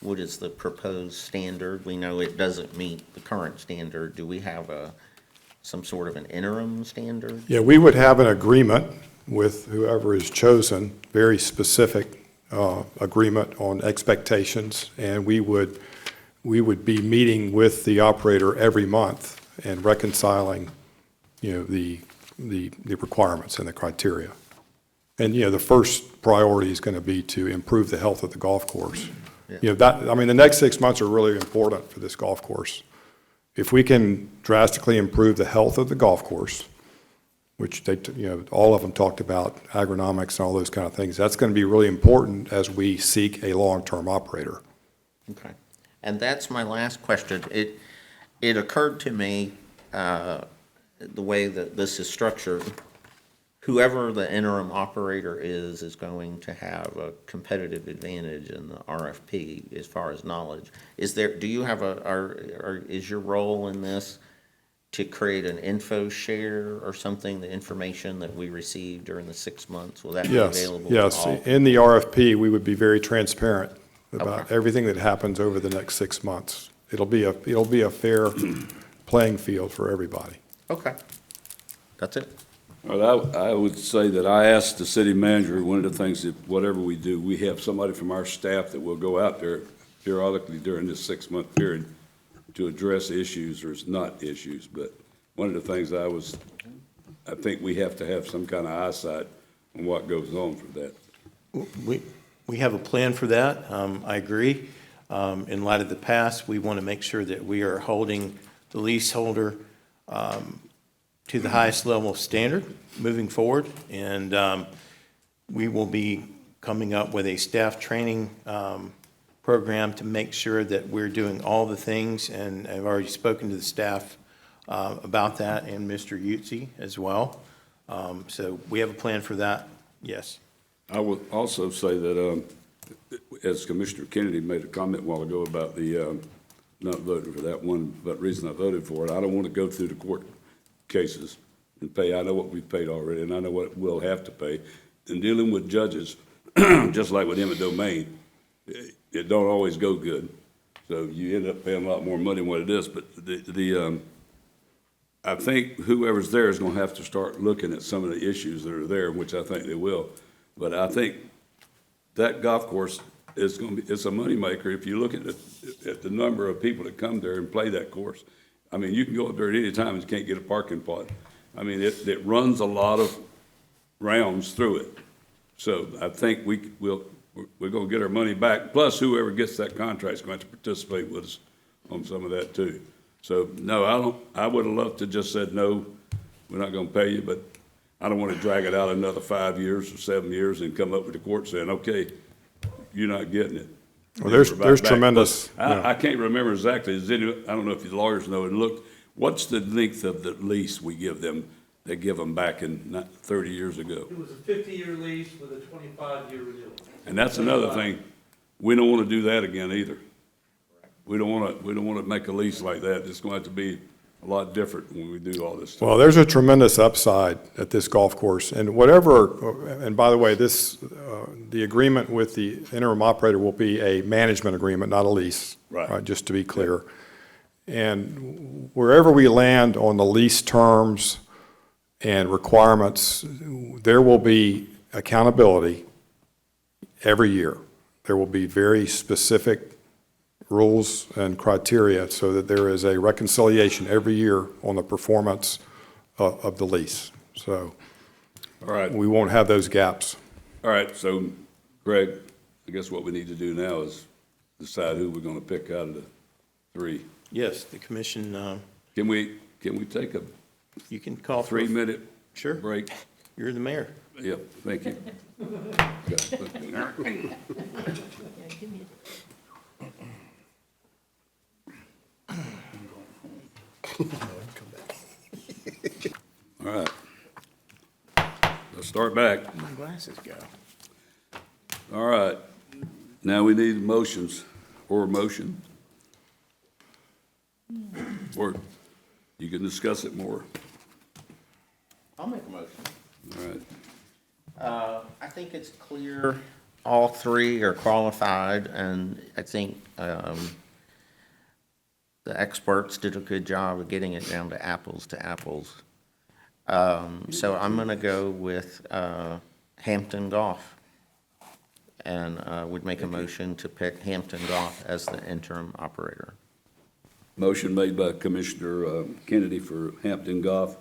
What is the proposed standard? We know it doesn't meet the current standard. Do we have some sort of an interim standard?
Yeah, we would have an agreement with whoever is chosen, very specific agreement on expectations, and we would be meeting with the operator every month and reconciling, the requirements and the criteria. And, the first priority is going to be to improve the health of the golf course.
Yeah.
The next 6 months are really important for this golf course. If we can drastically improve the health of the golf course, which all of them talked about agronomics and all those kind of things, that's going to be really important as we seek a long-term operator.
Okay. And that's my last question. It occurred to me, the way that this is structured, whoever the interim operator is going to have a competitive advantage in the RFP as far as knowledge. Do you have is your role in this to create an info share or something, the information that we received during the 6 months? Will that be available to all?
Yes, in the RFP, we would be very transparent about
Okay.
everything that happens over the next 6 months. It'll be a fair playing field for everybody.
Okay. That's it.
Well, I would say that I asked the city manager, one of the things that whatever we do, we have somebody from our staff that will go out there periodically during this 6-month period to address issues or not issues. But one of the things I think we have to have some kind of eyesight on what goes on for that.
We have a plan for that. I agree. In light of the past, we want to make sure that we are holding the leaseholder to the highest level of standard moving forward. And we will be coming up with a staff training program to make sure that we're doing all the things. And I've already spoken to the staff about that and Mr. Utze as well. So we have a plan for that, yes.
I would also say that, as Commissioner Kennedy made a comment a while ago about the not voting for that one, but reason I voted for it, I don't want to go through the court cases and pay. I know what we've paid already, and I know what we'll have to pay. And dealing with judges, just like with eminent domain, it don't always go good. So you end up paying a lot more money than what it is. But I think whoever's there is going to have to start looking at some of the issues that are there, which I think they will. But I think that golf course is going to be, it's a moneymaker if you look at the number of people that come there and play that course. I mean, you can go up there at any time and you can't get a parking spot. I mean, it runs a lot of rounds through it. So I think we're going to get our money back. Plus, whoever gets that contract is going to participate with us on some of that too. So no, I would have loved to just said, no, we're not going to pay you, but I don't want to drag it out another 5 years or 7 years and come up with the court saying, okay, you're not getting it.
Well, there's tremendous.
I can't remember exactly. I don't know if the lawyers know. And look, what's the length of the lease we give them? They give them back in 30 years ago.
It was a 50-year lease with a 25-year renewal.
And that's another thing. We don't want to do that again either. We don't want to make a lease like that. It's going to have to be a lot different when we do all this stuff.
Well, there's a tremendous upside at this golf course, and by the way, the agreement with the interim operator will be a management agreement, not a lease.
Right.
Just to be clear. And wherever we land on the lease terms and requirements, there will be accountability every year. There will be very specific rules and criteria so that there is a reconciliation every year on the performance of the lease. So
all right,
we won't have those gaps.
All right, so Greg, I guess what we need to do now is decide who we're going to pick out of the three.
Yes, the commission.
Can we take a
you can call
3-minute
sure
break?
You're the mayor.
Yep, thank you. All right. Let's start back.
Where'd my glasses go?
All right. Now we need motions or a motion. Or you can discuss it more.
I'll make a motion.
All right.
I think it's clear all three are qualified, and I think the experts did a good job of getting it down to apples. So I'm going to go with Hampton Golf, and would make a motion to pick Hampton Golf as the interim operator.
Motion made by Commissioner Kennedy for Hampton Golf.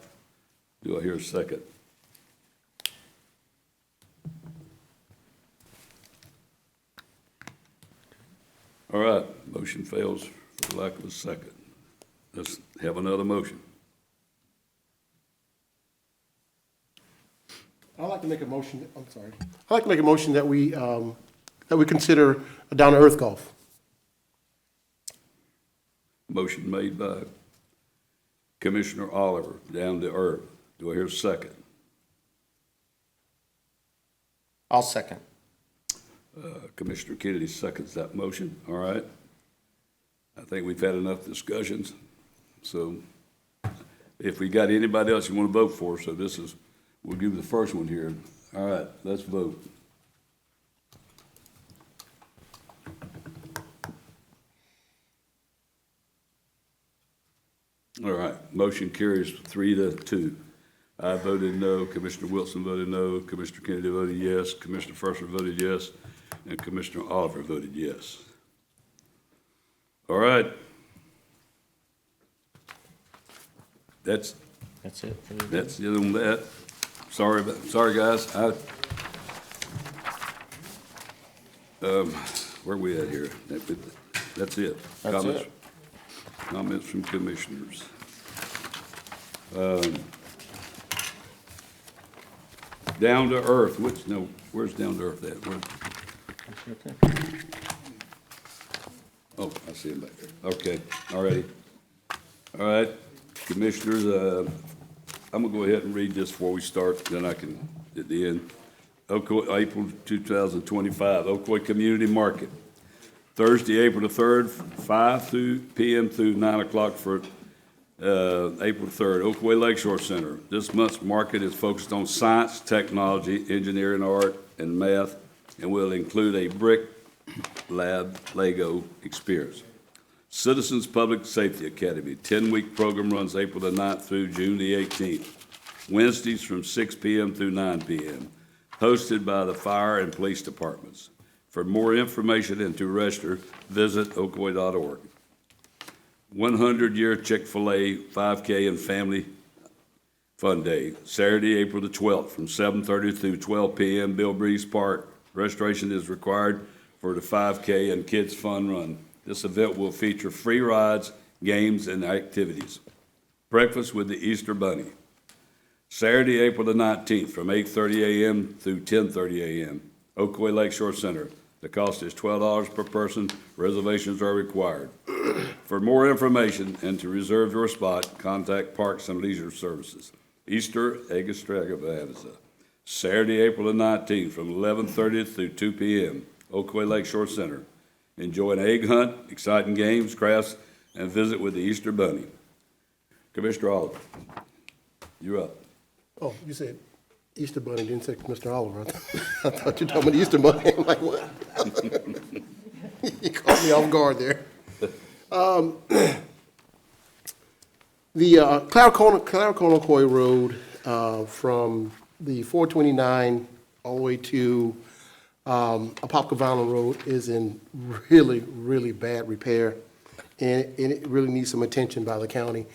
Do I hear a second? All right, motion fails for lack of a second. Let's have another motion.
I'd like to make a motion, I'm sorry. I'd like to make a motion that we consider a down-to-earth golf.
Motion made by Commissioner Oliver, down to earth. Do I hear a second?
I'll second.
Commissioner Kennedy seconds that motion. All right. I think we've had enough discussions. So if we got anybody else you want to vote for, so we'll give the first one here. All right, let's vote. All right, motion carries 3-2. I voted no, Commissioner Wilson voted no, Commissioner Kennedy voted yes, Commissioner Furser voted yes, and Commissioner Oliver voted yes. All right. That's
it.
That's it on that. Sorry, guys. Where are we at here? That's it.
That's
Comments from commissioners. Down to earth. Where's down to earth at? Oh, I see him back there. Okay, all righty. All right, commissioners, I'm gonna go ahead and read this before we start, then I can, at the end. Ocoee, April 2025, Ocoee Community Market. Thursday, April the 3rd, 5 p.m. through 9 o'clock for April 3rd, Ocoee Lakeshore Center. This month's market is focused on science, technology, engineering, art, and math, and will include a brick lab Lego experience. Citizens Public Safety Academy, 10-week program runs April the 9th through June the 18th. Wednesdays from 6 p.m. through 9 p.m. Hosted by the fire and police departments. For more information and to register, visit ocoee.org. 100-year Chick-fil-A 5K and Family Fun Day, Saturday, April the 12th, from 7:30 through 12 p.m. Bill Breeze Park. Registration is required for the 5K and Kids Fun Run. This event will feature free rides, games, and activities. Breakfast with the Easter Bunny. Saturday, April the 19th, from 8:30 a.m. through 10:30 a.m. Ocoee Lakeshore Center. The cost is $12 per person. Reservations are required. For more information and to reserve your spot, contact Parks and Leisure Services. Easter Extravaganza. Saturday, April the 19th, from 11:30 through 2 p.m. Ocoee Lakeshore Center. Enjoy an egg hunt, exciting games, crafts, and visit with the Easter Bunny. Commissioner Oliver, you're up.
Oh, you said Easter Bunny, didn't say Mr. Oliver. I thought you were talking about the Easter Bunny. I'm like, what? You caught me off guard there. The Claricona Road from the 429 all the way to Apopka Road is in really, really bad repair, and it really needs some attention by the county.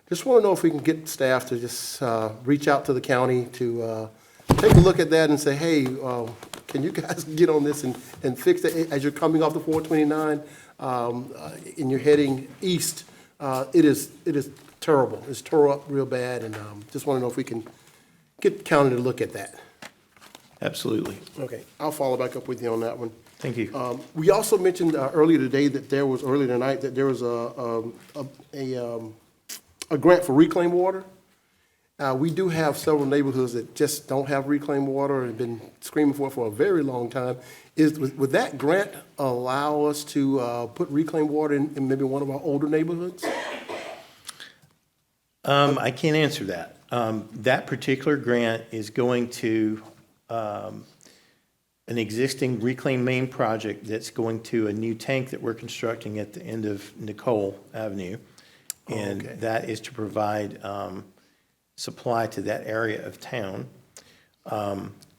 Just want to know if we can get staff to just reach out to the county to take a look at that and say, hey, can you guys get on this and fix it as you're coming off the 429 and you're heading east. It is terrible. It's tore up real bad, and just want to know if we can get the county to look at that.
Absolutely.
Okay, I'll follow back up with you on that one.
Thank you.
We also mentioned earlier tonight that there was a grant for reclaimed water. We do have several neighborhoods that just don't have reclaimed water and have been screaming for a very long time. Would that grant allow us to put reclaimed water in maybe one of our older neighborhoods?
I can't answer that. That particular grant is going to an existing reclaimed main project that's going to a new tank that we're constructing at the end of Nicole Avenue. And that is to provide supply to that area of town.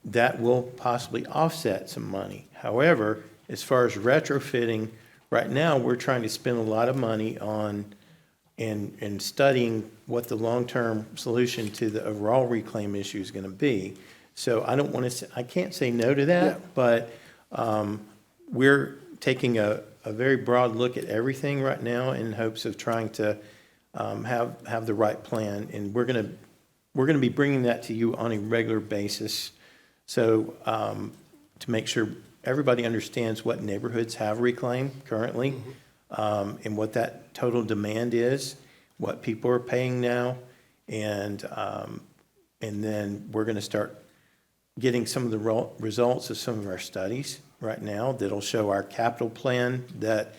That will possibly offset some money. However, as far as retrofitting, right now, we're trying to spend a lot of money on and studying what the long-term solution to the overall reclaim issue is going to be. So I don't want to, I can't say no to that, but we're taking a very broad look at everything right now in hopes of trying to have the right plan, and we're going to be bringing that to you on a regular basis. So to make sure everybody understands what neighborhoods have reclaimed currently, and what that total demand is, what people are paying now, and then we're going to start getting some of the results of some of our studies right now that'll show our capital plan that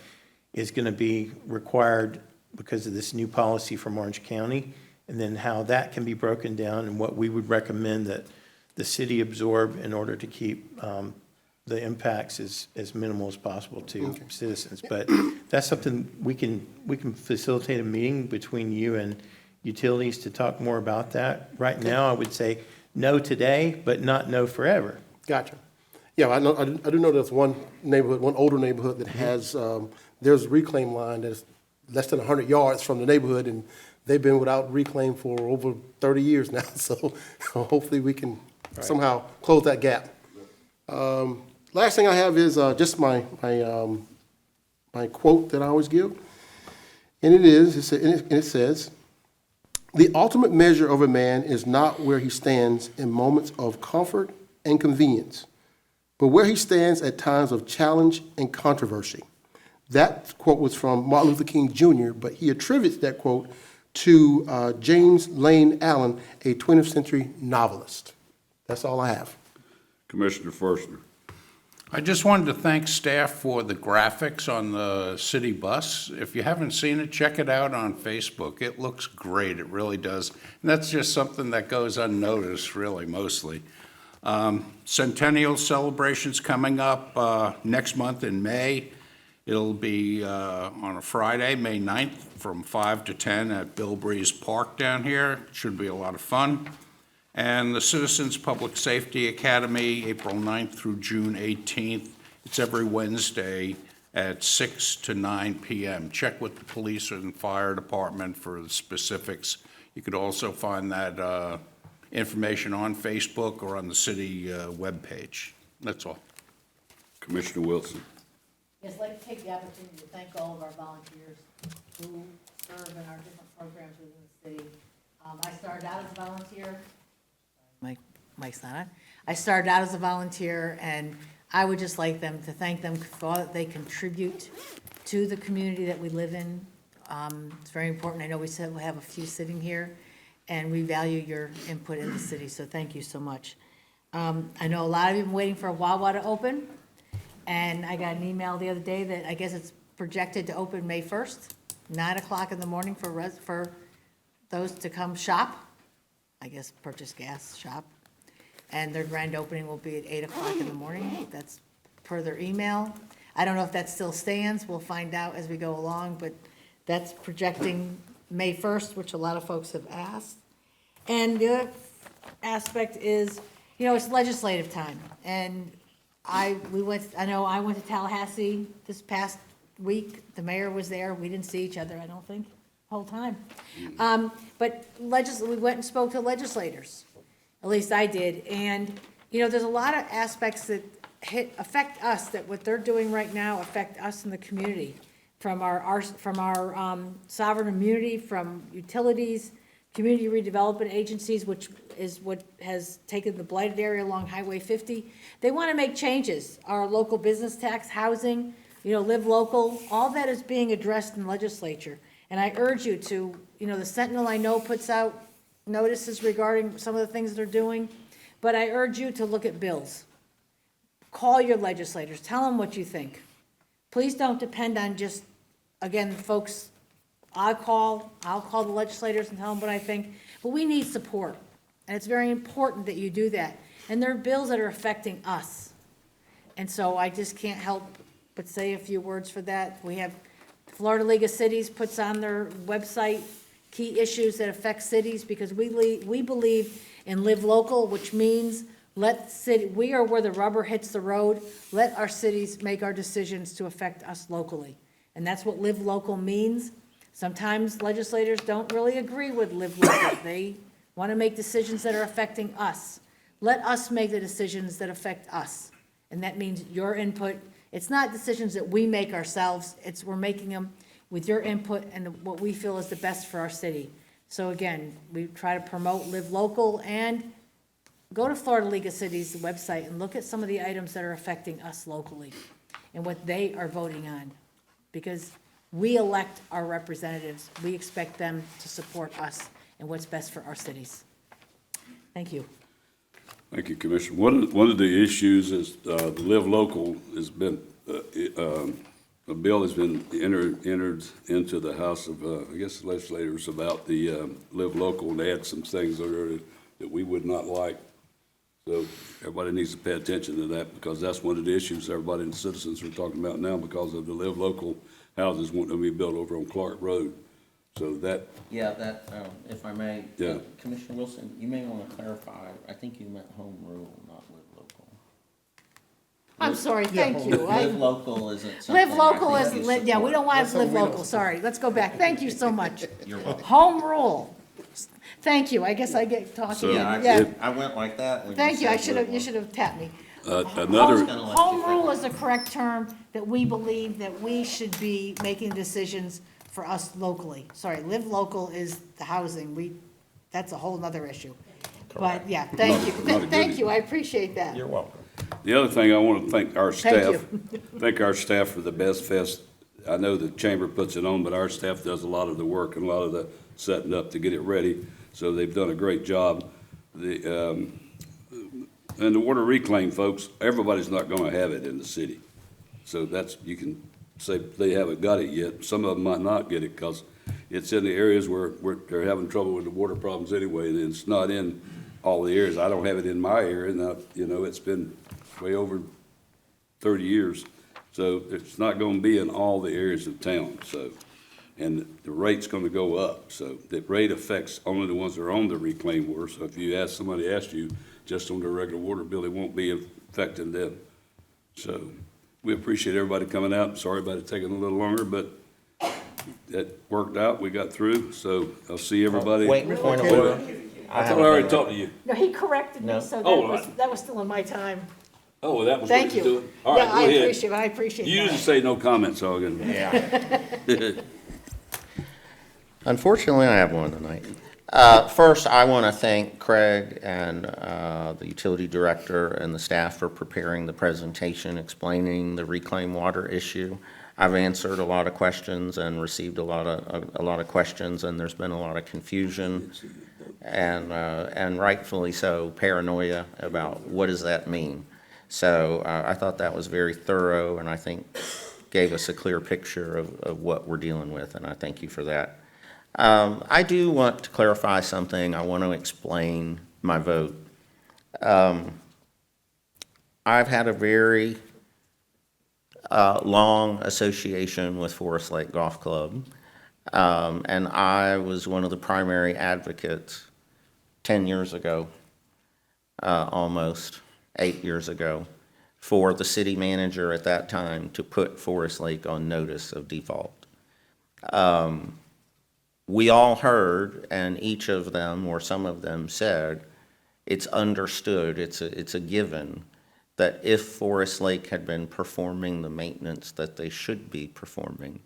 is going to be required because of this new policy from Orange County, and then how that can be broken down and what we would recommend that the city absorb in order to keep the impacts as minimal as possible to citizens. But that's something we can facilitate a meeting between you and utilities to talk more about that. Right now, I would say no today, but not no forever.
Gotcha. Yeah, I know, I do know there's one neighborhood, one older neighborhood that has, there's a reclaim line that's less than 100 yards from the neighborhood, and they've been without reclaim for over 30 years now, so hopefully we can somehow close that gap. Last thing I have is just my quote that I always give, and it says, "The ultimate measure of a man is not where he stands in moments of comfort and convenience, but where he stands at times of challenge and controversy." That quote was from Martin Luther King Jr., but he attributes that quote to James Lane Allen, a 20th century novelist. That's all I have.
Commissioner Forstner.
I just wanted to thank staff for the graphics on the city bus. If you haven't seen it, check it out on Facebook. It looks great, it really does. And that's just something that goes unnoticed, really, mostly. Centennial celebrations coming up next month in May. It'll be on a Friday, May 9th, from 5 to 10 at Bill Breeze Park down here. Should be a lot of fun. And the Citizens Public Safety Academy, April 9th through June 18th. It's every Wednesday at 6 to 9 p.m. Check with the police and fire department for the specifics. You could also find that information on Facebook or on the city webpage. That's all.
Commissioner Wilson.
Yes, I'd like to take the opportunity to thank all of our volunteers who serve in our different programs within the city. I started out as a volunteer. Mike's not on. I started out as a volunteer, and I would just like them to thank them for all that they contribute to the community that we live in. It's very important. I know we said we have a few sitting here, and we value your input in the city, so thank you so much. I know a lot of you have been waiting for Wawa to open, and I got an email the other day that I guess it's projected to open May 1st, 9 o'clock in the morning for those to come shop. I guess purchase gas, shop. And their grand opening will be at 8 o'clock in the morning. That's per their email. I don't know if that still stands. We'll find out as we go along, but that's projecting May 1st, which a lot of folks have asked. And the other aspect is, it's legislative time. And I went to Tallahassee this past week. The mayor was there. We didn't see each other, I don't think, the whole time. But we went and spoke to legislators. At least I did. And, there's a lot of aspects that affect us, that what they're doing right now affect us in the community. From our sovereign immunity, from utilities, community redevelopment agencies, which is what has taken the blighted area along Highway 50. They want to make changes. Our local business tax, housing, live local, all that is being addressed in the legislature. And I urge you to, the Sentinel I know puts out notices regarding some of the things they're doing, but I urge you to look at bills. Call your legislators, tell them what you think. Please don't depend on just, again, folks, I'll call the legislators and tell them what I think, but we need support, and it's very important that you do that. And there are bills that are affecting us, and so I just can't help but say a few words for that. We have Florida League of Cities puts on their website key issues that affect cities, because we believe in live local, which means we are where the rubber hits the road. Let our cities make our decisions to affect us locally. And that's what live local means. Sometimes legislators don't really agree with live local. They want to make decisions that are affecting us. Let us make the decisions that affect us. And that means your input. It's not decisions that we make ourselves. We're making them with your input and what we feel is the best for our city. So again, we try to promote live local, and go to Florida League of Cities website and look at some of the items that are affecting us locally and what they are voting on. Because we elect our representatives. We expect them to support us and what's best for our cities. Thank you.
Thank you, Commissioner. One of the issues is the Live Local has been, a bill has been entered into the House of, I guess, legislators about the Live Local, and they had some things there that we would not like. So everybody needs to pay attention to that, because that's one of the issues everybody and citizens are talking about now because of the Live Local houses wanting to be built over on Clark Road. So that.
Yeah, that, if I may.
Yeah.
Commissioner Wilson, you may want to clarify, I think you meant home rule, not live local.
I'm sorry, thank you.
Live local isn't something.
Live local
I
is,
think you
yeah, we don't want
support.
to live local, sorry. Let's go back. Thank you so much.
You're welcome.
Home rule. Thank you. I guess I get talking.
So,
Yeah.
I went like that when
Thank you.
said live
You should have tapped me.
Another.
Home rule is the correct term that we believe that we should be making decisions for us locally. Sorry, live local is the housing. That's a whole nother issue. But yeah, thank you.
Not a good
Thank you. I appreciate that.
You're welcome.
The other thing, I want to thank our
Thank
staff. Thank our staff for the Best Fest. I know the chamber puts it on, but our staff does a lot of the work and a lot of the setting up to get it ready. So they've done a great job. And the water reclaim, folks, everybody's not going to have it in the city. So you can say they haven't got it yet. Some of them might not get it because it's in the areas where they're having trouble with the water problems anyway, and it's not in all the areas. I don't have it in my area, and it's been way over 30 years. So it's not going to be in all the areas of town. So, and the rate's going to go up. So the rate affects only the ones that are on the reclaimed water. So if somebody asked you just on the regular water bill, it won't be affecting them. So we appreciate everybody coming out. Sorry about it taking a little longer, but that worked out. We got through. So I'll see everybody.
Wait, point of order.
I thought I already talked to you.
No, he corrected me,
No.
so
Oh,
that was still in my time.
Oh, well, that was
Thank
what you're
you.
doing. All right,
Yeah,
go ahead.
I appreciate
You
that.
usually say no comments, so I'm gonna.
Yeah. Unfortunately, I have one tonight. First, I want to thank Craig and the utility director and the staff for preparing the presentation explaining the reclaimed water issue. I've answered a lot of questions and received a lot of questions, and there's been a lot of confusion and rightfully so, paranoia about what does that mean. So I thought that was very thorough, and I think gave us a clear picture of what we're dealing with, and I thank you for that. I do want to clarify something. I want to explain my vote. I've had a very long association with Forest Lake Golf Club, and I was one of the primary advocates 10 years ago, almost 8 years ago, for the city manager at that time to put Forest Lake on notice of default. We all heard, and each of them, or some of them, said, it's understood, it's a given, that if Forest Lake had been performing the maintenance that they should be performing,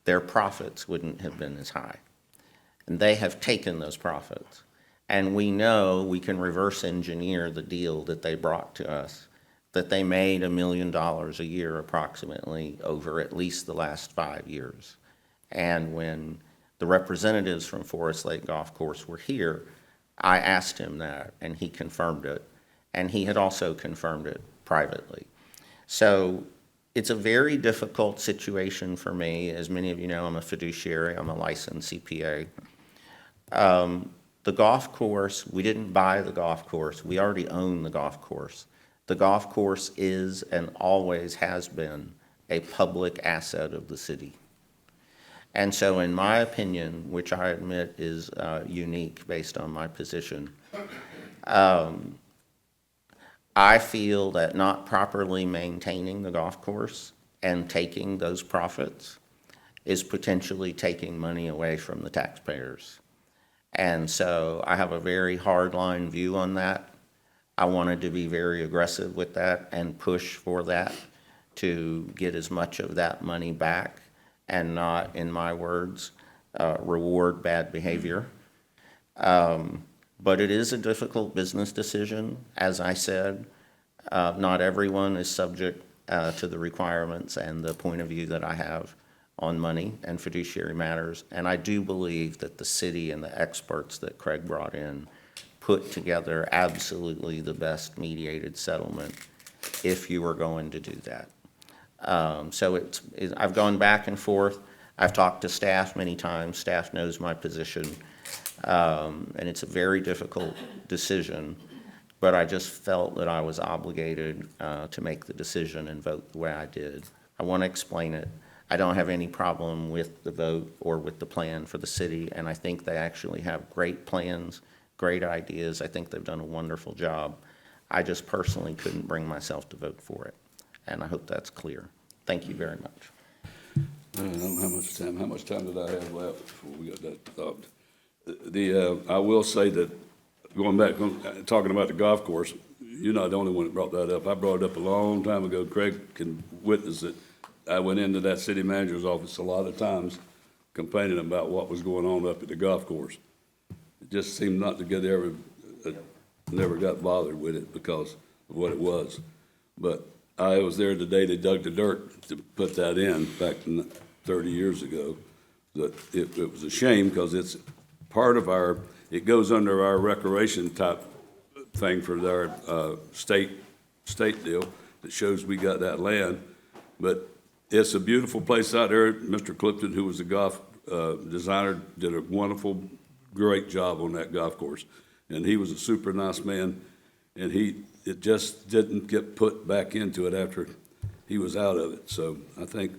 their profits wouldn't have been as high. And they have taken those profits. And we know we can reverse engineer the deal that they brought to us, that they made $1 million a year approximately over at least the last 5 years. And when the representatives from Forest Lake Golf Course were here, I asked him that, and he confirmed it. And he had also confirmed it privately. So it's a very difficult situation for me. As many of you know, I'm a fiduciary. I'm a licensed CPA. The golf course, we didn't buy the golf course. We already own the golf course. The golf course is and always has been a public asset of the city. And so in my opinion, which I admit is unique based on my position, I feel that not properly maintaining the golf course and taking those profits is potentially taking money away from the taxpayers. And so I have a very hardline view on that. I wanted to be very aggressive with that and push for that to get as much of that money back and not, in my words, reward bad behavior. But it is a difficult business decision. As I said, not everyone is subject to the requirements and the point of view that I have on money and fiduciary matters. And I do believe that the city and the experts that Craig brought in put together absolutely the best mediated settlement if you were going to do that. So I've gone back and forth. I've talked to staff many times. Staff knows my position. And it's a very difficult decision, but I just felt that I was obligated to make the decision and vote the way I did. I want to explain it. I don't have any problem with the vote or with the plan for the city, and I think they actually have great plans, great ideas. I think they've done a wonderful job. I just personally couldn't bring myself to vote for it, and I hope that's clear. Thank you very much.
I don't know how much time did I have left before we got that thought? I will say that, going back, talking about the golf course, you're not the only one that brought that up. I brought it up a long time ago. Craig can witness it. I went into that city manager's office a lot of times complaining about what was going on up at the golf course. It just seemed not to get never got bothered with it because of what it was. But I was there the day they dug the dirt to put that in back 30 years ago. That it was a shame because it's part of it goes under our recreation type thing for our state deal that shows we got that land. But it's a beautiful place out there. Mr. Clifton, who was a golf designer, did a wonderful, great job on that golf course. And he was a super nice man, and it just didn't get put back into it after he was out of it. So I think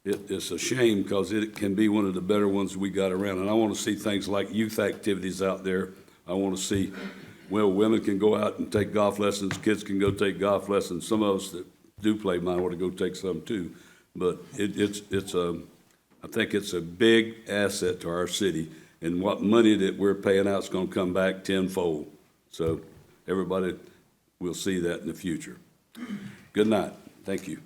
it's a shame because it can be one of the better ones we got around. And I want to see things like youth activities out there. I want to see, well, women can go out and take golf lessons, kids can go take golf lessons. Some of us that do play might want to go take some too. But I think it's a big asset to our city, and what money that we're paying out is going to come back tenfold. So everybody will see that in the future. Good night. Thank you.